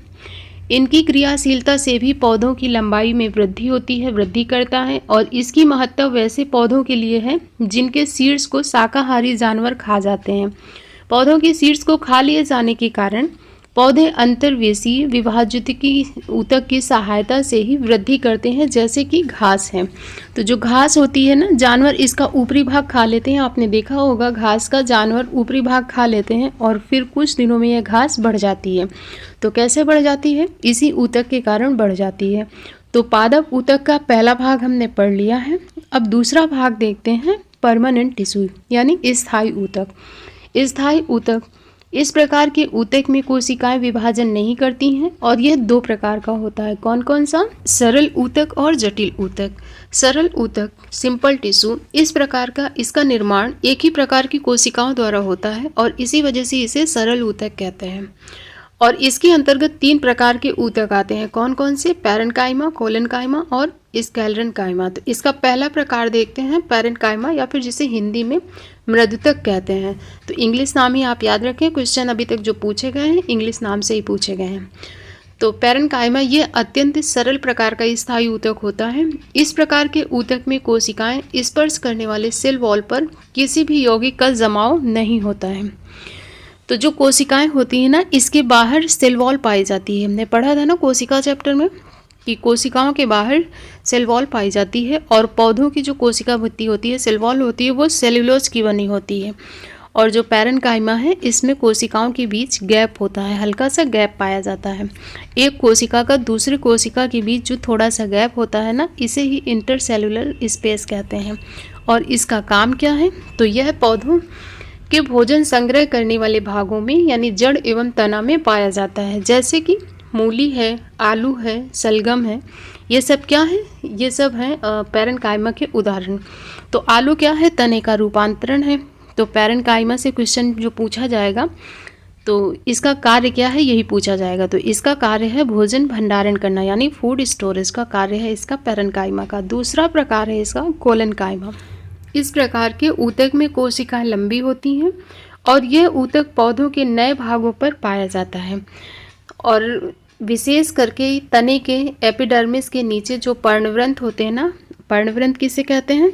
इनकी क्रियाशीलता से भी पौधों की लंबाई में वृद्धि होती है, वृद्धि करता है। और इसकी महत्ता वैसे पौधों के लिए है जिनके शीर्ष को शाकाहारी जानवर खा जाते हैं। पौधों के शीर्ष को खा लिए जाने के कारण पौधे अंतर्वेशीय विभाज्योतिकी ऊतक की सहायता से ही वृद्धि करते हैं, जैसे कि घास है। तो जो घास होती है ना, जानवर इसका ऊपरी भाग खा लेते हैं। आपने देखा होगा घास का जानवर ऊपरी भाग खा लेते हैं और फिर कुछ दिनों में यह घास बढ़ जाती है। तो कैसे बढ़ जाती है? इसी ऊतक के कारण बढ़ जाती है। तो पादप ऊतक का पहला भाग हमने पढ़ लिया है। अब दूसरा भाग देखते हैं, परमानेंट टिश्यू यानी स्थायी ऊतक। स्थायी ऊतक, इस प्रकार के ऊतक में कोशिकाएं विभाजन नहीं करती हैं और यह 2 प्रकार का होता है। कौन कौन सा? सरल ऊतक और जटिल ऊतक। सरल ऊतक सिंपल टिश्यू, इस प्रकार का इसका निर्माण एक ही प्रकार की कोशिकाओं द्वारा होता है और इसी वजह से इसे सरल ऊतक कहते हैं। और इसके अंतर्गत 3 प्रकार के ऊतक आते हैं। कौन कौन से? पैरेन्काइमा, कोलेनकाइमा और स्क्लेरेन्काइमा। तो इसका पहला प्रकार देखते हैं, पैरेन्काइमा या फिर जिसे हिंदी में मृदुतक कहते हैं। तो इंग्लिश नाम ही आप याद रखें, क्वेश्चन अभी तक जो पूछे गए हैं इंग्लिश नाम से ही पूछे गए हैं। तो पैरेन्काइमा ये अत्यंत सरल प्रकार का स्थायी ऊतक होता है। इस प्रकार के ऊतक में कोशिकाएं स्पर्श करने वाले सेल वॉल पर किसी भी यौगिक का जमाव नहीं होता है। तो जो कोशिकाएं होती हैं ना, इसके बाहर सेल वॉल पाई जाती है। हमने पढ़ा था ना कोशिका चैप्टर में। कि कोशिकाओं के बाहर सेल वॉल पाई जाती है और पौधों की जो कोशिका भित्ति होती है, सेल वॉल होती है, वो सेल्यूलोज की बनी होती है। और जो पैरेन्काइमा है इसमें कोशिकाओं के बीच गैप होता है, हल्का सा गैप पाया जाता है। एक कोशिका का दूसरी कोशिका के बीच जो थोड़ा सा गैप होता है ना, इसे ही इंटरसेलुलर स्पेस कहते हैं। और इसका काम क्या है, तो यह पौधों के भोजन संग्रह करने वाले भागों में यानी जड़ एवं तना में पाया जाता है, जैसे कि मूली है, आलू है, सलगम है। ये सब क्या है, ये सब हैं पैरेन्काइमा के उदाहरण। तो आलू क्या है, तने का रूपांतरण है। तो पैरेन्काइमा से क्वेश्चन जो पूछा जाएगा तो इसका कार्य क्या है, यही पूछा जाएगा। तो इसका कार्य है भोजन भंडारण करना, यानी फूड स्टोरेज का कार्य है इसका पैरेन्काइमा का। दूसरा प्रकार है इसका कोलेनकाइमा। इस प्रकार के ऊतक में कोशिकाएं लंबी होती हैं और यह ऊतक पौधों के नए भागों पर पाया जाता है। और विशेष करके तने के एपिडर्मिस के नीचे जो पर्णवृंत होते हैं ना, पर्णवृंत किसे कहते हैं,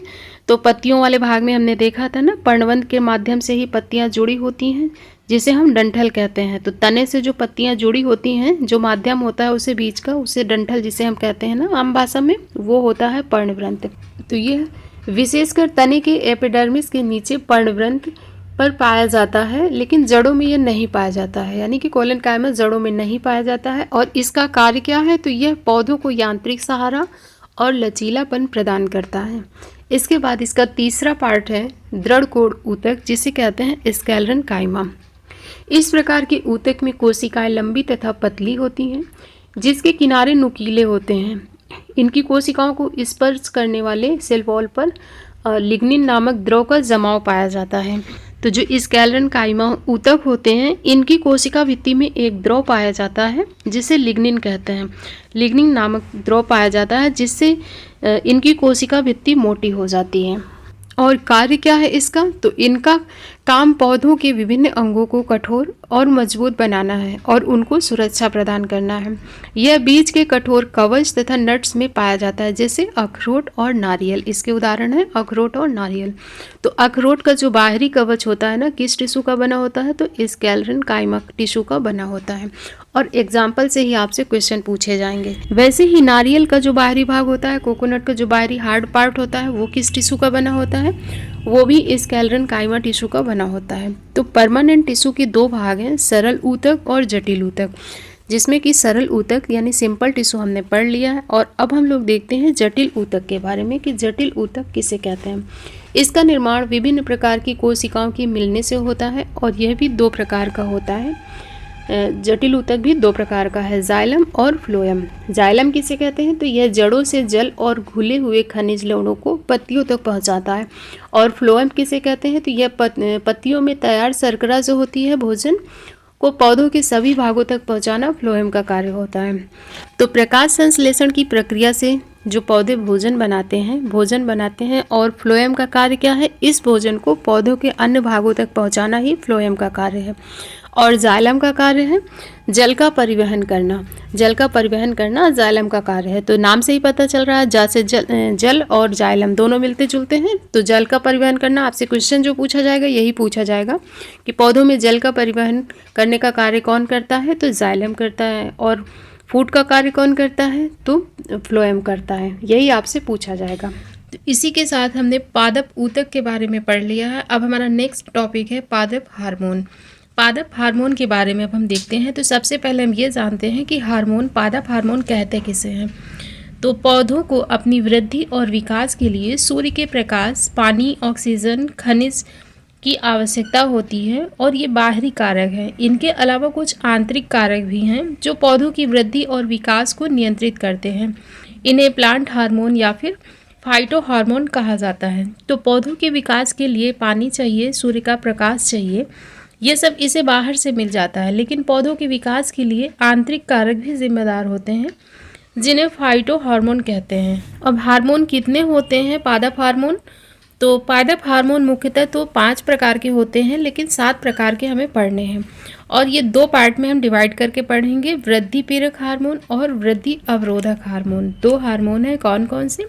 तो पत्तियों वाले भाग में हमने देखा था ना, पर्णवृंत के माध्यम से ही पत्तियां जुड़ी होती हैं, जिसे हम डंठल कहते हैं। तो तने से जो पत्तियां जुड़ी होती हैं, जो माध्यम होता है उसे बीच का, उसे डंठल जिसे हम कहते हैं ना आम भाषा में, वो होता है पर्णवृंत। तो ये विशेषकर तने के एपिडर्मिस के नीचे पर्णवृंत पर पाया जाता है, लेकिन जड़ों में यह नहीं पाया जाता है, यानी कि कोलेनकाइमा जड़ों में नहीं पाया जाता है। और इसका कार्य क्या है, तो यह पौधों को यांत्रिक सहारा और लचीलापन प्रदान करता है। इसके बाद इसका तीसरा पार्ट है दृढ़ कोण ऊतक, जिसे कहते हैं स्क्लेरेनकाइमा। इस प्रकार के ऊतक में कोशिकाएं लंबी तथा पतली होती हैं, जिसके किनारे नुकीले होते हैं। इनकी कोशिकाओं को स्पर्श करने वाले सेल वॉल पर लिग्निन नामक द्रव का जमाव पाया जाता है। तो जो स्क्लेरेनकाइमा ऊतक होते हैं, इनकी कोशिका भित्ति में एक द्रव पाया जाता है जिसे लिग्निन कहते हैं। लिग्निन नामक द्रव पाया जाता है जिससे इनकी कोशिका भित्ति मोटी हो जाती है। और कार्य क्या है इसका, तो इनका काम पौधों के विभिन्न अंगों को कठोर और मजबूत बनाना है और उनको सुरक्षा प्रदान करना है। यह बीज के कठोर कवच तथा नट्स में पाया जाता है, जैसे अखरोट और नारियल। इसके उदाहरण है अखरोट और नारियल। तो अखरोट का जो बाहरी कवच होता है ना, किस टिश्यू का बना होता है, तो स्क्लेरेनकाइमा टिश्यू का बना होता है। और एग्जाम्पल से ही आपसे क्वेश्चन पूछे जाएंगे। वैसे ही नारियल का जो बाहरी भाग होता है, कोकोनट का जो बाहरी हार्ड पार्ट होता है, वो किस टिश्यू का बना होता है, वो भी स्क्लेरेनकाइमा टिश्यू का बना होता है। तो परमानेंट टिश्यू के दो भाग हैं, सरल ऊतक और जटिल ऊतक, जिसमें कि सरल ऊतक यानी सिंपल टिश्यू हमने पढ़ लिया है। और अब हम लोग देखते हैं जटिल ऊतक के बारे में कि जटिल ऊतक किसे कहते हैं। इसका निर्माण विभिन्न प्रकार की कोशिकाओं के मिलने से होता है और यह भी दो प्रकार का होता है। जटिल ऊतक भी दो प्रकार का है, जाइलम और फ्लोएम। जाइलम किसे कहते हैं, तो यह जड़ों से जल और घुले हुए खनिज लवणों को पत्तियों तक पहुंचाता है। और फ्लोएम किसे कहते हैं, तो यह पत्तियों में तैयार शर्करा जो होती है भोजन को पौधों के सभी भागों तक पहुंचाना फ्लोएम का कार्य होता है। तो प्रकाश संश्लेषण की प्रक्रिया से जो पौधे भोजन बनाते हैं और फ्लोएम का कार्य क्या है, इस भोजन को पौधों के अन्य भागों तक पहुंचाना ही फ्लोएम का कार्य है। और जाइलम का कार्य है जल का परिवहन करना। जल का परिवहन करना जाइलम का कार्य है। तो नाम से ही पता चल रहा है, जैसे जल और जाइलम दोनों मिलते जुलते हैं। तो जल का परिवहन करना, आपसे क्वेश्चन जो पूछा जाएगा यही पूछा जाएगा कि पौधों में जल का परिवहन करने का कार्य कौन करता है, तो जाइलम करता है। और फूड का कार्य कौन करता है, तो फ्लोएम करता है। यही आपसे पूछा जाएगा। तो इसी के साथ हमने पादप ऊतक के बारे में पढ़ लिया है। अब हमारा नेक्स्ट टॉपिक है पादप हार्मोन। पादप हार्मोन के बारे में अब हम देखते हैं। तो सबसे पहले हम ये जानते हैं कि हार्मोन, पादप हार्मोन कहते किसे हैं। तो पौधों को अपनी वृद्धि और विकास के लिए सूर्य के प्रकाश, पानी, ऑक्सीजन, खनिज की आवश्यकता होती है और ये बाहरी कारक हैं। इनके अलावा कुछ आंतरिक कारक भी हैं जो पौधों की वृद्धि और विकास को नियंत्रित करते हैं। इन्हें प्लांट हार्मोन या फिर फाइटो हार्मोन कहा जाता है। तो पौधों के विकास के लिए पानी चाहिए, सूर्य का प्रकाश चाहिए, ये सब इसे बाहर से मिल जाता है। लेकिन पौधों के विकास के लिए आंतरिक कारक भी जिम्मेदार होते हैं, जिन्हें फाइटो हार्मोन कहते हैं। अब हार्मोन कितने होते हैं पादप हार्मोन, तो पादप हार्मोन मुख्यतः तो 5 प्रकार के होते हैं, लेकिन 7 प्रकार के हमें पढ़ने हैं। और ये दो पार्ट में हम डिवाइड करके पढ़ेंगे, वृद्धि प्रेरक हार्मोन और वृद्धि अवरोधक हार्मोन। दो हार्मोन है, कौन कौन से?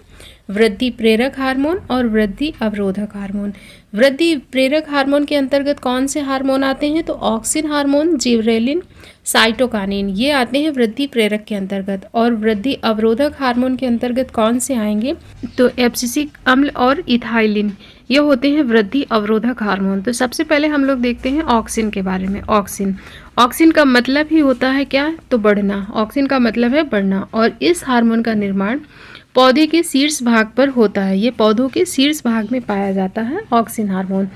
वृद्धि प्रेरक हार्मोन और वृद्धि अवरोधक हार्मोन। वृद्धि प्रेरक हार्मोन के अंतर्गत कौन से हार्मोन आते हैं? तो ऑक्सिन हार्मोन, जिबरेलिन, साइटोकानिन, ये आते हैं वृद्धि प्रेरक के अंतर्गत। और वृद्धि अवरोधक हार्मोन के अंतर्गत कौन से आएंगे? तो एब्सिसिक अम्ल और इथाइलिन, ये होते हैं वृद्धि अवरोधक हार्मोन। तो सबसे पहले हम लोग देखते हैं ऑक्सिन के बारे में। ऑक्सिन, ऑक्सिन का मतलब ही होता है क्या? तो बढ़ना। ऑक्सिन का मतलब है बढ़ना। और इस हार्मोन का निर्माण पौधे के शीर्ष भाग पर होता है। ये पौधों के शीर्ष भाग में पाया जाता है ऑक्सिन हार्मोन।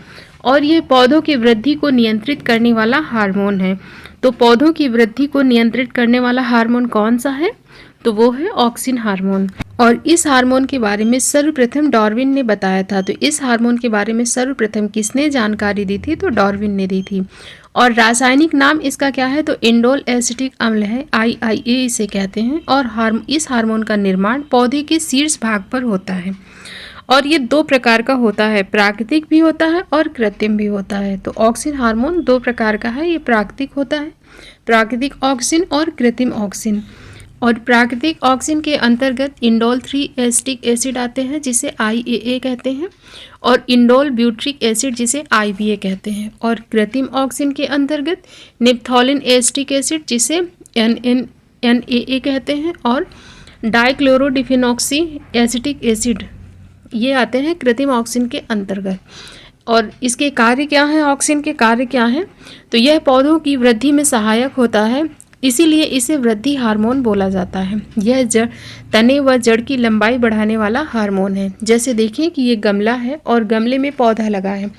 और ये पौधों की वृद्धि को नियंत्रित करने वाला हार्मोन है। तो पौधों की वृद्धि को नियंत्रित करने वाला हार्मोन कौन सा है? तो वो है ऑक्सिन हार्मोन। और इस हार्मोन के बारे में सर्वप्रथम डार्विन ने बताया था। तो इस हार्मोन के बारे में सर्वप्रथम किसने जानकारी दी थी? तो डार्विन ने दी थी। और रासायनिक नाम इसका क्या है? तो इंडोल एसिटिक अम्ल है, IIA इसे कहते हैं। और इस हार्मोन का निर्माण पौधे के शीर्ष भाग पर होता है। और ये दो प्रकार का होता है, प्राकृतिक भी होता है और कृत्रिम भी होता है। तो ऑक्सिन हार्मोन दो प्रकार का है, ये प्राकृतिक होता है, प्राकृतिक ऑक्सिन और कृत्रिम ऑक्सिन। और प्राकृतिक ऑक्सिन के अंतर्गत इंडोल 3 एसिटिक एसिड आते हैं जिसे IAA कहते हैं, और इंडोल ब्यूट्रिक एसिड जिसे IBA कहते हैं। और कृत्रिम ऑक्सिन के अंतर्गत निप्थोलिन एसिटिक एसिड जिसे NAA कहते हैं, और डाइक्लोरोडिफिनॉक्सी एसिटिक एसिड, ये आते हैं कृत्रिम ऑक्सिन के अंतर्गत। और इसके कार्य क्या हैं? ऑक्सिन के कार्य क्या हैं? तो यह पौधों की वृद्धि में सहायक होता है, इसीलिए इसे वृद्धि हार्मोन बोला जाता है। यह तने व जड़ की लंबाई बढ़ाने वाला हार्मोन है। जैसे देखें कि ये गमला है और गमले में पौधा लगा है।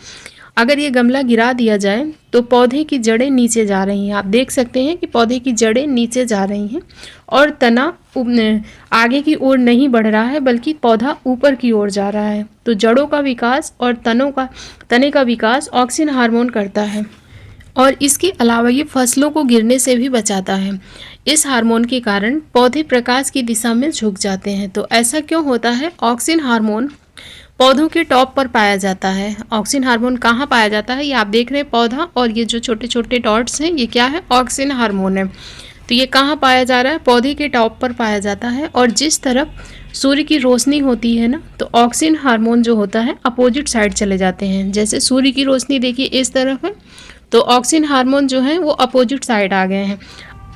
अगर ये गमला गिरा दिया जाए तो पौधे की जड़ें नीचे जा रही हैं। आप देख सकते हैं कि पौधे की जड़ें नीचे जा रही हैं और तना आगे की ओर नहीं बढ़ रहा है, बल्कि पौधा ऊपर की ओर जा रहा है। तो जड़ों का विकास और तने का विकास ऑक्सिन हार्मोन करता है। और इसके अलावा ये फसलों को गिरने से भी बचाता है। इस हार्मोन के कारण पौधे प्रकाश की दिशा में झुक जाते हैं। तो ऐसा क्यों होता है? ऑक्सिन हार्मोन पौधों के टॉप पर पाया जाता है। ऑक्सिन हार्मोन कहाँ पाया जाता है? ये आप देख रहे हैं पौधा, और ये जो छोटे छोटे डॉट्स हैं ये क्या है? ऑक्सिन हार्मोन है। तो ये कहाँ पाया जा रहा है? पौधे के टॉप पर पाया जाता है। और जिस तरफ सूर्य की रोशनी होती है ना, तो ऑक्सिन हार्मोन जो होता है अपोजिट साइड चले जाते हैं। जैसे सूर्य की रोशनी देखिए इस तरफ है, तो ऑक्सिन हार्मोन जो है वो अपोजिट साइड आ गए हैं।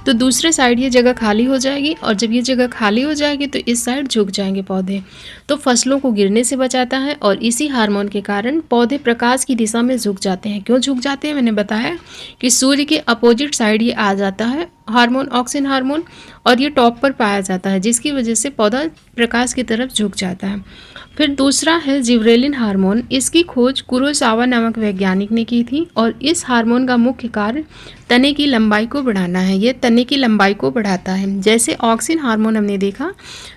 तो दूसरे साइड ये जगह खाली हो जाएगी, और जब ये जगह खाली हो जाएगी तो इस साइड झुक जाएंगे पौधे। तो फसलों को गिरने से बचाता है। और इसी हार्मोन के कारण पौधे प्रकाश की दिशा में झुक जाते हैं। क्यों झुक जाते हैं? मैंने बताया कि सूर्य के अपोजिट साइड ये आ जाता है हार्मोन, ऑक्सिन हार्मोन, और ये टॉप पर पाया जाता है, जिसकी वजह से पौधा प्रकाश की तरफ झुक जाता है। फिर दूसरा है जिबरेलिन हार्मोन। इसकी खोज कुरोसावा नामक वैज्ञानिक ने की थी। और इस हार्मोन का मुख्य कार्य तने की लंबाई को बढ़ाना है। ये तने की लंबाई को बढ़ाता है। जैसे ऑक्सिन हार्मोन हमने देखा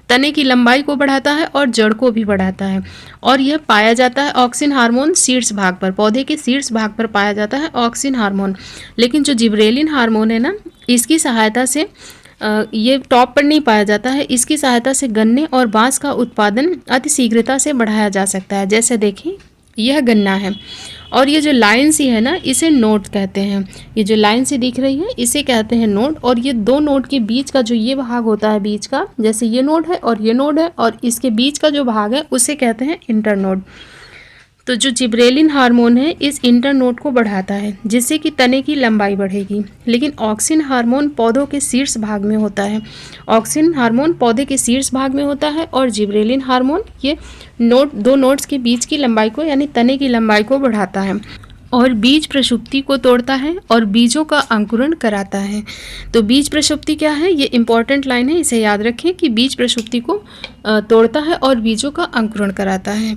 तने की लंबाई को बढ़ाता है और जड़ को भी बढ़ाता है। और यह पाया जाता है ऑक्सिन हार्मोन शीर्ष भाग पर, पौधे के शीर्ष भाग पर पाया जाता है ऑक्सिन हार्मोन। लेकिन जो जिबरेलिन हार्मोन है ना, इसकी सहायता से ये टॉप पर नहीं पाया जाता है। इसकी सहायता से गन्ने और बांस का उत्पादन अति शीघ्रता से बढ़ाया जा सकता है। जैसे देखें यह गन्ना है, और ये जो लाइन सी है ना, इसे नोड कहते हैं। ये जो लाइन सी दिख रही है इसे कहते हैं नोड। और ये दो नोड के बीच का जो ये भाग होता है बीच का, जैसे ये नोड है और ये नोड है, और इसके बीच का जो भाग है उसे कहते हैं इंटरनोड। तो जो जिबरेलिन हार्मोन है इस इंटरनोड को बढ़ाता है, जिससे कि तने की लंबाई बढ़ेगी। लेकिन ऑक्सिन हार्मोन पौधों के शीर्ष भाग में होता है। ऑक्सिन हार्मोन पौधे के शीर्ष भाग में होता है, और जिबरेलिन हार्मोन ये दो नोड्स के बीच की लंबाई को, यानी तने की लंबाई को बढ़ाता है। और बीज प्रसुप्ति को तोड़ता है और बीजों का अंकुरण कराता है। तो बीज प्रसुप्ति क्या है? ये इंपॉर्टेंट लाइन है, इसे याद रखें कि बीज प्रसुप्ति को तोड़ता है और बीजों का अंकुरण कराता है।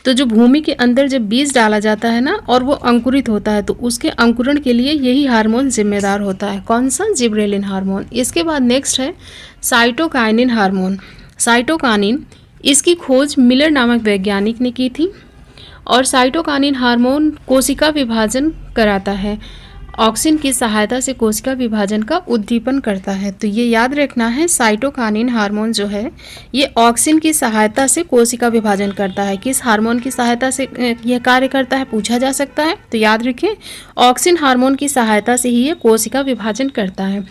तो जो भूमि के अंदर जब बीज डाला जाता है ना और वो अंकुरित होता है, तो उसके अंकुरण के लिए यही हार्मोन जिम्मेदार होता है। कौन सा? Gibberellin hormone. इसके बाद नेक्स्ट है साइटोकाइनिन हार्मोन। साइटोकाइनिन, इसकी खोज मिलर नामक वैज्ञानिक ने की थी। और साइटोकाइनिन हार्मोन कोशिका विभाजन कराता है। ऑक्सिन की सहायता से कोशिका विभाजन का उद्दीपन करता है। तो ये याद रखना है, साइटोकाइनिन हार्मोन जो है ये ऑक्सिन की सहायता से कोशिका विभाजन करता है। किस हार्मोन की सहायता से यह कार्य करता है पूछा जा सकता है, तो याद रखें ऑक्सिन हार्मोन की सहायता से ही ये कोशिका विभाजन करता है।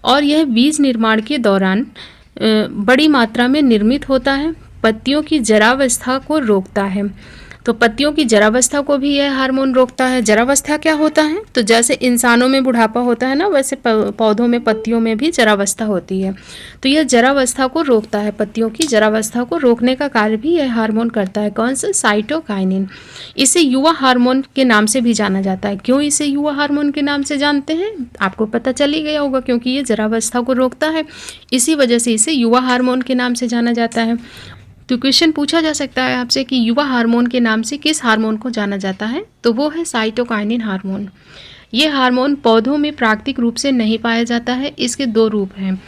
और यह बीज निर्माण के दौरान बड़ी मात्रा में निर्मित होता है। पत्तियों की जरावस्था को रोकता है। तो पत्तियों की जरावस्था को भी यह हार्मोन रोकता है। जरावस्था क्या होता है, तो जैसे इंसानों में बुढ़ापा होता है ना, वैसे पौधों में पत्तियों में भी जरावस्था होती है। तो यह जरावस्था को रोकता है। पत्तियों की जरावस्था को रोकने का कार्य भी यह हार्मोन करता है। कौन सा? साइटोकाइनिन। इसे युवा हार्मोन के नाम से भी जाना जाता है। क्यों इसे युवा हार्मोन के नाम से जानते हैं, आपको पता चल ही गया होगा, क्योंकि ये जरावस्था को रोकता है, इसी वजह से इसे युवा हार्मोन के नाम से जाना जाता है। तो क्वेश्चन पूछा जा सकता है आपसे कि युवा हार्मोन के नाम से किस हार्मोन को जाना जाता है, तो वो है साइटोकाइनिन हार्मोन। ये हार्मोन पौधों में प्राकृतिक रूप से नहीं पाया जाता है। इसके दो रूप हैं,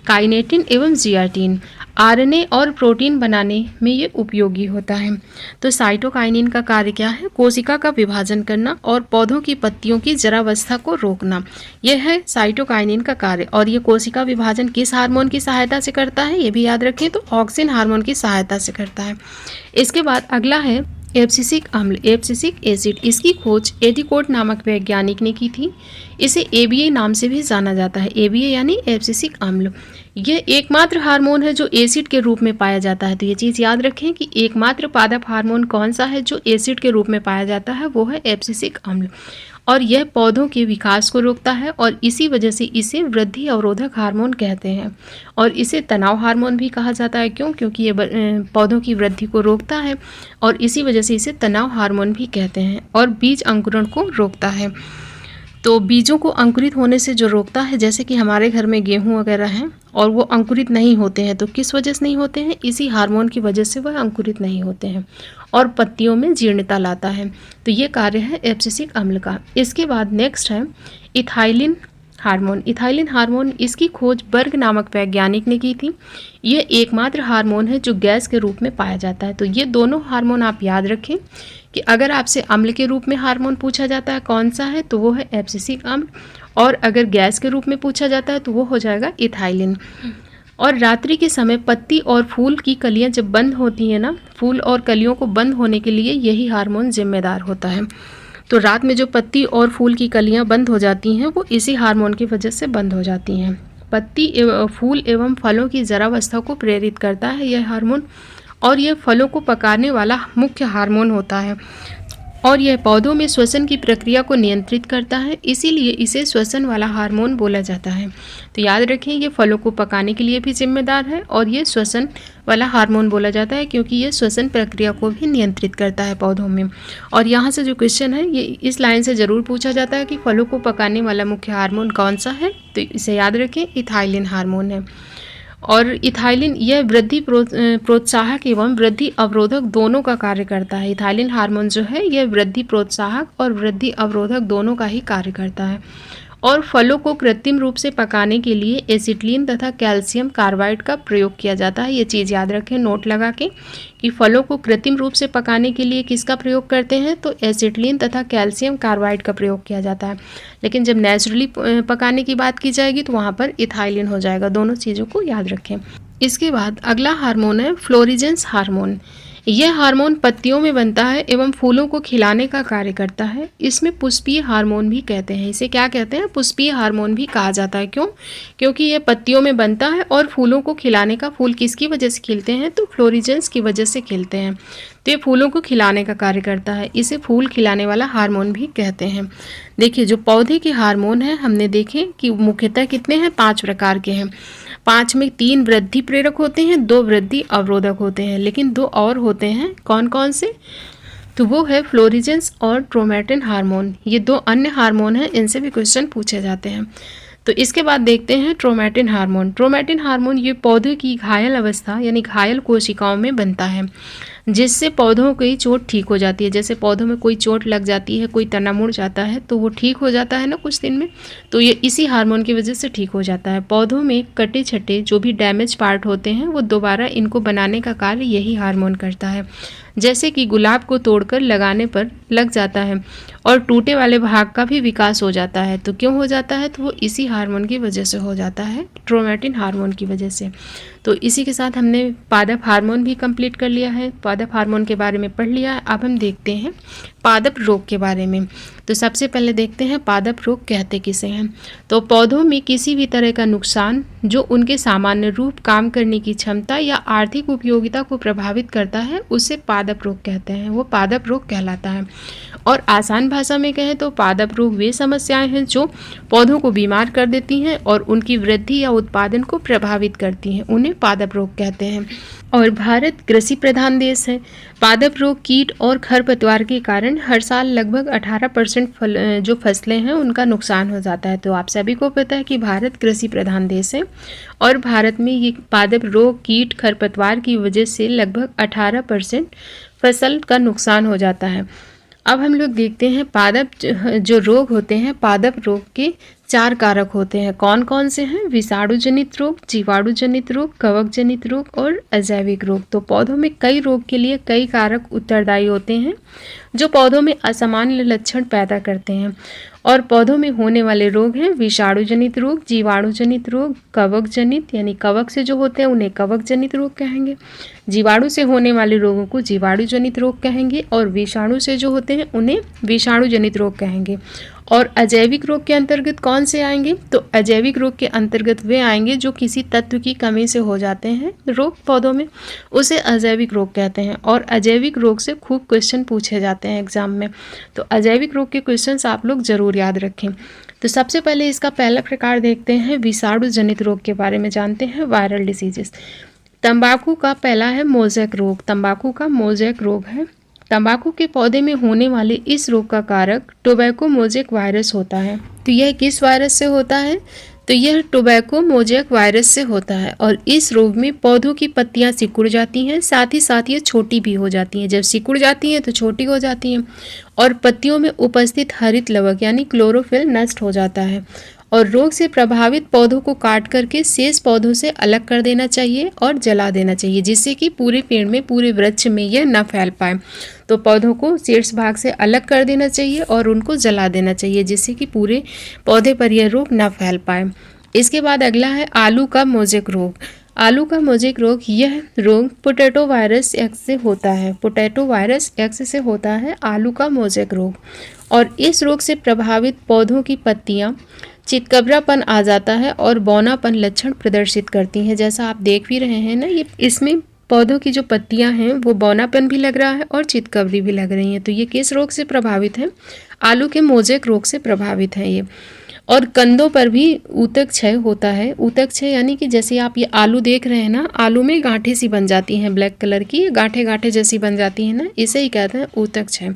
काइनेटिन एवं जियाटिन। आरएनए और प्रोटीन बनाने में ये उपयोगी होता है। तो साइटोकाइनिन का कार्य क्या है? कोशिका का विभाजन करना और पौधों की पत्तियों की जरावस्था को रोकना, यह है साइटोकाइनिन का कार्य। और ये कोशिका विभाजन किस हार्मोन की सहायता से करता है, ये भी याद रखें, तो ऑक्सिन हार्मोन की सहायता से करता है। इसके बाद अगला है एब्सिसिक अम्ल, एब्सिसिक एसिड। इसकी खोज एडिकोट नामक वैज्ञानिक ने की थी। इसे एबीए नाम से भी जाना जाता है। एबीए यानी एब्सिसिक अम्ल। यह एकमात्र हार्मोन है जो एसिड के रूप में पाया जाता है। तो ये चीज़ याद रखें कि एकमात्र पादप हार्मोन कौन सा है जो एसिड के रूप में पाया जाता है, वो है एब्सिसिक अम्ल। और यह पौधों के विकास को रोकता है और इसी वजह से इसे वृद्धि अवरोधक हार्मोन कहते हैं। और इसे तनाव हार्मोन भी कहा जाता है। क्यों? क्योंकि ये पौधों की वृद्धि को रोकता है और इसी वजह से इसे तनाव हार्मोन भी कहते हैं। और बीज अंकुरण को रोकता है। तो बीजों को अंकुरित होने से जो रोकता है, जैसे कि हमारे घर में गेहूं वगैरह हैं और वो अंकुरित नहीं होते हैं, तो किस वजह से नहीं होते हैं? इसी हार्मोन की वजह से वह अंकुरित नहीं होते हैं। और पत्तियों में जीर्णता लाता है। तो ये कार्य है एब्सिसिक अम्ल का। इसके बाद नेक्स्ट है इथाइलिन हार्मोन। इथाइलिन हार्मोन, इसकी खोज बर्ग नामक वैज्ञानिक ने की थी। यह एकमात्र हार्मोन है जो गैस के रूप में पाया जाता है। तो ये दोनों हार्मोन आप याद रखें कि अगर आपसे अम्ल के रूप में हार्मोन पूछा जाता है कौन सा है, तो वो है एब्सिसिक अम्ल। और अगर गैस के रूप में पूछा जाता है तो वो हो जाएगा इथाइलिन। और रात्रि के समय पत्ती और फूल की कलियां जब बंद होती हैं ना, फूल और कलियों को बंद होने के लिए यही हार्मोन जिम्मेदार होता है। तो रात में जो पत्ती और फूल की कलियां बंद हो जाती हैं वो इसी हार्मोन की वजह से बंद हो जाती हैं। पत्ती फूल एवं फलों की जरावस्था को प्रेरित करता है यह हार्मोन। और यह फलों को पकाने वाला मुख्य हार्मोन होता है। और यह पौधों में श्वसन की प्रक्रिया को नियंत्रित करता है, इसीलिए इसे श्वसन वाला हार्मोन बोला जाता है। तो याद रखें ये फलों को पकाने के लिए भी जिम्मेदार है और ये श्वसन वाला हार्मोन बोला जाता है क्योंकि ये श्वसन प्रक्रिया को भी नियंत्रित करता है पौधों में। और यहाँ से जो क्वेश्चन है ये इस लाइन से ज़रूर पूछा जाता है कि फलों को पकाने वाला मुख्य हार्मोन कौन सा है, तो इसे याद रखें, इथाइलिन हार्मोन है। और इथाइलिन यह वृद्धि प्रोत्साहक एवं वृद्धि अवरोधक दोनों का कार्य करता है। इथाइलिन हार्मोन जो है यह वृद्धि प्रोत्साहक और वृद्धि अवरोधक दोनों का ही कार्य करता है। और फलों को कृत्रिम रूप से पकाने के लिए एसिटिलीन तथा कैल्शियम कार्बाइड का प्रयोग किया जाता है। ये चीज़ याद रखें नोट लगा के कि फलों को कृत्रिम रूप से पकाने के लिए किसका प्रयोग करते हैं, तो एसिटिलीन तथा कैल्शियम कार्बाइड का प्रयोग किया जाता है। लेकिन जब नेचुरली पकाने की बात की जाएगी तो वहाँ पर इथाइलिन हो जाएगा। दोनों चीज़ों को याद रखें। इसके बाद अगला हार्मोन है फ्लोरिजेंस हार्मोन। यह हार्मोन पत्तियों में बनता है एवं फूलों को खिलाने का कार्य करता है। इसमें पुष्पीय हार्मोन भी कहते हैं। इसे क्या कहते हैं? पुष्पीय हार्मोन भी कहा जाता है। क्यों? क्योंकि यह पत्तियों में बनता है और फूलों को खिलाने का, फूल किसकी वजह से खिलते हैं, तो फ्लोरिजेंस की वजह से खिलते हैं। तो ये फूलों को खिलाने का कार्य करता है। इसे फूल खिलाने वाला हार्मोन भी कहते हैं। देखिए जो पौधे के हार्मोन हैं हमने देखे कि मुख्यतः कितने हैं, 5 प्रकार के हैं। 5 में 3 वृद्धि प्रेरक होते हैं, 2 वृद्धि अवरोधक होते हैं, लेकिन 2 और होते हैं। कौन कौन से? तो वो है फ्लोरिजेंस और क्रोमैटिन हार्मोन। ये 2 अन्य हार्मोन हैं, इनसे भी क्वेश्चन पूछे जाते हैं। तो इसके बाद देखते हैं ट्रोमैटिन हार्मोन। ट्रोमैटिन हार्मोन ये पौधे की घायल अवस्था यानी घायल कोशिकाओं में बनता है, जिससे पौधों की चोट ठीक हो जाती है। जैसे पौधों में कोई चोट लग जाती है, कोई तना मुड़ जाता है तो वो ठीक हो जाता है ना कुछ दिन में, तो ये इसी हार्मोन की वजह से ठीक हो जाता है। पौधों में कटे छटे जो भी डैमेज पार्ट होते हैं वो दोबारा इनको बनाने का कार्य यही हार्मोन करता है। जैसे कि गुलाब को तोड़कर लगाने पर लग जाता है और टूटे वाले भाग का भी विकास हो जाता है। तो क्यों हो जाता है? तो वो इसी हार्मोन की वजह से हो जाता है, क्रोमैटिन हार्मोन की वजह से। तो इसी के साथ हमने पादप हार्मोन भी कंप्लीट कर लिया है, पादप हार्मोन के बारे में पढ़ लिया है। अब हम देखते हैं पादप रोग के बारे में। तो सबसे पहले देखते हैं पादप रोग कहते किसे हैं। तो पौधों में किसी भी तरह का नुकसान जो उनके सामान्य रूप, काम करने की क्षमता या आर्थिक उपयोगिता को प्रभावित करता है, उसे पादप रोग कहते हैं, वो पादप रोग कहलाता है। और आसान भाषा में कहें तो पादप रोग वे समस्याएं हैं जो पौधों को बीमार कर देती हैं और उनकी वृद्धि या उत्पादन को प्रभावित करती हैं, उन्हें पादप रोग कहते हैं। और भारत कृषि प्रधान देश है। पादप रोग, कीट और खरपतवार के कारण हर साल लगभग 18% जो फसलें हैं उनका नुकसान हो जाता है। तो आप सभी को पता है कि भारत कृषि प्रधान देश है और भारत में ये पादप रोग, कीट, खरपतवार की वजह से लगभग 18% फसल का नुकसान हो जाता है। अब हम लोग देखते हैं पादप जो रोग होते हैं, पादप रोग के 4 कारक होते हैं। कौन कौन से हैं? विषाणु जनित रोग, जीवाणु जनित रोग, कवक जनित रोग और अजैविक रोग। तो पौधों में कई रोग के लिए कई कारक उत्तरदायी होते हैं जो पौधों में असामान्य लक्षण पैदा करते हैं। और पौधों में होने वाले रोग हैं विषाणु जनित रोग, जीवाणु जनित रोग, कवक जनित यानी कवक से जो होते हैं उन्हें कवक जनित रोग कहेंगे, जीवाणु से होने वाले रोगों को जीवाणु जनित रोग कहेंगे और विषाणु से जो होते हैं उन्हें विषाणु जनित रोग कहेंगे। और अजैविक रोग के अंतर्गत कौन से आएंगे? तो अजैविक रोग के अंतर्गत वे आएंगे जो किसी तत्व की कमी से हो जाते हैं रोग पौधों में, उसे अजैविक रोग कहते हैं। और अजैविक रोग से खूब क्वेश्चन पूछे जाते हैं एग्जाम में, तो अजैविक रोग के क्वेश्चंस आप लोग जरूर याद रखें। तो सबसे पहले इसका पहला प्रकार देखते हैं, विषाणु जनित रोग के बारे में जानते हैं, वायरल डिसीजेस। तंबाकू का पहला है मोज़ेक रोग। तंबाकू का मोज़ेक रोग है। तंबाकू के पौधे में होने वाले इस रोग का कारक टोबैको मोज़ेक वायरस होता है। तो यह किस वायरस से होता है? तो यह टोबैको मोज़ेक वायरस से होता है। और इस रोग में पौधों की पत्तियां सिकुड़ जाती हैं, साथ ही साथ ये छोटी भी हो जाती हैं। जब सिकुड़ जाती हैं तो छोटी हो जाती हैं और पत्तियों में उपस्थित हरित लवक यानी क्लोरोफिल नष्ट हो जाता है। और रोग से प्रभावित पौधों को काट करके शेष पौधों से अलग कर देना चाहिए और जला देना चाहिए, जिससे कि पूरे पेड़ में, पूरे वृक्ष में यह न फैल पाए। तो पौधों को शीर्ष भाग से अलग कर देना चाहिए और उनको जला देना चाहिए, जिससे कि पूरे पौधे पर यह रोग न फैल पाए। इसके बाद अगला है आलू का मोज़ेक रोग। आलू का मोज़ेक रोग, यह रोग पोटैटो वायरस एक्स से होता है। पोटैटो वायरस एक्स से होता है आलू का मोज़ेक रोग। और इस रोग से प्रभावित पौधों की पत्तियां चितकबरापन आ जाता है और बौनापन लक्षण प्रदर्शित करती हैं। जैसा आप देख भी रहे हैं ना, ये इसमें पौधों की जो पत्तियां हैं वो बौनापन भी लग रहा है और चितकबरी भी लग रही हैं। तो ये किस रोग से प्रभावित है? आलू के मोज़ेक रोग से प्रभावित है ये। और कंदों पर भी ऊतक क्षय होता है। ऊतक क्षय यानी कि जैसे आप ये आलू देख रहे हैं ना, आलू में गांठें सी बन जाती हैं ब्लैक कलर की, गांठें गांठें जैसी बन जाती हैं ना, इसे ही कहते हैं ऊतक क्षय।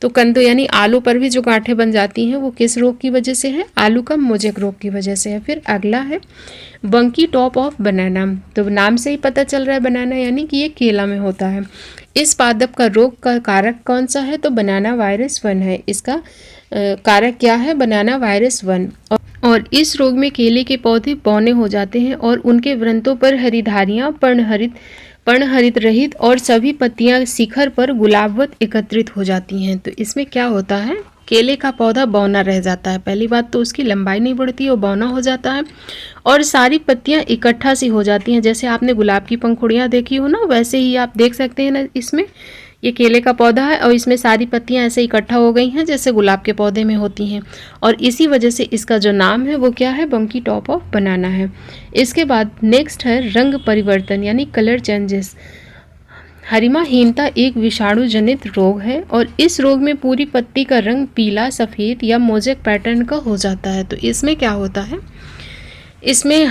तो कंदों यानी आलू पर भी जो गांठें बन जाती हैं वो किस रोग की वजह से है? आलू का मोज़ेक रोग की वजह से है। फिर अगला है बंकी टॉप ऑफ बनाना। तो नाम से ही पता चल रहा है बनाना यानी कि ये केला में होता है। इस पादप का रोग का कारक कौन सा है? तो बनाना वायरस 1 है। इसका कारक क्या है? बनाना वायरस 1। और इस रोग में केले के पौधे बौने हो जाते हैं और उनके वृंतों पर हरिधारियां पर्णहरित रहित और सभी पत्तियां शिखर पर गुलाबवत एकत्रित हो जाती हैं। तो इसमें क्या होता है? केले का पौधा बौना रह जाता है। पहली बात तो उसकी लंबाई नहीं बढ़ती, वो बौना हो जाता है और सारी पत्तियां इकट्ठा सी हो जाती हैं। जैसे आपने गुलाब की पंखुड़ियां देखी हो ना, वैसे ही आप देख सकते हैं ना, इसमें ये केले का पौधा है और इसमें सारी पत्तियां ऐसे इकट्ठा हो गई हैं जैसे गुलाब के पौधे में होती हैं। और इसी वजह से इसका जो नाम है वो क्या है? बंकी टॉप ऑफ बनाना है। इसके बाद नेक्स्ट है रंग परिवर्तन यानी कलर चेंजेस। हरिमाहीनता एक विषाणु जनित रोग है और इस रोग में पूरी पत्ती का रंग पीला, सफ़ेद या मोज़ेक पैटर्न का हो जाता है। तो इसमें क्या होता है? इसमें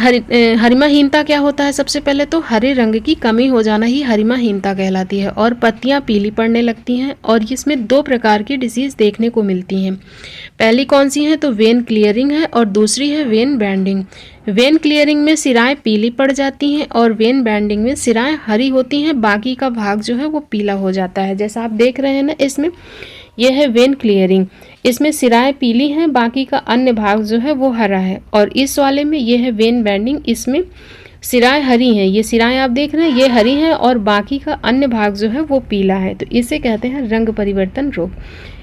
हरिमाहीनता क्या होता है? सबसे पहले तो हरे रंग की कमी हो जाना ही हरिमाहीनता कहलाती है और पत्तियां पीली पड़ने लगती हैं। और इसमें 2 प्रकार की डिसीज़ देखने को मिलती हैं। पहली कौन सी है? तो वेन क्लियरिंग है और दूसरी है वेन बैंडिंग। वेन क्लियरिंग में सिराएं पीली पड़ जाती हैं और वेन बैंडिंग में सिराएं हरी होती हैं, बाकी का भाग जो है वो पीला हो जाता है। जैसा आप देख रहे हैं ना, इसमें यह है वेन क्लियरिंग, इसमें सिराएं पीली हैं, बाकी का अन्य भाग जो है वो हरा है। और इस वाले में यह है वेन बैंडिंग, इसमें सिराएं हरी हैं, ये सिराएं आप देख रहे हैं ये हरी हैं और बाकी का अन्य भाग जो है वो पीला है। तो इसे कहते हैं रंग परिवर्तन रोग।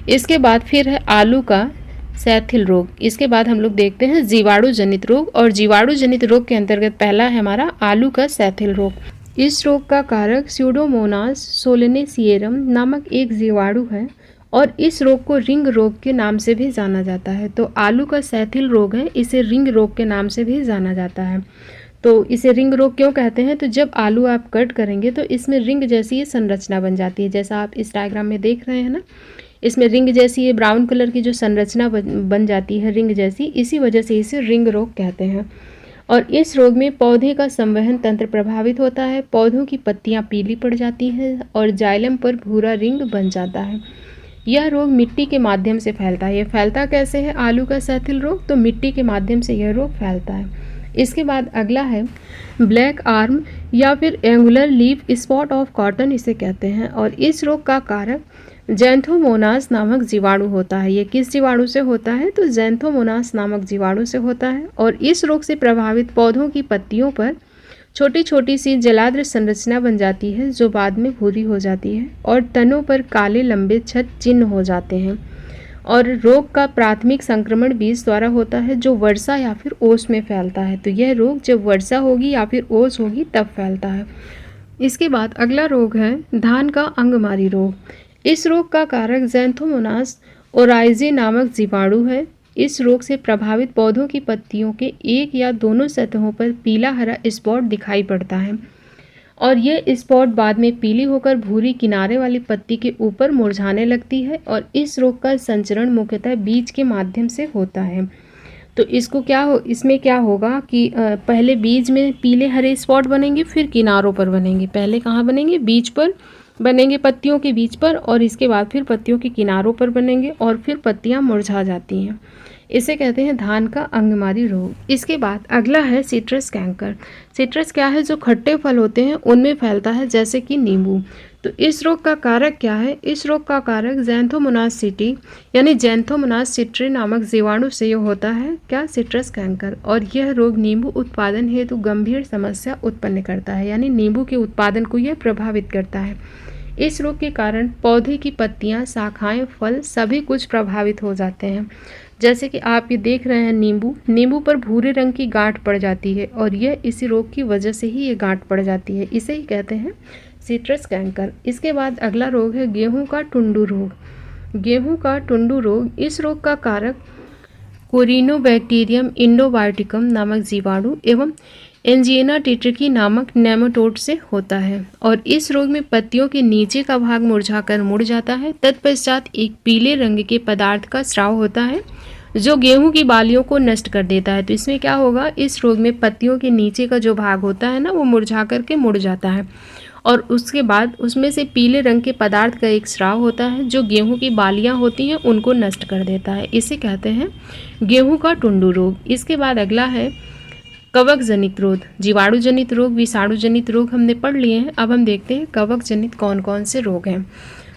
इसके बाद फिर है आलू का सैथिल रोग। इसके बाद हम लोग देखते हैं जीवाणु जनित रोग, और जीवाणु जनित रोग के अंतर्गत पहला है हमारा आलू का सैथिल रोग। इस रोग का कारक स्यूडोमोनास सोलेनेसिएरम नामक एक जीवाणु है और इस रोग को रिंग रोग के नाम से भी जाना जाता है। तो आलू का सैथिल रोग है, इसे रिंग रोग के नाम से भी जाना जाता है। तो इसे रिंग रोग क्यों कहते हैं? तो जब आलू आप कट करेंगे तो इसमें रिंग जैसी ये संरचना बन जाती है, जैसा आप इस डायग्राम में देख रहे हैं ना, इसमें रिंग जैसी ये ब्राउन कलर की जो संरचना बन जाती है रिंग जैसी, इसी वजह से इसे रिंग रोग कहते हैं। और इस रोग में पौधे का संवहन तंत्र प्रभावित होता है, पौधों की पत्तियां पीली पड़ जाती हैं और जाइलम पर भूरा रिंग बन जाता है। यह रोग मिट्टी के माध्यम से फैलता है। यह फैलता कैसे है आलू का सैथिल रोग? तो मिट्टी के माध्यम से यह रोग फैलता है। इसके बाद अगला है ब्लैक आर्म या फिर angular leaf spot of cotton इसे कहते हैं, और इस रोग का कारक ज़ैंथोमोनास नामक जीवाणु होता है। ये किस जीवाणु से होता है? तो ज़ैंथोमोनास नामक जीवाणु से होता है, और इस रोग से प्रभावित पौधों की पत्तियों पर छोटी छोटी सी जलाद्र संरचना बन जाती है जो बाद में भूरी हो जाती है, और तनों पर काले लंबे छद चिन्ह हो जाते हैं। और रोग का प्राथमिक संक्रमण बीज द्वारा होता है जो वर्षा या फिर ओस में फैलता है। तो यह रोग जब वर्षा होगी या फिर ओस होगी तब फैलता है। इसके बाद अगला रोग है धान का अंगमारी रोग। इस रोग का कारक ज़ैंथोमोनास ओराइजे नामक जीवाणु है। इस रोग से प्रभावित पौधों की पत्तियों के एक या दोनों सतहों पर पीला हरा स्पॉट दिखाई पड़ता है, और यह स्पॉट बाद में पीली होकर भूरी किनारे वाली पत्ती के ऊपर मुरझाने लगती है। और इस रोग का संचरण मुख्यतः बीज के माध्यम से होता है। तो इसमें क्या होगा कि पहले बीज में पीले हरे स्पॉट बनेंगे, फिर किनारों पर बनेंगे। पहले कहाँ बनेंगे? बीज पर बनेंगे, पत्तियों के बीज पर, और इसके बाद फिर पत्तियों के किनारों पर बनेंगे, और फिर पत्तियां मुरझा जाती हैं। इसे कहते हैं धान का अंगमारी रोग। इसके बाद अगला है सिट्रस कैंकर। सिट्रस क्या है? जो खट्टे फल होते हैं उनमें फैलता है, जैसे कि नींबू। तो इस रोग का कारक क्या है? इस रोग का कारक ज़ैंथोमोनास सिटी यानी ज़ैंथोमोनास सिट्रे नामक जीवाणु से होता है। क्या? Citrus canker. और यह रोग नींबू उत्पादन हेतु गंभीर समस्या उत्पन्न करता है, यानी नींबू के उत्पादन को यह प्रभावित करता है। इस रोग के कारण पौधे की पत्तियां, शाखाएं, फल सभी कुछ प्रभावित हो जाते हैं। जैसे कि आप ये देख रहे हैं नींबू पर भूरे रंग की गांठ पड़ जाती है, और यह इसी रोग की वजह से ही ये गांठ पड़ जाती है। इसे ही कहते हैं सिट्रस कैंकर। इसके बाद अगला रोग है गेहूं का टुंडू रोग। गेहूं का टुंडू रोग, इस रोग का कारक कोरिनोबैक्टीरियम इंडोबायोटिकम नामक जीवाणु एवं एंजिना टिट्रिकी नामक नेमाटोड से होता है। और इस रोग में पत्तियों के नीचे का भाग मुरझाकर मुड़ जाता है। तत्पश्चात एक पीले रंग के पदार्थ का स्राव होता है जो गेहूं की बालियों को नष्ट कर देता है। तो इसमें क्या होगा? इस रोग में पत्तियों के नीचे का जो भाग होता है ना, वो मुरझा करके मुड़ जाता है, और उसके बाद उसमें से पीले रंग के पदार्थ का एक स्राव होता है जो गेहूं की बालियां होती हैं उनको नष्ट कर देता है। इसे कहते हैं गेहूं का टुंडू रोग। इसके बाद अगला है कवक जनित रोग। जीवाणु जनित रोग, विषाणु जनित रोग हमने पढ़ लिए हैं। अब हम देखते हैं कवक जनित कौन कौन से रोग हैं।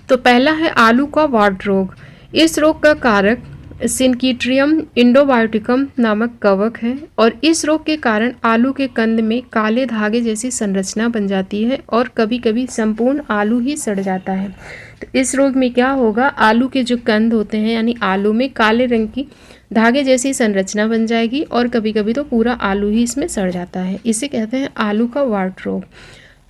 तो पहला है आलू का वार्ट रोग। इस रोग का कारक सिनकीट्रियम इंडोबायोटिकम नामक कवक है, और इस रोग के कारण आलू के कंद में काले धागे जैसी संरचना बन जाती है, और कभी कभी संपूर्ण आलू ही सड़ जाता है। तो इस रोग में क्या होगा? आलू के जो कंद होते हैं यानी आलू में काले रंग की धागे जैसी संरचना बन जाएगी, और कभी कभी तो पूरा आलू ही इसमें सड़ जाता है। इसे कहते हैं आलू का वार्ट रोग।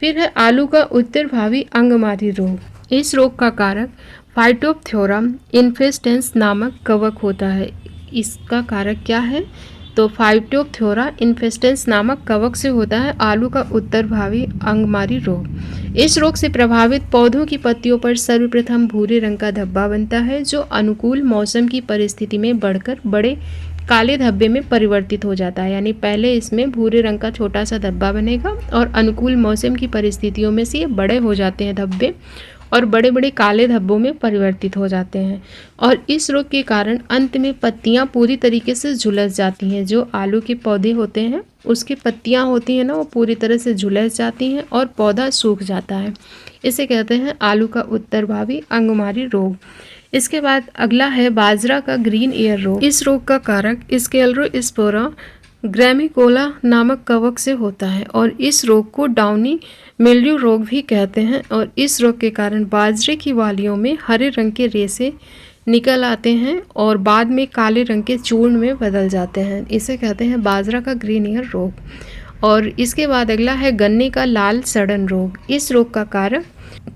फिर है आलू का उत्तरभावी अंगमारी रोग। इस रोग का कारक फाइटोप्थोरा इन्फेस्टेंस नामक कवक होता है। इसका कारक क्या है? तो फाइटोप्थोरा इन्फेस्टेंस नामक कवक से होता है आलू का उत्तरभावी अंगमारी रोग। इस रोग से प्रभावित पौधों की पत्तियों पर सर्वप्रथम भूरे रंग का धब्बा बनता है जो अनुकूल मौसम की परिस्थिति में बढ़कर बड़े काले धब्बे में परिवर्तित हो जाता है। यानी पहले इसमें भूरे रंग का छोटा सा धब्बा बनेगा, और अनुकूल मौसम की परिस्थितियों में से ये बड़े हो जाते हैं धब्बे, और बड़े बड़े काले धब्बों में परिवर्तित हो जाते हैं। और इस रोग के कारण अंत में पत्तियां पूरी तरीके से झुलस जाती हैं। जो आलू के पौधे होते हैं उसकी पत्तियां होती हैं ना, वो पूरी तरह से झुलस जाती हैं और पौधा सूख जाता है। इसे कहते हैं आलू का उत्तरभावी अंगमारी रोग। इसके बाद अगला है बाजरा का ग्रीन ईयर रोग। इस रोग का कारक स्केलरोस्पोरा ग्रैमिकोला नामक कवक से होता है, और इस रोग को डाउनी मिल्ड्यू रोग भी कहते हैं। और इस रोग के कारण बाजरे की वालियों में हरे रंग के रेशे निकल आते हैं और बाद में काले रंग के चूर्ण में बदल जाते हैं। इसे कहते हैं बाजरा का ग्रीन ईयर रोग। और इसके बाद अगला है गन्ने का लाल सड़न रोग। इस रोग का कारण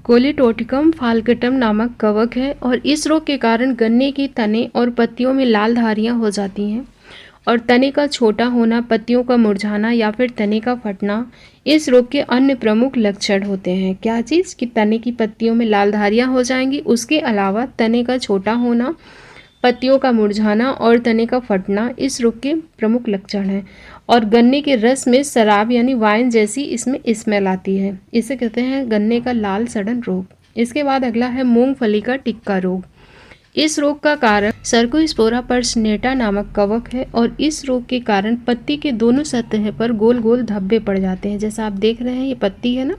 कोलिटोटिकम फाल्केटम नामक कवक है और इस रोग के कारण गन्ने की तने और पत्तियों में लाल धारियां हो जाती हैं और तने का छोटा होना, पत्तियों का मुरझाना या फिर तने का फटना इस रोग के अन्य प्रमुख लक्षण होते हैं। क्या चीज़ कि तने की पत्तियों में लाल धारियां हो जाएंगी, उसके अलावा तने का छोटा होना, पत्तियों का मुरझाना और तने का फटना इस रोग के प्रमुख लक्षण हैं। और गन्ने के रस में शराब यानी वाइन जैसी इसमें स्मेल आती है। इसे कहते हैं गन्ने का लाल सड़न रोग। इसके बाद अगला है मूंगफली का टिक्का रोग। इस रोग का कारण सर्कोस्पोरा पर्सनेटा नामक कवक है और इस रोग के कारण पत्ती के दोनों सतह पर गोल गोल धब्बे पड़ जाते हैं। जैसा आप देख रहे हैं ये पत्ती है ना,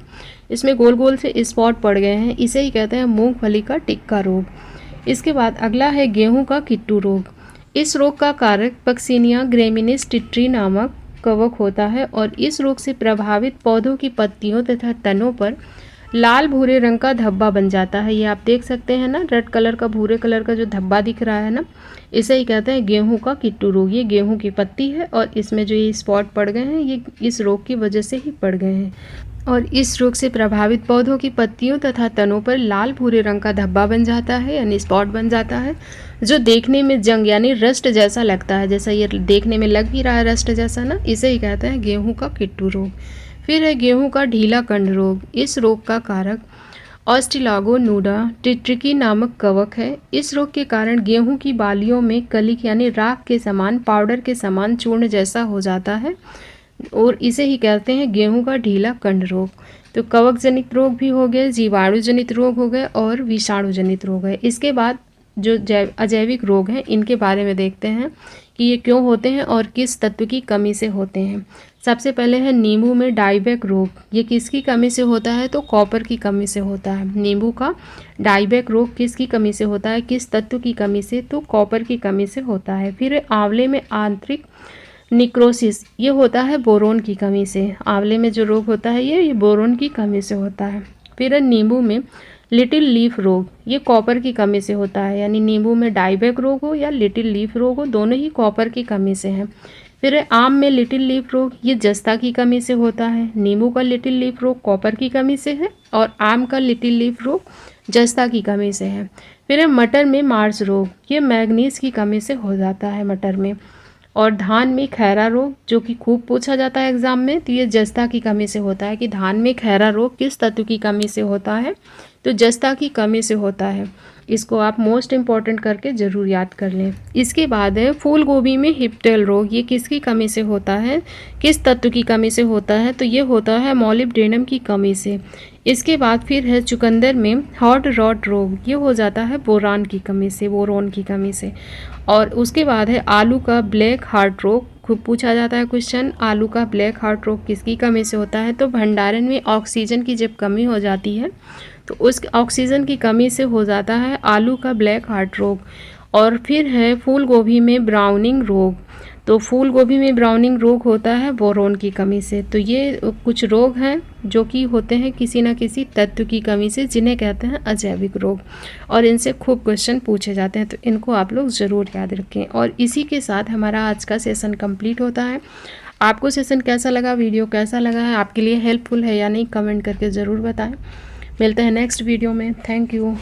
इसमें गोल गोल से स्पॉट पड़ गए हैं। इसे ही कहते हैं मूंगफली का टिक्का रोग। इसके बाद अगला है गेहूं का किट्टू रोग। इस रोग का कारक पक्सिनिया ग्रेमिनिस टिट्री नामक कवक होता है और इस रोग से प्रभावित पौधों की पत्तियों तथा तनों पर लाल भूरे रंग का धब्बा बन जाता है। ये आप देख सकते हैं ना, रेड कलर का भूरे कलर का जो धब्बा दिख रहा है ना, इसे ही कहते हैं गेहूं का किट्टू रोग। ये गेहूं की पत्ती है और इसमें जो ये स्पॉट पड़ गए हैं ये इस रोग की वजह से ही पड़ गए हैं। और इस रोग से प्रभावित पौधों की पत्तियों तथा तनों पर लाल भूरे रंग का धब्बा बन जाता है यानी स्पॉट बन जाता है, जो देखने में जंग यानी रस्ट जैसा लगता है। जैसा ये देखने में लग भी रहा है रस्ट जैसा ना, इसे ही कहते हैं गेहूं का किट्टू रोग। फिर है गेहूं का ढीला कंड रोग। इस रोग का कारक ऑस्टिलागो नूडा टिट्रिकी नामक कवक है। इस रोग के कारण गेहूं की बालियों में कलिक यानी राख के समान, पाउडर के समान चूर्ण जैसा हो जाता है और इसे ही कहते हैं गेहूं का ढीला कंड रोग। तो कवक जनित रोग भी हो गए, जीवाणु जनित रोग हो गए और विषाणु जनित रोग है। इसके बाद जो अजैविक रोग हैं इनके बारे में देखते हैं कि ये क्यों होते हैं और किस तत्व की कमी से होते हैं। सबसे पहले है नींबू में डाइबैक रोग। ये किसकी कमी से होता है? तो कॉपर की कमी से होता है। नींबू का डाइबैक रोग किसकी कमी से होता है? किस तत्व की कमी से? तो कॉपर की कमी से होता है। फिर आंवले में आंतरिक निक्रोसिस, ये होता है बोरोन की कमी से। आंवले में जो रोग होता है ये बोरोन की कमी से होता है। फिर नींबू में लिटिल लीफ रोग, ये कॉपर की कमी से होता है। यानी नींबू में डाइबैक रोग हो या लिटिल लीफ रोग हो, दोनों ही कॉपर की कमी से हैं। फिर आम में लिटिल लीफ रोग, ये जस्ता की कमी से होता है। नींबू का लिटिल लीफ रोग कॉपर की कमी से है और आम का लिटिल लीफ रोग जस्ता की कमी से है। फिर मटर में मार्च रोग, ये मैग्नीज की कमी से हो जाता है मटर में। और धान में खैरा रोग, जो कि खूब पूछा जाता है एग्जाम में, तो ये जस्ता की कमी से होता है कि धान में खैरा रोग किस तत्व की कमी से होता है? तो जस्ता की कमी से होता है। इसको आप मोस्ट इम्पॉर्टेंट करके ज़रूर याद कर लें। इसके बाद है फूल गोभी में हिप्टेल रोग, ये किसकी कमी से होता है? किस तत्व की कमी से होता है? तो ये होता है मॉलिब्डेनम की कमी से। इसके बाद फिर है चुकंदर में हॉट रॉट रोग, ये हो जाता है बोरान की कमी से, बोरोन की कमी से। और उसके बाद है आलू का ब्लैक हार्ट रोग, खूब पूछा जाता है क्वेश्चन, आलू का ब्लैक हार्ट रोग किसकी कमी से होता है? तो भंडारण में ऑक्सीजन की जब कमी हो जाती है तो उस ऑक्सीजन की कमी से हो जाता है आलू का ब्लैक हार्ट रोग। और फिर है फूल गोभी में ब्राउनिंग रोग, तो फूल गोभी में ब्राउनिंग रोग होता है बोरोन की कमी से। तो ये कुछ रोग हैं जो कि होते हैं किसी न किसी तत्व की कमी से, जिन्हें कहते हैं अजैविक रोग, और इनसे खूब क्वेश्चन पूछे जाते हैं। तो इनको आप लोग ज़रूर याद रखें। और इसी के साथ हमारा आज का सेशन कंप्लीट होता है। आपको सेशन कैसा लगा, वीडियो कैसा लगा है, आपके लिए हेल्पफुल है या नहीं, कमेंट करके ज़रूर बताएं। मिलते हैं नेक्स्ट वीडियो में। Thank you.